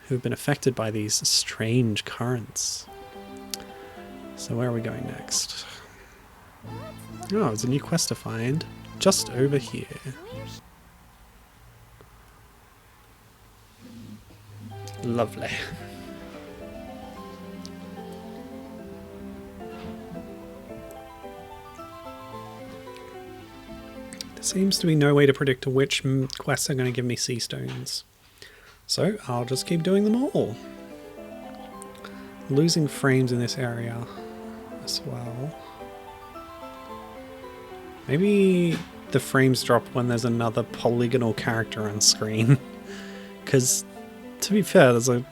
who've been affected by these strange currents. So where are we going next? Oh, there's a new quest to find just over here. Lovely. There seems to be no way to predict which quests are going to give me sea stones. So I'll just keep doing them all. Losing frames in this area as well. Maybe the frames drop when there's another polygonal character on screen. Because, to be fair, there's a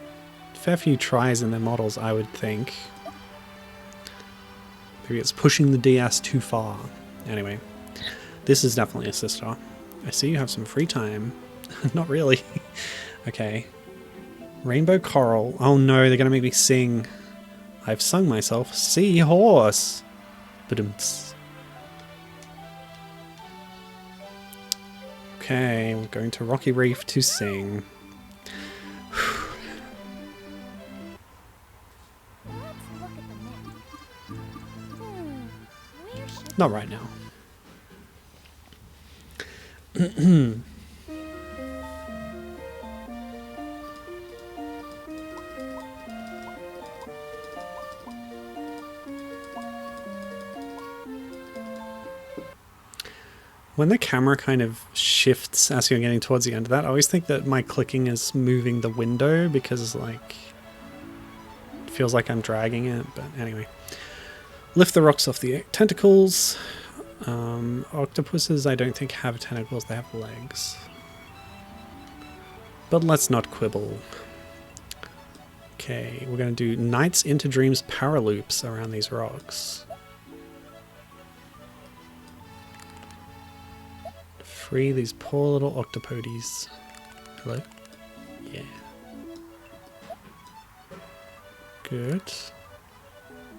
fair few tries in their models, I would think. Maybe it's pushing the DS too far. Anyway, this is definitely a sister. I see you have some free time. Not really. Okay. Rainbow coral. Oh no, they're going to make me sing. I've sung myself seahorse. Badumts. Okay, we're going to Rocky Reef to sing. Not right now. When the camera kind of shifts as you're getting towards the end of that, I always think that my clicking is moving the window because, like, it feels like I'm dragging it, but anyway. Lift the rocks off the tentacles. Octopuses I don't think have tentacles, they have legs. But let's not quibble. Okay, we're going to do Nights into Dreams paraloops around these rocks. Free these poor little octopodes. Hello? Yeah. Good.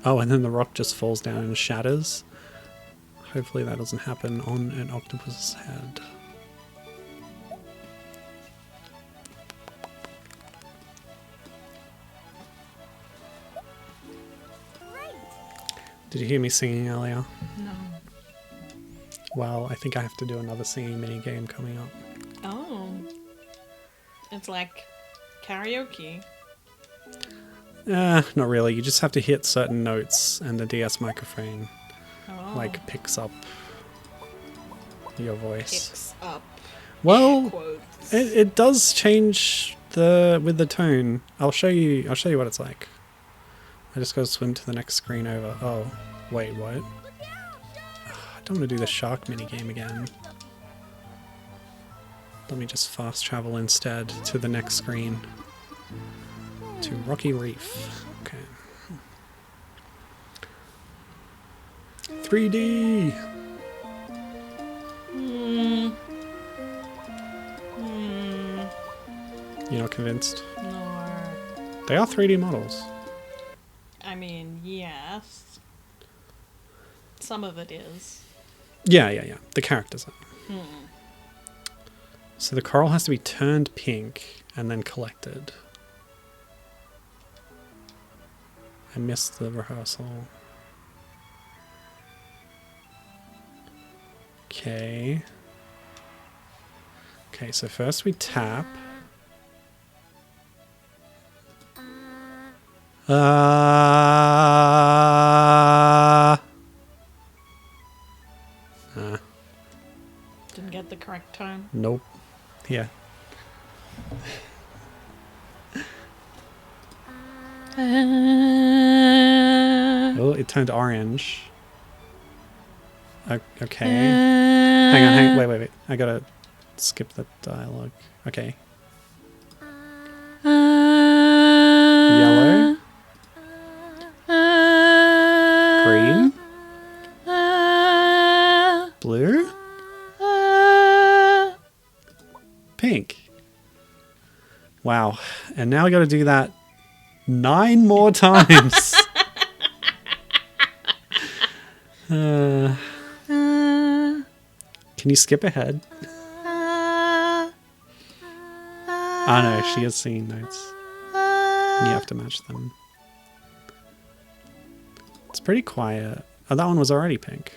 Oh, and then the rock just falls down and shatters. Hopefully that doesn't happen on an octopus's head. Did you hear me singing earlier? No. Well, I think I have to do another singing minigame coming up. Oh. It's like karaoke. Not really. You just have to hit certain notes and the DS microphone like picks up your voice. Picks up. Well, Quotes. it does change with the tone. I'll show you what it's like. I just gotta swim to the next screen over. Oh, wait, what? I don't want to do the shark minigame again. Let me just fast travel instead to the next screen. To Rocky Reef. Okay. 3D! You're not convinced? No. They are 3D models. I mean, yes. Some of it is. Yeah. The characters are. So the coral has to be turned pink and then collected. I missed the rehearsal. Okay. Okay, so first we tap. Didn't get the correct tone. Nope. Yeah. Oh, it turned orange. Okay. Hang on. Wait. I gotta skip the dialogue. Okay. Yellow. Green. Blue. Pink. Wow. And now we gotta do that 9 more times. Can you skip ahead? Oh no, she has singing notes. And you have to match them. It's pretty quiet. Oh, that one was already pink.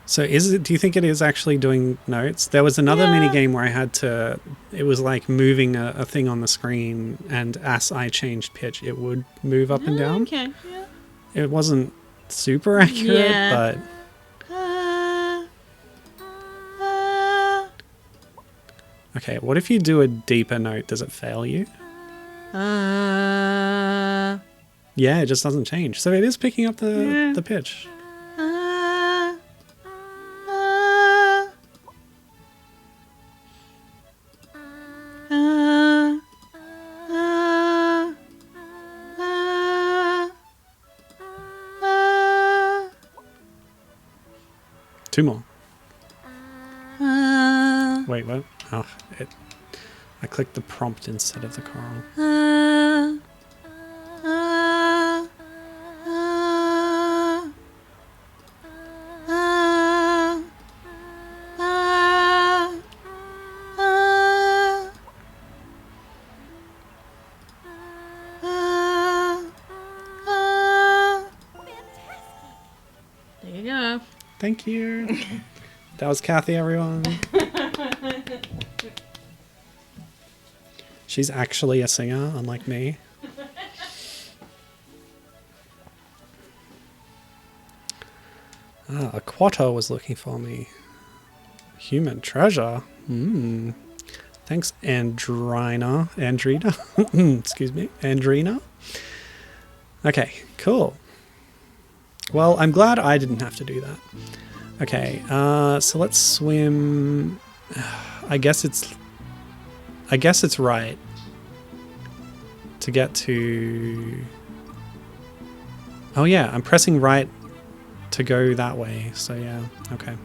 So do you think it is actually doing notes? There was another mini game where I had to, it was like moving a thing on the screen, and as I changed pitch, it would move up and down. Okay, yeah. It wasn't super accurate, but... Okay, what if you do a deeper note? Does it fail you? Yeah, it just doesn't change. So it is picking up the pitch. Two more. Wait, what? Oh, I clicked the prompt instead of the choral. There you go. Thank you. That was Kathy, everyone. She's actually a singer, unlike me. Aquata was looking for me. Human treasure. Thanks, Andrina. Excuse me. Andrina. Okay, cool. Well, I'm glad I didn't have to do that. Okay, so let's swim. I guess it's right to get to... Oh yeah, I'm pressing right to go that way. So yeah, okay.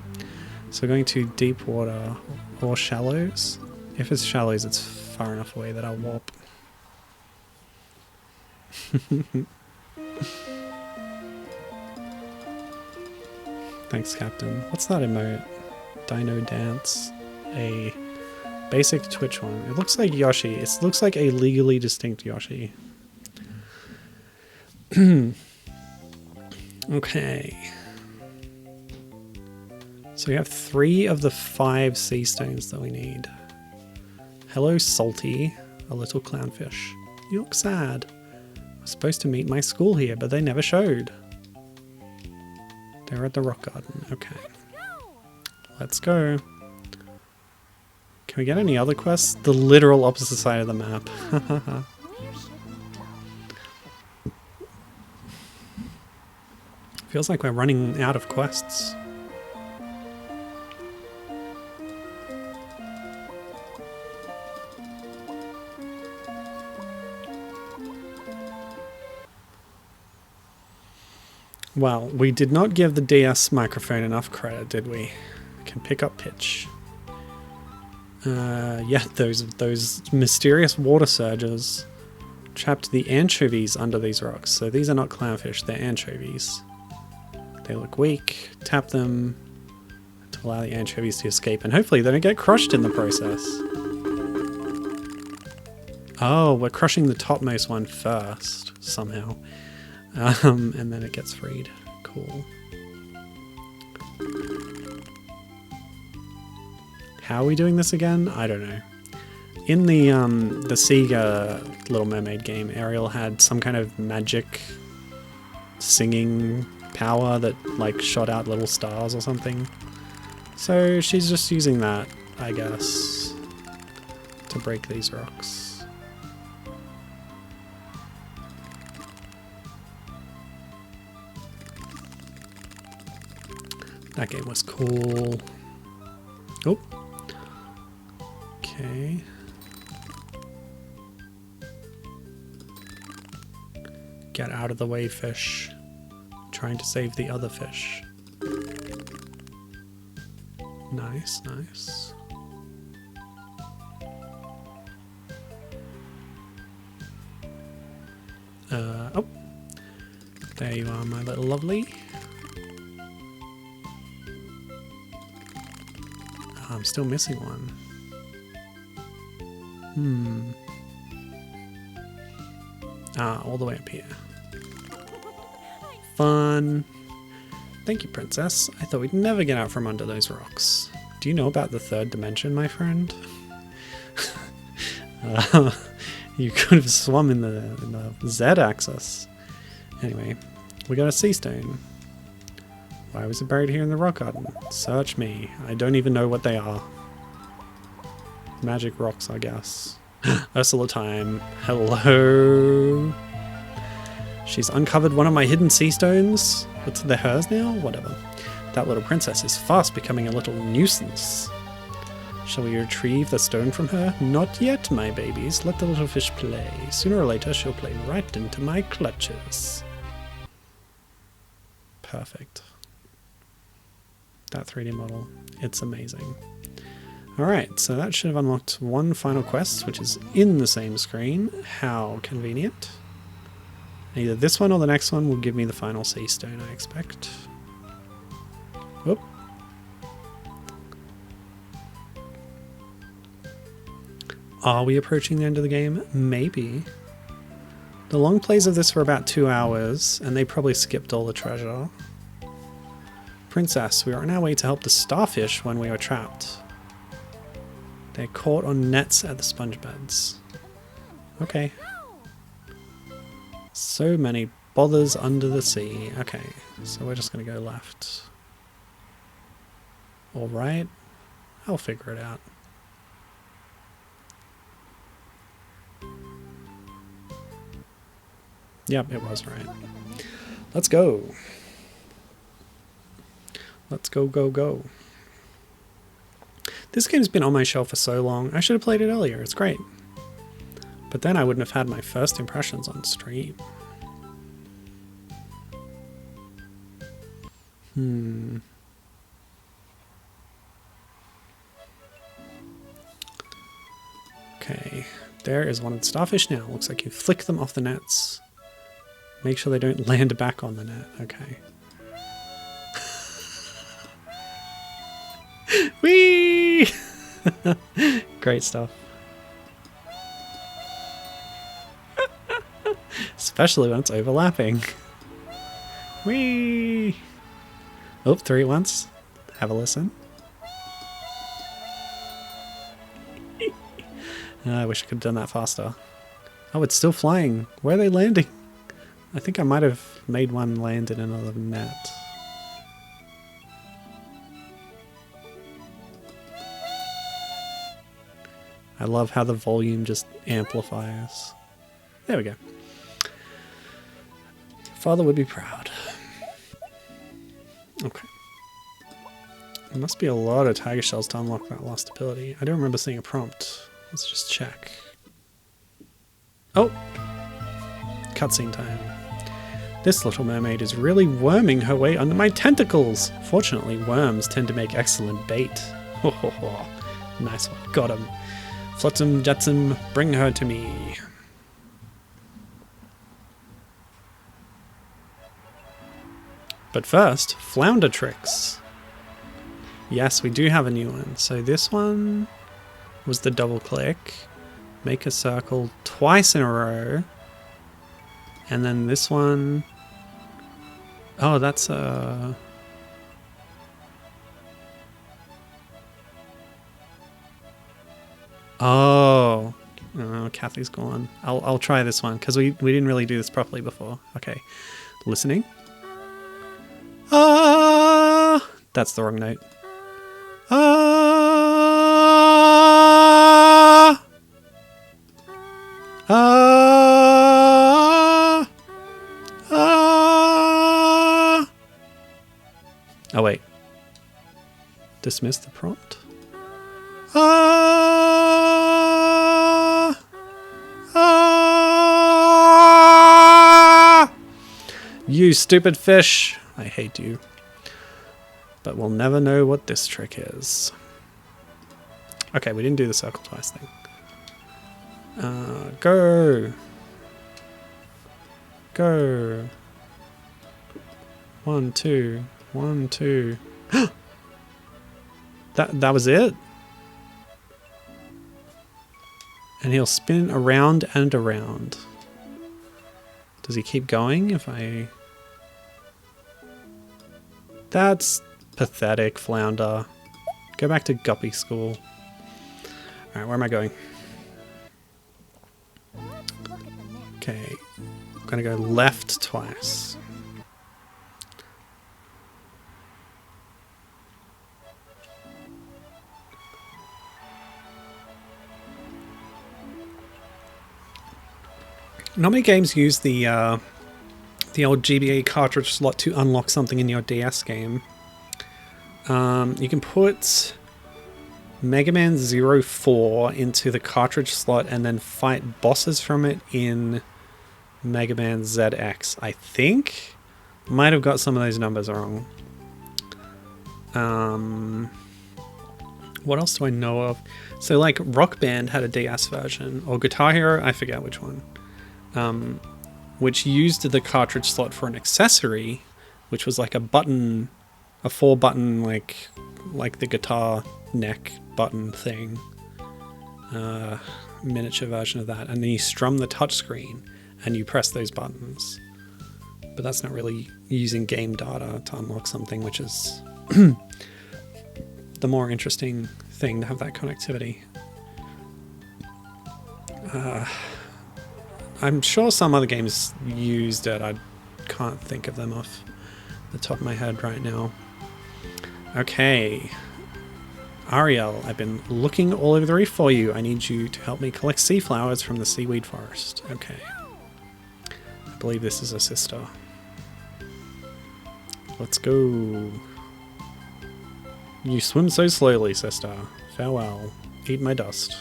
So going to deep water or shallows. If it's shallows, it's far enough away that I'll warp. Thanks, Captain. What's that emote? Dino Dance. A basic Twitch one. It looks like Yoshi. It looks like a legally distinct Yoshi. Okay. So we have 3 of the 5 sea stones that we need. Hello, Salty, a little clownfish. You look sad. I was supposed to meet my school here, but they never showed. They're at the rock garden. Okay. Let's go. Can we get any other quests? The literal opposite side of the map. Feels like we're running out of quests. Well, we did not give the DS microphone enough credit, did we? Can pick up pitch. Yeah, those mysterious water surges trapped the anchovies under these rocks. So these are not clownfish, they're anchovies. They look weak. Tap them to allow the anchovies to escape, and hopefully they don't get crushed in the process. Oh, we're crushing the topmost one first, somehow. And then it gets freed. Cool. How are we doing this again? I don't know. In the Sega Little Mermaid game, Ariel had some kind of magic singing power that like shot out little stars or something. So she's just using that, I guess, to break these rocks. That game was cool. Oh. Okay. Get out of the way, fish. Trying to save the other fish. Nice, nice. Oh. There you are, my little lovely. I'm still missing one. All the way up here. Fun. Thank you, princess. I thought we'd never get out from under those rocks. Do you know about the third dimension, my friend? You could have swum in the Z-axis. Anyway, we got a sea stone. Why was it buried here in the rock garden? Search me. I don't even know what they are. Magic rocks, I guess. Ursula time. Hello. She's uncovered one of my hidden sea stones. What's they're hers now? Whatever. That little princess is fast becoming a little nuisance. Shall we retrieve the stone from her? Not yet, my babies. Let the little fish play. Sooner or later, she'll play right into my clutches. Perfect. That 3D model. It's amazing. Alright, so that should have unlocked one final quest, which is in the same screen. How convenient. Either this one or the next one will give me the final sea stone, I expect. Whoop. Are we approaching the end of the game? Maybe. The long plays of this were about 2 hours, and they probably skipped all the treasure. Princess, we are on our way to help the starfish when we are trapped. They're caught on nets at the sponge beds. Okay. So many bothers under the sea. Okay, so we're just going to go left. Or right? I'll figure it out. Yep, it was right. Let's go. Let's go, go, go. This game's been on my shelf for so long. I should have played it earlier. It's great. But then I wouldn't have had my first impressions on stream. Okay, there is one of the starfish now. Looks like you flick them off the nets. Make sure they don't land back on the net. Okay. Whee! Great stuff. Especially when it's overlapping. Whee! Oh, 3 at once. Have a listen. I wish I could have done that faster. Oh, it's still flying. Where are they landing? I think I might have made one land in another net. I love how the volume just amplifies. There we go. Father would be proud. Okay. There must be a lot of tiger shells to unlock that last ability. I don't remember seeing a prompt. Let's just check. Oh! Cutscene time. This little mermaid is really worming her way under my tentacles. Fortunately, worms tend to make excellent bait. Ho ho ho. Nice one. Got him. Flotsam jetsam, bring her to me. But first, flounder tricks. Yes, we do have a new one. So this one was the double click. Make a circle twice in a row. And then this one... Oh, that's a... Oh, Kathy's gone. I'll try this one because we didn't really do this properly before. Okay, listening. Ah, that's the wrong note. Ah, ah, ah. Oh wait. Dismiss the prompt. Ah, ah. You stupid fish. I hate you. But we'll never know what this trick is. Okay, we didn't do the circle twice thing. Go. Go. 1, 2. 1, 2. That was it? And he'll spin around and around. Does he keep going if I... That's pathetic, Flounder. Go back to Guppy School. Alright, where am I going? Okay, I'm gonna go left twice. Not many games use the old GBA cartridge slot to unlock something in your DS game. You can put Mega Man 04 into the cartridge slot and then fight bosses from it in Mega Man ZX, I think. Might have got some of those numbers wrong. What else do I know of? So like Rock Band had a DS version, or Guitar Hero, I forget which one. Which used the cartridge slot for an accessory, which was like a button, a 4-button like the guitar neck button thing, miniature version of that, and then you strum the touchscreen and you press those buttons. But that's not really using game data to unlock something, which is the more interesting thing, to have that connectivity. I'm sure some other games used it. I can't think of them off the top of my head right now. Okay. Ariel, I've been looking all over the reef for you. I need you to help me collect sea flowers from the seaweed forest. Okay. I believe this is a sister. Let's go. You swim so slowly, sister. Farewell. Eat my dust.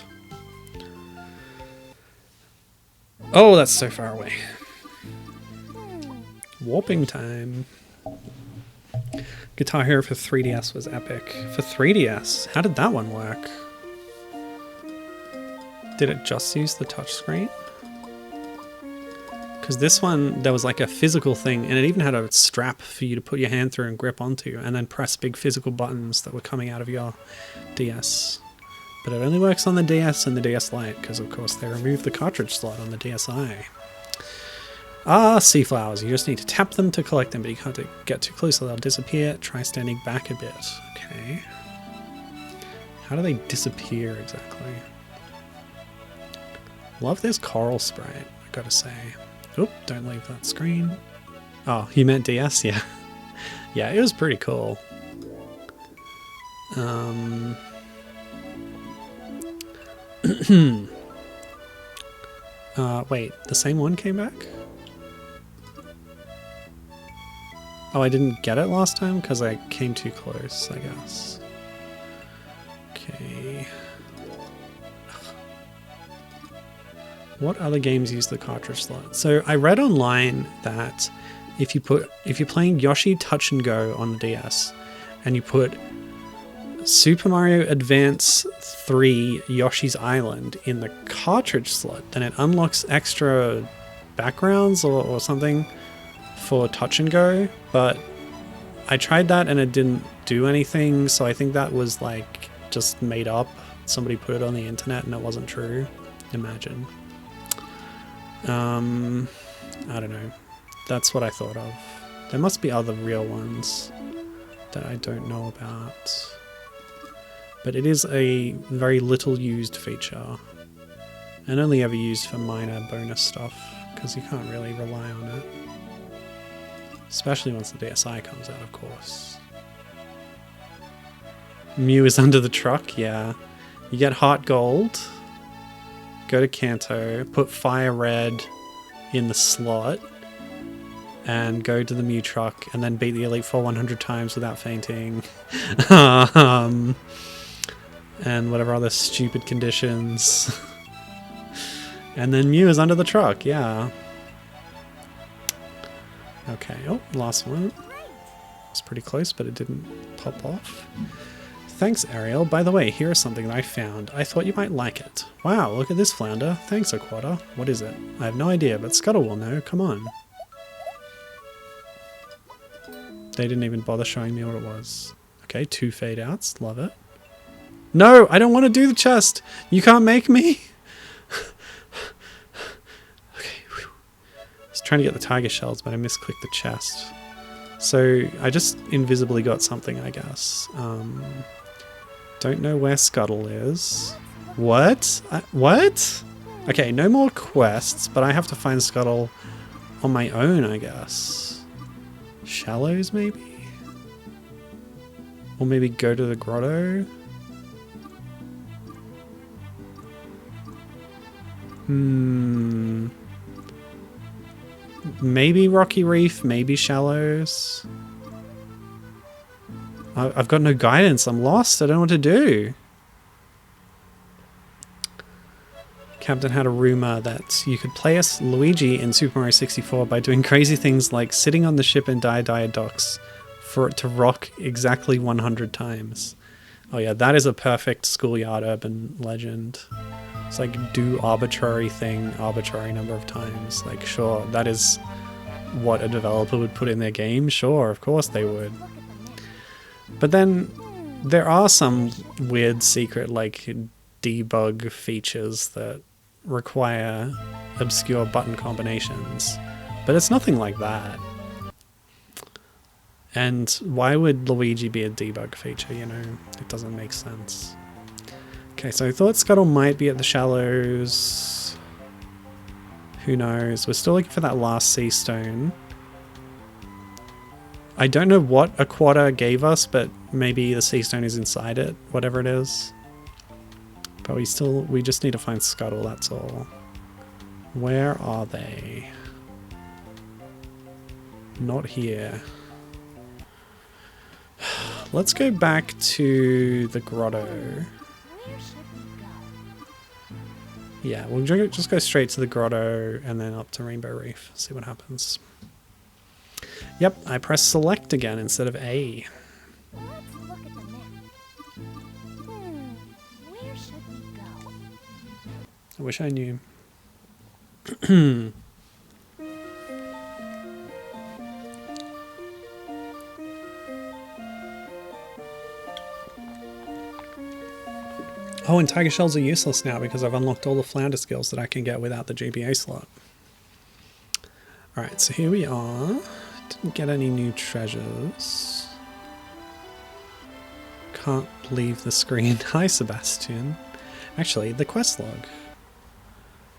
Oh, that's so far away. Warping time. Guitar Hero for 3DS was epic. For 3DS? How did that one work? Did it just use the touchscreen? Because this one, there was like a physical thing, and it even had a strap for you to put your hand through and grip onto, and then press big physical buttons that were coming out of your DS. But it only works on the DS and the DS Lite, because of course they removed the cartridge slot on the DSi. Ah, sea flowers. You just need to tap them to collect them, but you can't get too close or they'll disappear. Try standing back a bit. Okay. How do they disappear exactly? Love this coral sprite, I gotta say. Oop, don't leave that screen. Oh, you meant DS? Yeah. Yeah, it was pretty cool. Wait, the same one came back? Oh, I didn't get it last time because I came too close, I guess. Okay. What other games use the cartridge slot? So I read online that if you're playing Yoshi Touch and Go on the DS, and you put Super Mario Advance 3 Yoshi's Island in the cartridge slot, then it unlocks extra backgrounds or something for Touch and Go, but I tried that and it didn't do anything, so I think that was like just made up. Somebody put it on the internet and it wasn't true. Imagine. I don't know. That's what I thought of. There must be other real ones that I don't know about. But it is a very little used feature. And only ever used for minor bonus stuff, because you can't really rely on it. Especially once the DSi comes out, of course. Mew is under the truck, yeah. You get Heart Gold. Go to Kanto, put Fire Red in the slot, and go to the Mew truck, and then beat the Elite Four 100 times without fainting. And whatever other stupid conditions. And then Mew is under the truck, yeah. Okay, oh, last one. It's pretty close, but it didn't pop off. Thanks, Ariel. By the way, here is something that I found. I thought you might like it. Wow, look at this flounder. Thanks, Aquata. What is it? I have no idea, but Scuttle will know. Come on. They didn't even bother showing me what it was. Okay, 2 fade outs. Love it. No, I don't want to do the chest. You can't make me. Okay. Whew. I was trying to get the tiger shells, but I misclicked the chest. So I just invisibly got something, I guess. Don't know where Scuttle is. What? What? Okay, no more quests, but I have to find Scuttle on my own, I guess. Shallows, maybe? Or maybe go to the grotto? Maybe Rocky Reef, maybe Shallows. I've got no guidance. I'm lost. I don't know what to do. Captain had a rumor that you could play as Luigi in Super Mario 64 by doing crazy things like sitting on the ship in Dia docks for it to rock exactly 100 times. Oh yeah, that is a perfect schoolyard urban legend. It's like, do arbitrary thing arbitrary number of times. Like, sure, that is what a developer would put in their game. Sure, of course they would. But then there are some weird secret like debug features that require obscure button combinations, but it's nothing like that. And why would Luigi be a debug feature, you know? It doesn't make sense. Okay, so I thought Scuttle might be at the Shallows. Who knows? We're still looking for that last sea stone. I don't know what Aquata gave us, but maybe the sea stone is inside it, whatever it is. But we just need to find Scuttle, that's all. Where are they? Not here. Let's go back to the grotto. Yeah, we'll just go straight to the grotto and then up to Rainbow Reef. See what happens. Yep, I press select again instead of A. Let's look at the map. Where should we go? I wish I knew. Oh, and tiger shells are useless now because I've unlocked all the flounder skills that I can get without the GBA slot. Alright, so here we are. Didn't get any new treasures. Can't leave the screen. Hi, Sebastian. Actually, the quest log.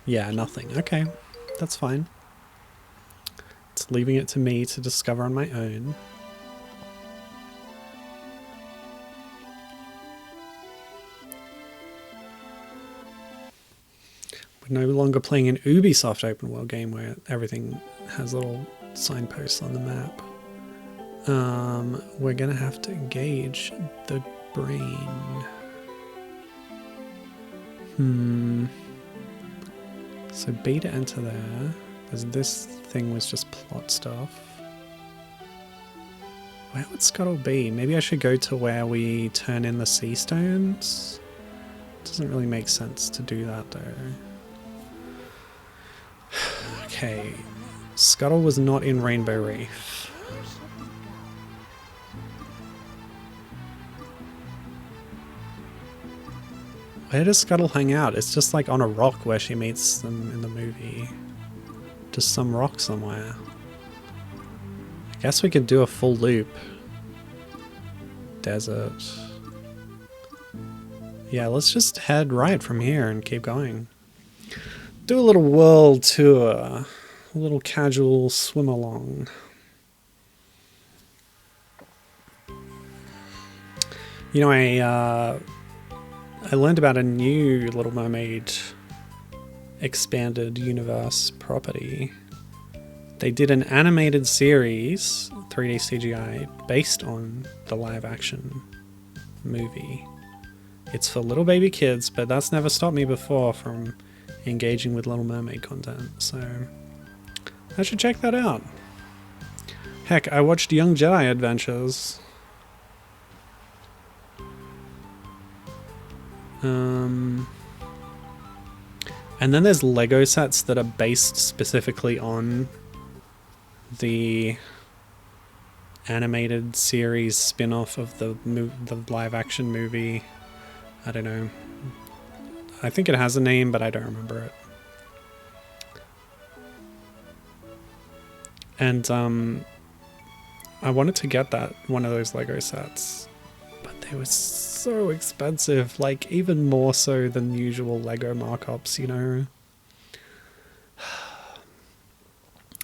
Yeah, nothing. Okay, that's fine. It's leaving it to me to discover on my own. We're no longer playing an Ubisoft open world game where everything has little signposts on the map. We're gonna have to engage the brain. So B to enter there. Because this thing was just plot stuff. Where would Scuttle be? Maybe I should go to where we turn in the sea stones? Doesn't really make sense to do that though. Okay. Scuttle was not in Rainbow Reef. Where should we go? Where does Scuttle hang out? It's just like on a rock where she meets them in the movie. Just some rock somewhere. I guess we could do a full loop. Desert. Yeah, let's just head right from here and keep going. Do a little world tour. A little casual swim along. You know, I learned about a new Little Mermaid expanded universe property. They did an animated series, 3D CGI, based on the live action movie. It's for little baby kids, but that's never stopped me before from engaging with Little Mermaid content, so I should check that out. Heck, I watched Young Jedi Adventures. And then there's Lego sets that are based specifically on the animated series spin-off of the live action movie. I don't know. I think it has a name, but I don't remember it. And I wanted to get one of those Lego sets, but they were so expensive, like even more so than usual Lego markups, you know.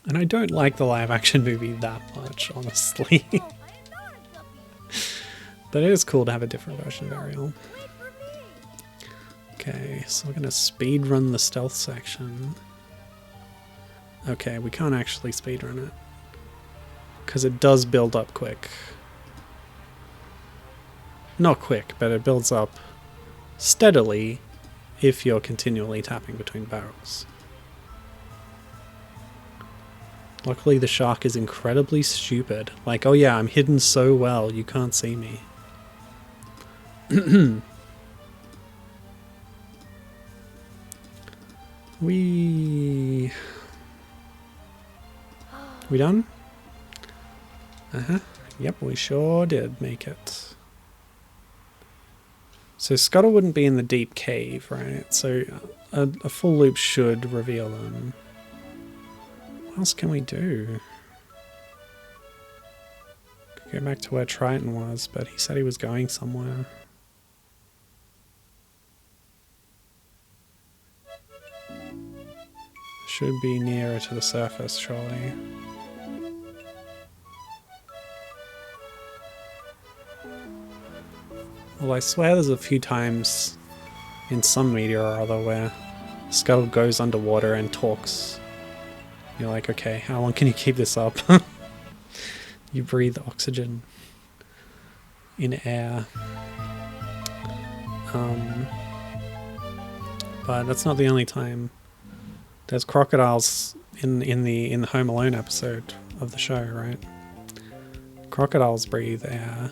And I don't like the live action movie that much, honestly. But it is cool to have a different version of Ariel. Okay, so we're gonna speed run the stealth section. Okay, we can't actually speed run it because it does build up quick. Not quick, but it builds up steadily if you're continually tapping between barrels. Luckily the shark is incredibly stupid. Like, oh yeah, I'm hidden so well, you can't see me. We done? Uh-huh. Yep, we sure did make it. So Scuttle wouldn't be in the deep cave, right? So a full loop should reveal them. What else can we do? Could go back to where Triton was, but he said he was going somewhere. Should be nearer to the surface, surely. Well, I swear there's a few times in some media or other where Scuttle goes underwater and talks. You're like, okay, how long can you keep this up? You breathe oxygen in air. But that's not the only time. There's crocodiles in the Home Alone episode of the show, right? Crocodiles breathe air.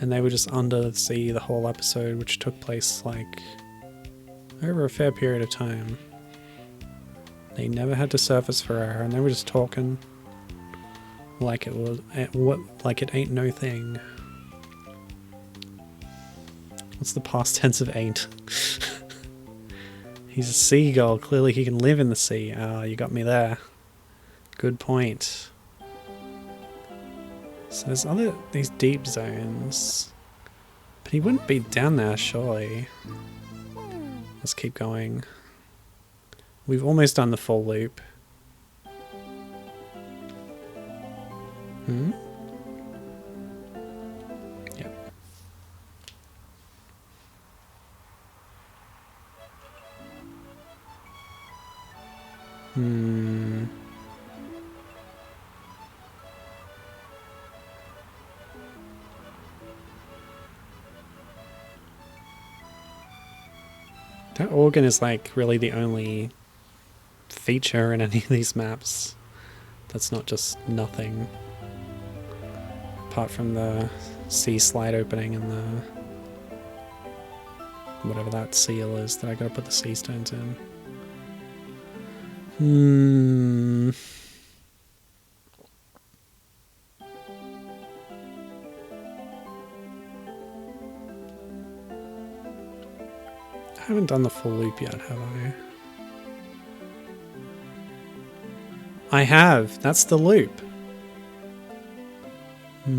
And they were just under the sea the whole episode, which took place like over a fair period of time. They never had to surface for air, and they were just talking like it was like it ain't no thing. What's the past tense of ain't? He's a seagull. Clearly he can live in the sea. Ah, you got me there. Good point. So there's these deep zones. But he wouldn't be down there, surely. Let's keep going. We've almost done the full loop. Hmm? Yep. Hmm. That organ is like really the only feature in any of these maps that's not just nothing. apart from the sea slide opening and the whatever that seal is that I gotta put the sea stones in. I haven't done the full loop yet, have I? I have. That's the loop. Where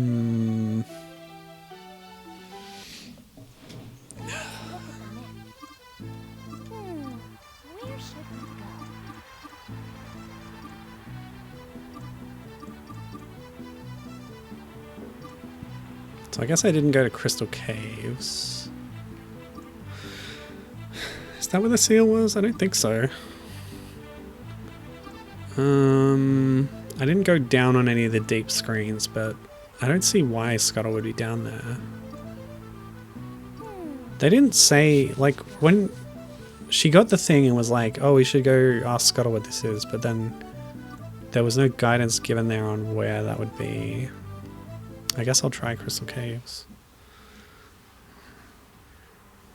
should we go? So I guess I didn't go to Crystal Caves. Is that where the seal was? I don't think so. I didn't go down on any of the deep screens, but I don't see why Scuttle would be down there. They didn't say, like, when she got the thing and was like, oh, we should go ask Scuttle what this is, but then there was no guidance given there on where that would be. I guess I'll try Crystal Caves.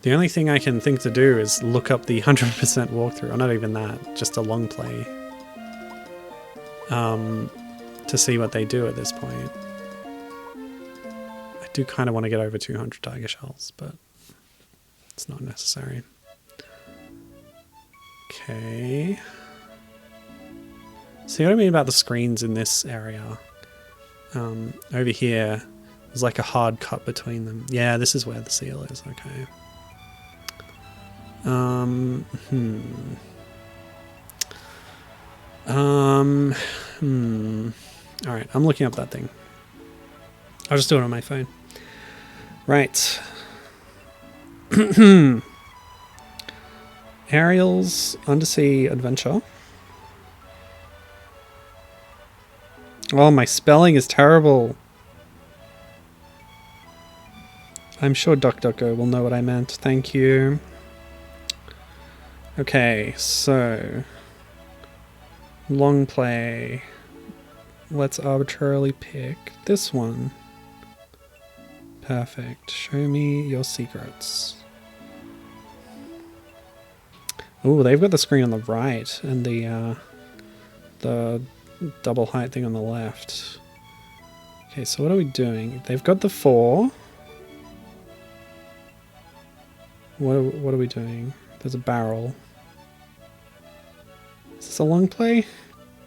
The only thing I can think to do is look up the 100% walkthrough, or not even that, just a long play. To see what they do at this point. I do kind of want to get over 200 tiger shells, but it's not necessary. Okay. See what I mean about the screens in this area? Over here, there's like a hard cut between them. Yeah, this is where the seal is, okay. Alright, I'm looking up that thing. I'll just do it on my phone. Right. Ariel's Undersea Adventure. Oh, my spelling is terrible. I'm sure DuckDuckGo will know what I meant. Thank you. Okay, so... long play. Let's arbitrarily pick this one. Perfect. Show me your secrets. Oh, they've got the screen on the right and the double height thing on the left. Okay, so what are we doing? They've got the 4. What are we doing? There's a barrel. Is this a long play?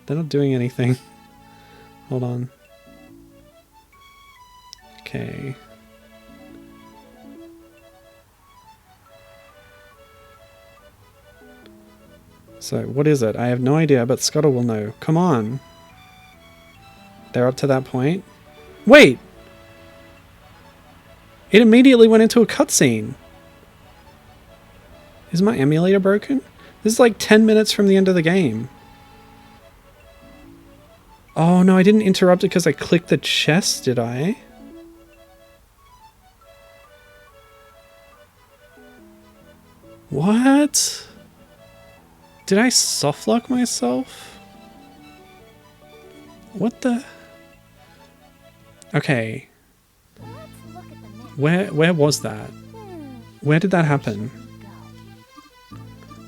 They're not doing anything. Hold on. Okay. So, what is it? I have no idea, but Scuttle will know. Come on. They're up to that point. Wait! It immediately went into a cutscene. Is my emulator broken? This is like 10 minutes from the end of the game. Oh no, I didn't interrupt it because I clicked the chest, did I? What? Did I softlock myself? What the? Okay. Where was that? Where did that happen?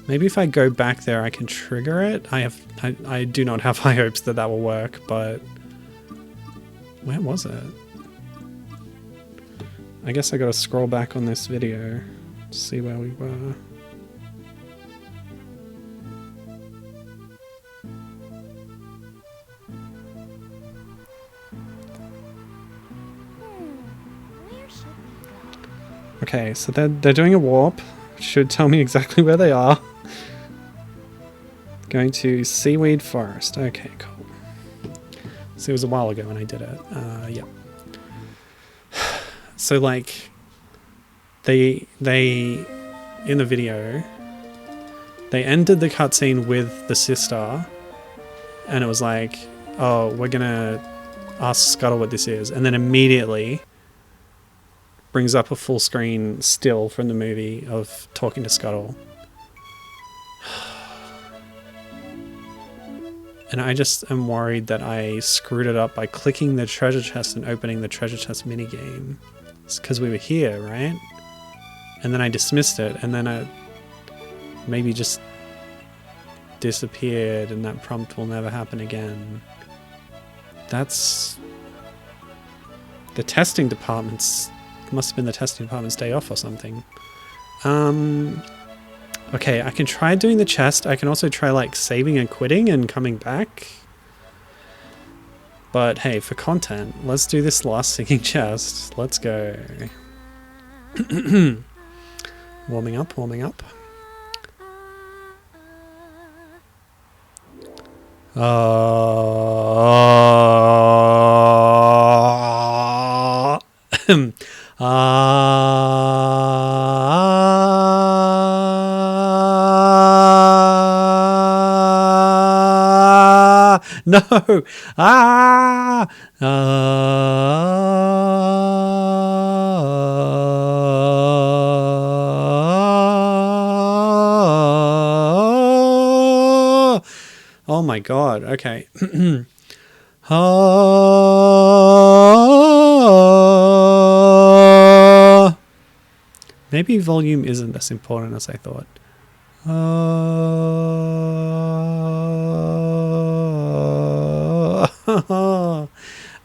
Maybe if I go back there I can trigger it? I do not have high hopes that that will work, but... where was it? I guess I gotta scroll back on this video to see where we were. Where should we go? Okay, so they're doing a warp. Should tell me exactly where they are. Going to Seaweed Forest. Okay, cool. So it was a while ago when I did it. Yeah. So like, they in the video, they ended the cutscene with the sister, and it was like, oh, we're gonna ask Scuttle what this is, and then immediately brings up a full screen still from the movie of talking to Scuttle. And I just am worried that I screwed it up by clicking the treasure chest and opening the treasure chest minigame. It's because we were here, right? And then I dismissed it, and then I maybe just disappeared, and that prompt will never happen again. That's... The testing department's... Must have been the testing department's day off or something. Okay, I can try doing the chest. I can also try, like, saving and quitting and coming back. But, hey, for content, let's do this last singing chest. Let's go. Warming up, warming up. No! Ah! Oh my god, okay. Maybe volume isn't as important as I thought.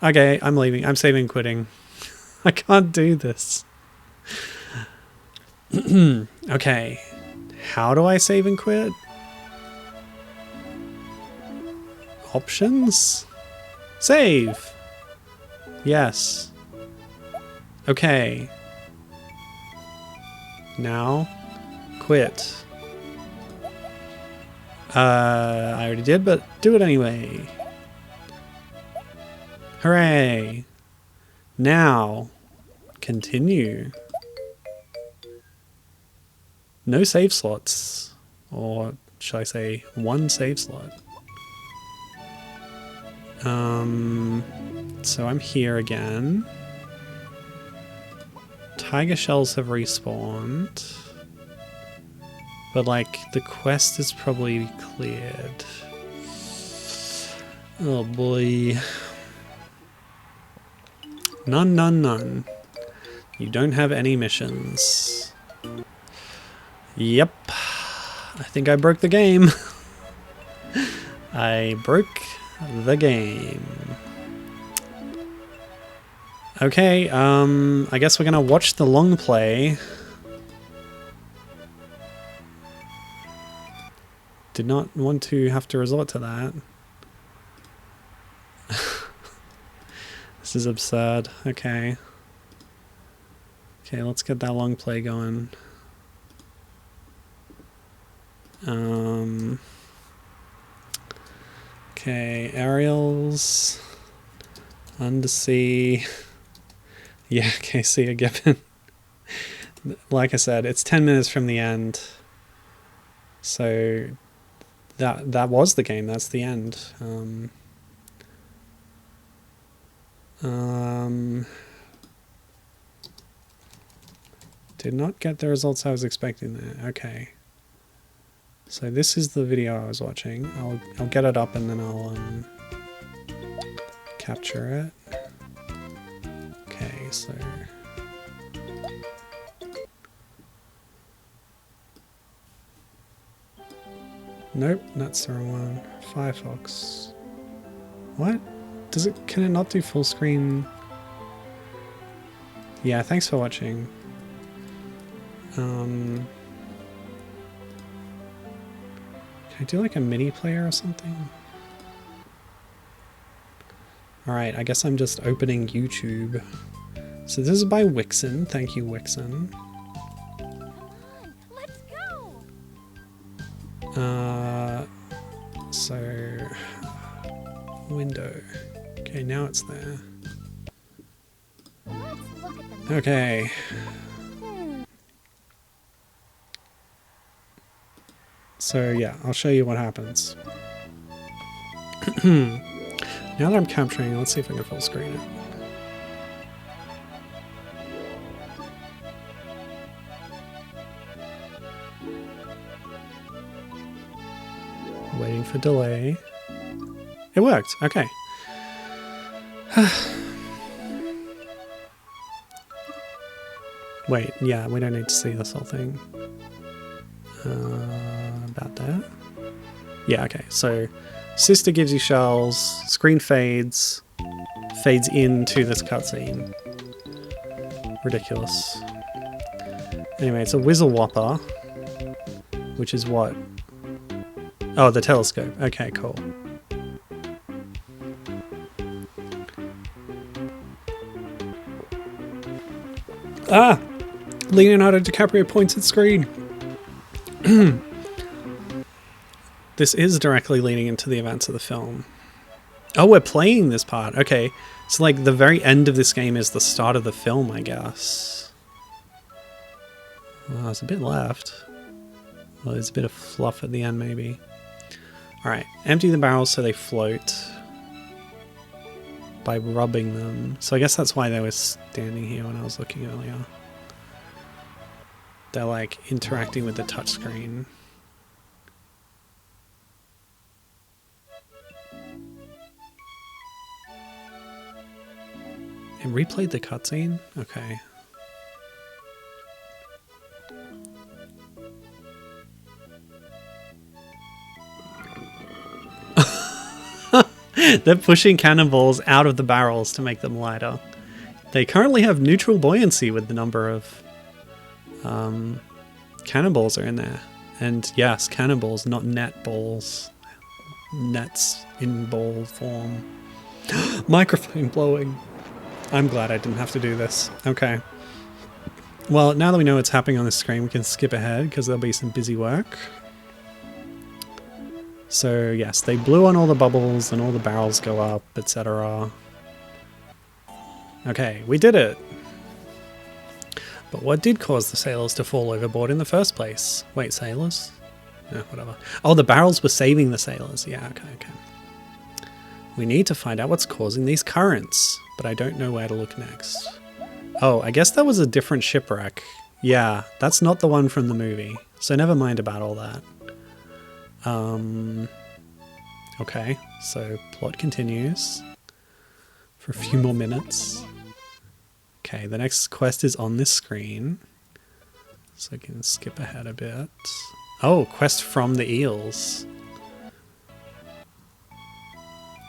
Okay, I'm leaving. I'm saving and quitting. I can't do this. Okay. How do I save and quit? Options? Save! Yes. Okay. Now, quit. I already did, but do it anyway. Hooray! Now, continue. No save slots. Or should I say, one save slot. So I'm here again. Tiger shells have respawned. But, like, the quest is probably cleared. Oh boy. None, none, none. You don't have any missions. Yep. I think I broke the game. I broke the game. Okay, I guess we're gonna watch the long play. Did not want to have to resort to that. This is absurd. Okay. Okay, let's get that long play going. Okay, Ariel's Undersea. Yeah, okay, see you, Gibbon. Like I said, it's 10 minutes from the end. So that was the game. That's the end. Did not get the results I was expecting there. Okay. So this is the video I was watching. I'll get it up and then I'll capture it. Okay, so nope, that's the wrong one. Firefox. What? Can it not do full screen? Yeah, thanks for watching. Can I do like a mini player or something? Alright, I guess I'm just opening YouTube. So this is by Wixen. Thank you, Wixen. Come on, let's go. So window. Okay, now it's there. Let's look at the Okay. So yeah, I'll show you what happens. Now that I'm capturing, let's see if I can full screen it. Waiting for delay. It worked. Okay. Wait, yeah, we don't need to see this whole thing. About that. Yeah, okay. So, sister gives you shells, screen fades into this cutscene. Ridiculous. Anyway, it's a Whizzle Whopper, which is what? Oh, the telescope. Okay, cool. Ah! Leonardo DiCaprio points at screen. This is directly leading into the events of the film. Oh, we're playing this part. Okay. So, like, the very end of this game is the start of the film, I guess. Well, there's a bit left. Well, there's a bit of fluff at the end, maybe. Alright. Empty the barrels so they float. By rubbing them. So I guess that's why they were standing here when I was looking earlier. They're, like, interacting with the touchscreen. And replayed the cutscene? Okay. They're pushing cannonballs out of the barrels to make them lighter. They currently have neutral buoyancy with the number of cannonballs are in there. And yes, cannonballs, not net balls. Nets in ball form. Microphone blowing. I'm glad I didn't have to do this. Okay. Well, now that we know what's happening on the screen, we can skip ahead because there'll be some busy work. So yes, they blew on all the bubbles and all the barrels go up, etc. Okay, we did it! But what did cause the sailors to fall overboard in the first place? Wait, sailors? No, whatever. Oh, the barrels were saving the sailors. Yeah, okay. We need to find out what's causing these currents, but I don't know where to look next. Oh, I guess that was a different shipwreck. Yeah, that's not the one from the movie, so never mind about all that. Okay, so plot continues for a few more minutes. Okay, the next quest is on this screen, so I can skip ahead a bit. Oh, quest from the eels.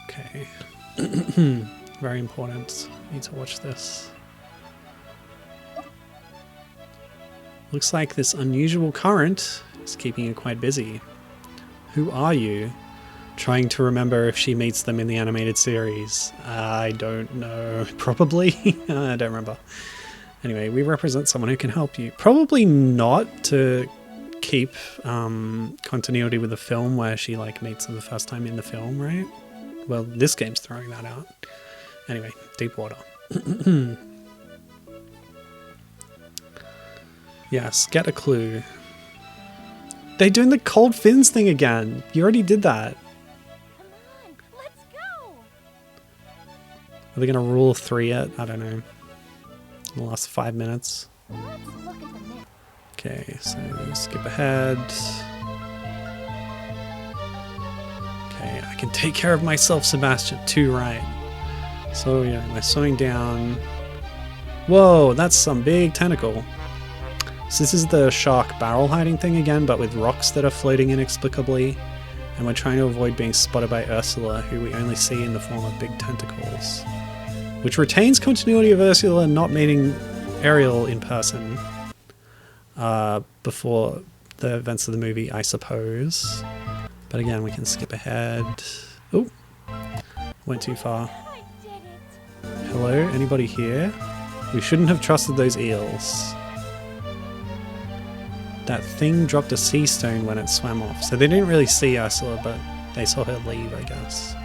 Okay. Very important. Need to watch this. Looks like this unusual current is keeping you quite busy. Who are you? Trying to remember if she meets them in the animated series. I don't know. Probably? I don't remember. Anyway, we represent someone who can help you. Probably not to keep continuity with the film where she like meets them the first time in the film, right? Well, this game's throwing that out. Anyway, deep water. Yes, get a clue. They're doing the cold fins thing again. You already did that. Come on, let's go. Are they going to rule 3 it? I don't know. In the last 5 minutes. Let's look at the map. Okay, so skip ahead. Okay, I can take care of myself, Sebastian. 2 right. So yeah, we're slowing down. Whoa, that's some big tentacle. So this is the shark barrel hiding thing again, but with rocks that are floating inexplicably. And we're trying to avoid being spotted by Ursula, who we only see in the form of big tentacles. Which retains continuity of Ursula not meeting Ariel in person. Before the events of the movie, I suppose. But again, we can skip ahead. Oh, went too far. I did it. Hello, anybody here? We shouldn't have trusted those eels. That thing dropped a sea stone when it swam off. So they didn't really see Ursula, but they saw her leave, I guess.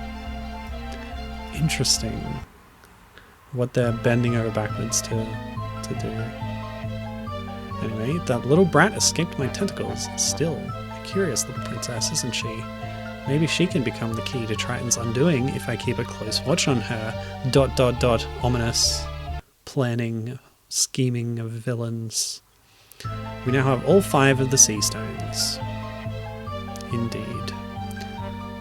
Interesting. What they're bending over backwards to do. Anyway, that little brat escaped my tentacles. Still, a curious little princess, isn't she? Maybe she can become the key to Triton's undoing if I keep a close watch on her. ... Ominous. Planning, scheming of villains. We now have all 5 of the sea stones. Indeed.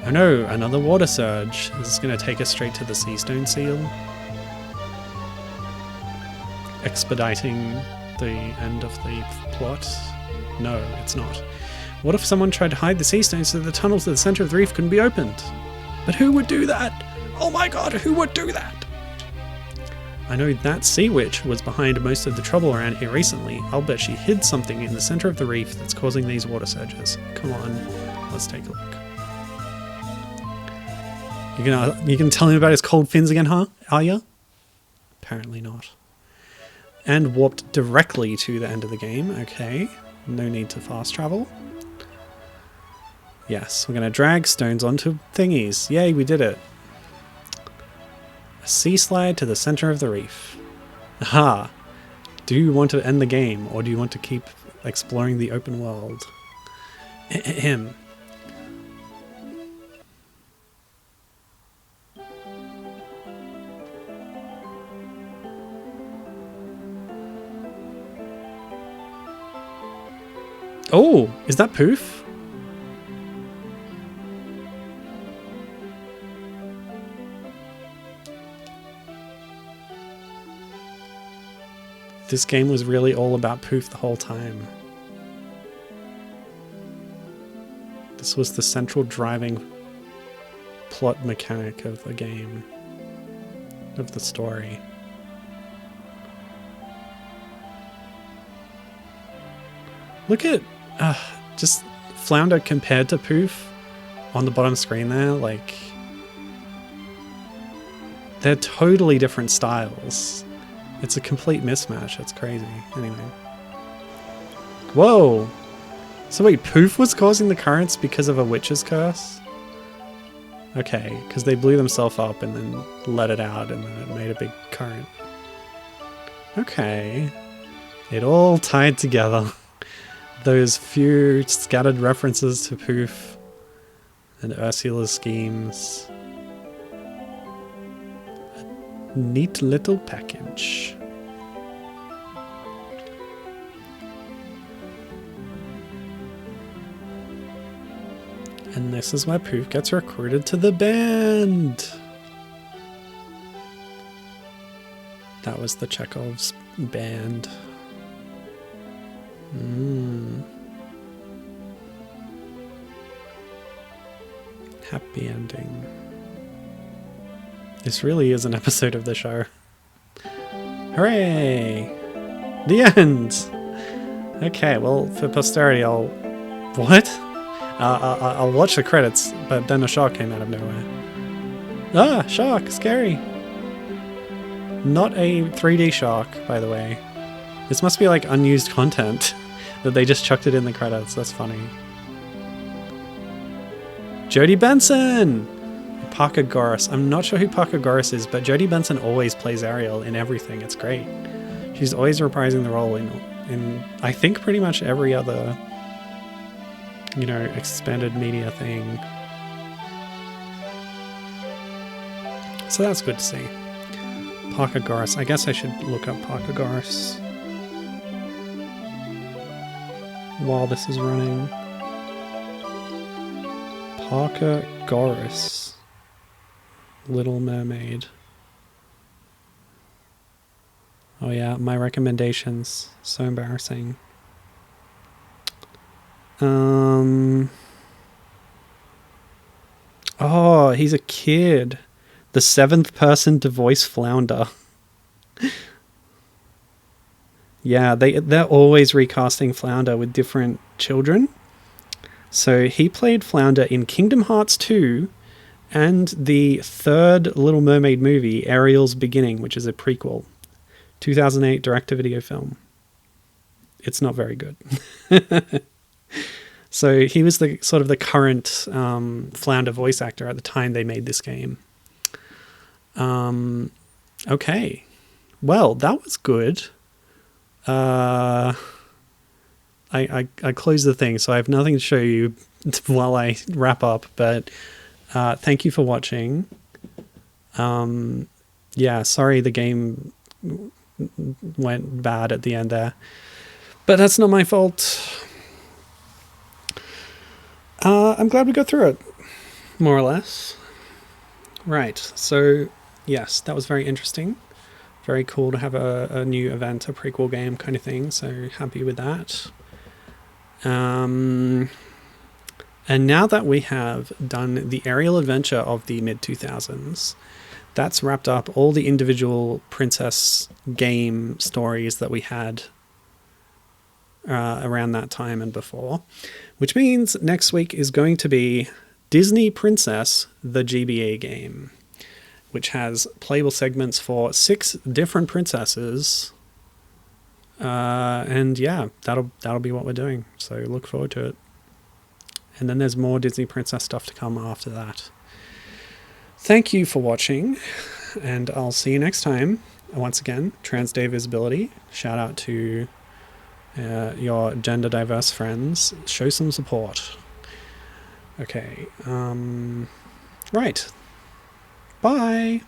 Oh no, another water surge. Is this going to take us straight to the sea stone seal? Expediting the end of the plot? No, it's not. What if someone tried to hide the sea stone so the tunnel to the center of the reef couldn't be opened? But who would do that? Oh my god, who would do that? I know that sea witch was behind most of the trouble around here recently. I'll bet she hid something in the center of the reef that's causing these water surges. Come on, let's take a look. You gonna tell him about his cold fins again, huh? Are ya? Apparently not. And warped directly to the end of the game. Okay, no need to fast travel. Yes, we're gonna drag stones onto thingies. Yay, we did it. A sea slide to the center of the reef. Aha! Do you want to end the game, or do you want to keep exploring the open world? Ahem. Oh, is that Poof? This game was really all about Poof the whole time. This was the central driving plot mechanic of the game, of the story. Look at just Flounder compared to Poof on the bottom screen there. Like, they're totally different styles. It's a complete mismatch. It's crazy. Anyway. Whoa! So wait, Poof was causing the currents because of a witch's curse? Okay, because they blew themselves up and then let it out and then it made a big current. Okay. It all tied together. Those few scattered references to Poof and Ursula's schemes. A neat little package. And this is where Poof gets recruited to the band. That was the Chekhov's band. Happy ending. This really is an episode of the show. Hooray! The end! Okay, well, for posterity, I'll... What? I'll watch the credits, but then a shark came out of nowhere. Ah, shark! Scary! Not a 3D shark, by the way. This must be like unused content that they just chucked it in the credits. That's funny. Jodie Benson! Parker Goris. I'm not sure who Parker Goris is, but Jodie Benson always plays Ariel in everything. It's great. She's always reprising the role in I think pretty much every other, you know, expanded media thing. So that's good to see. Parker Goris. I guess I should look up Parker Goris while this is running. Parker Goris. Little Mermaid. Oh yeah, my recommendations. So embarrassing. Oh, he's a kid. The 7th person to voice Flounder. Yeah, they're always recasting Flounder with different children. So he played Flounder in Kingdom Hearts 2 and the 3rd Little Mermaid movie, Ariel's Beginning, which is a prequel. 2008 direct-to-video film. It's not very good. So he was the sort of the current Flounder voice actor at the time they made this game. Okay. Well, that was good. I closed the thing, so I have nothing to show you while I wrap up, but thank you for watching. Yeah, sorry the game went bad at the end there, but that's not my fault. I'm glad we got through it. more or less. Right, so yes, that was very interesting. Very cool to have a new event, a prequel game kind of thing, so happy with that. And now that we have done the Ariel adventure of the mid-2000s, that's wrapped up all the individual princess game stories that we had around that time and before, which means next week is going to be Disney Princess, the GBA game, which has playable segments for 6 different princesses. And yeah, that'll be what we're doing. So look forward to it. And then there's more Disney Princess stuff to come after that. Thank you for watching, and I'll see you next time. Once again, Trans Day Visibility. Shout out to your gender diverse friends. Show some support. Okay. Right. Bye.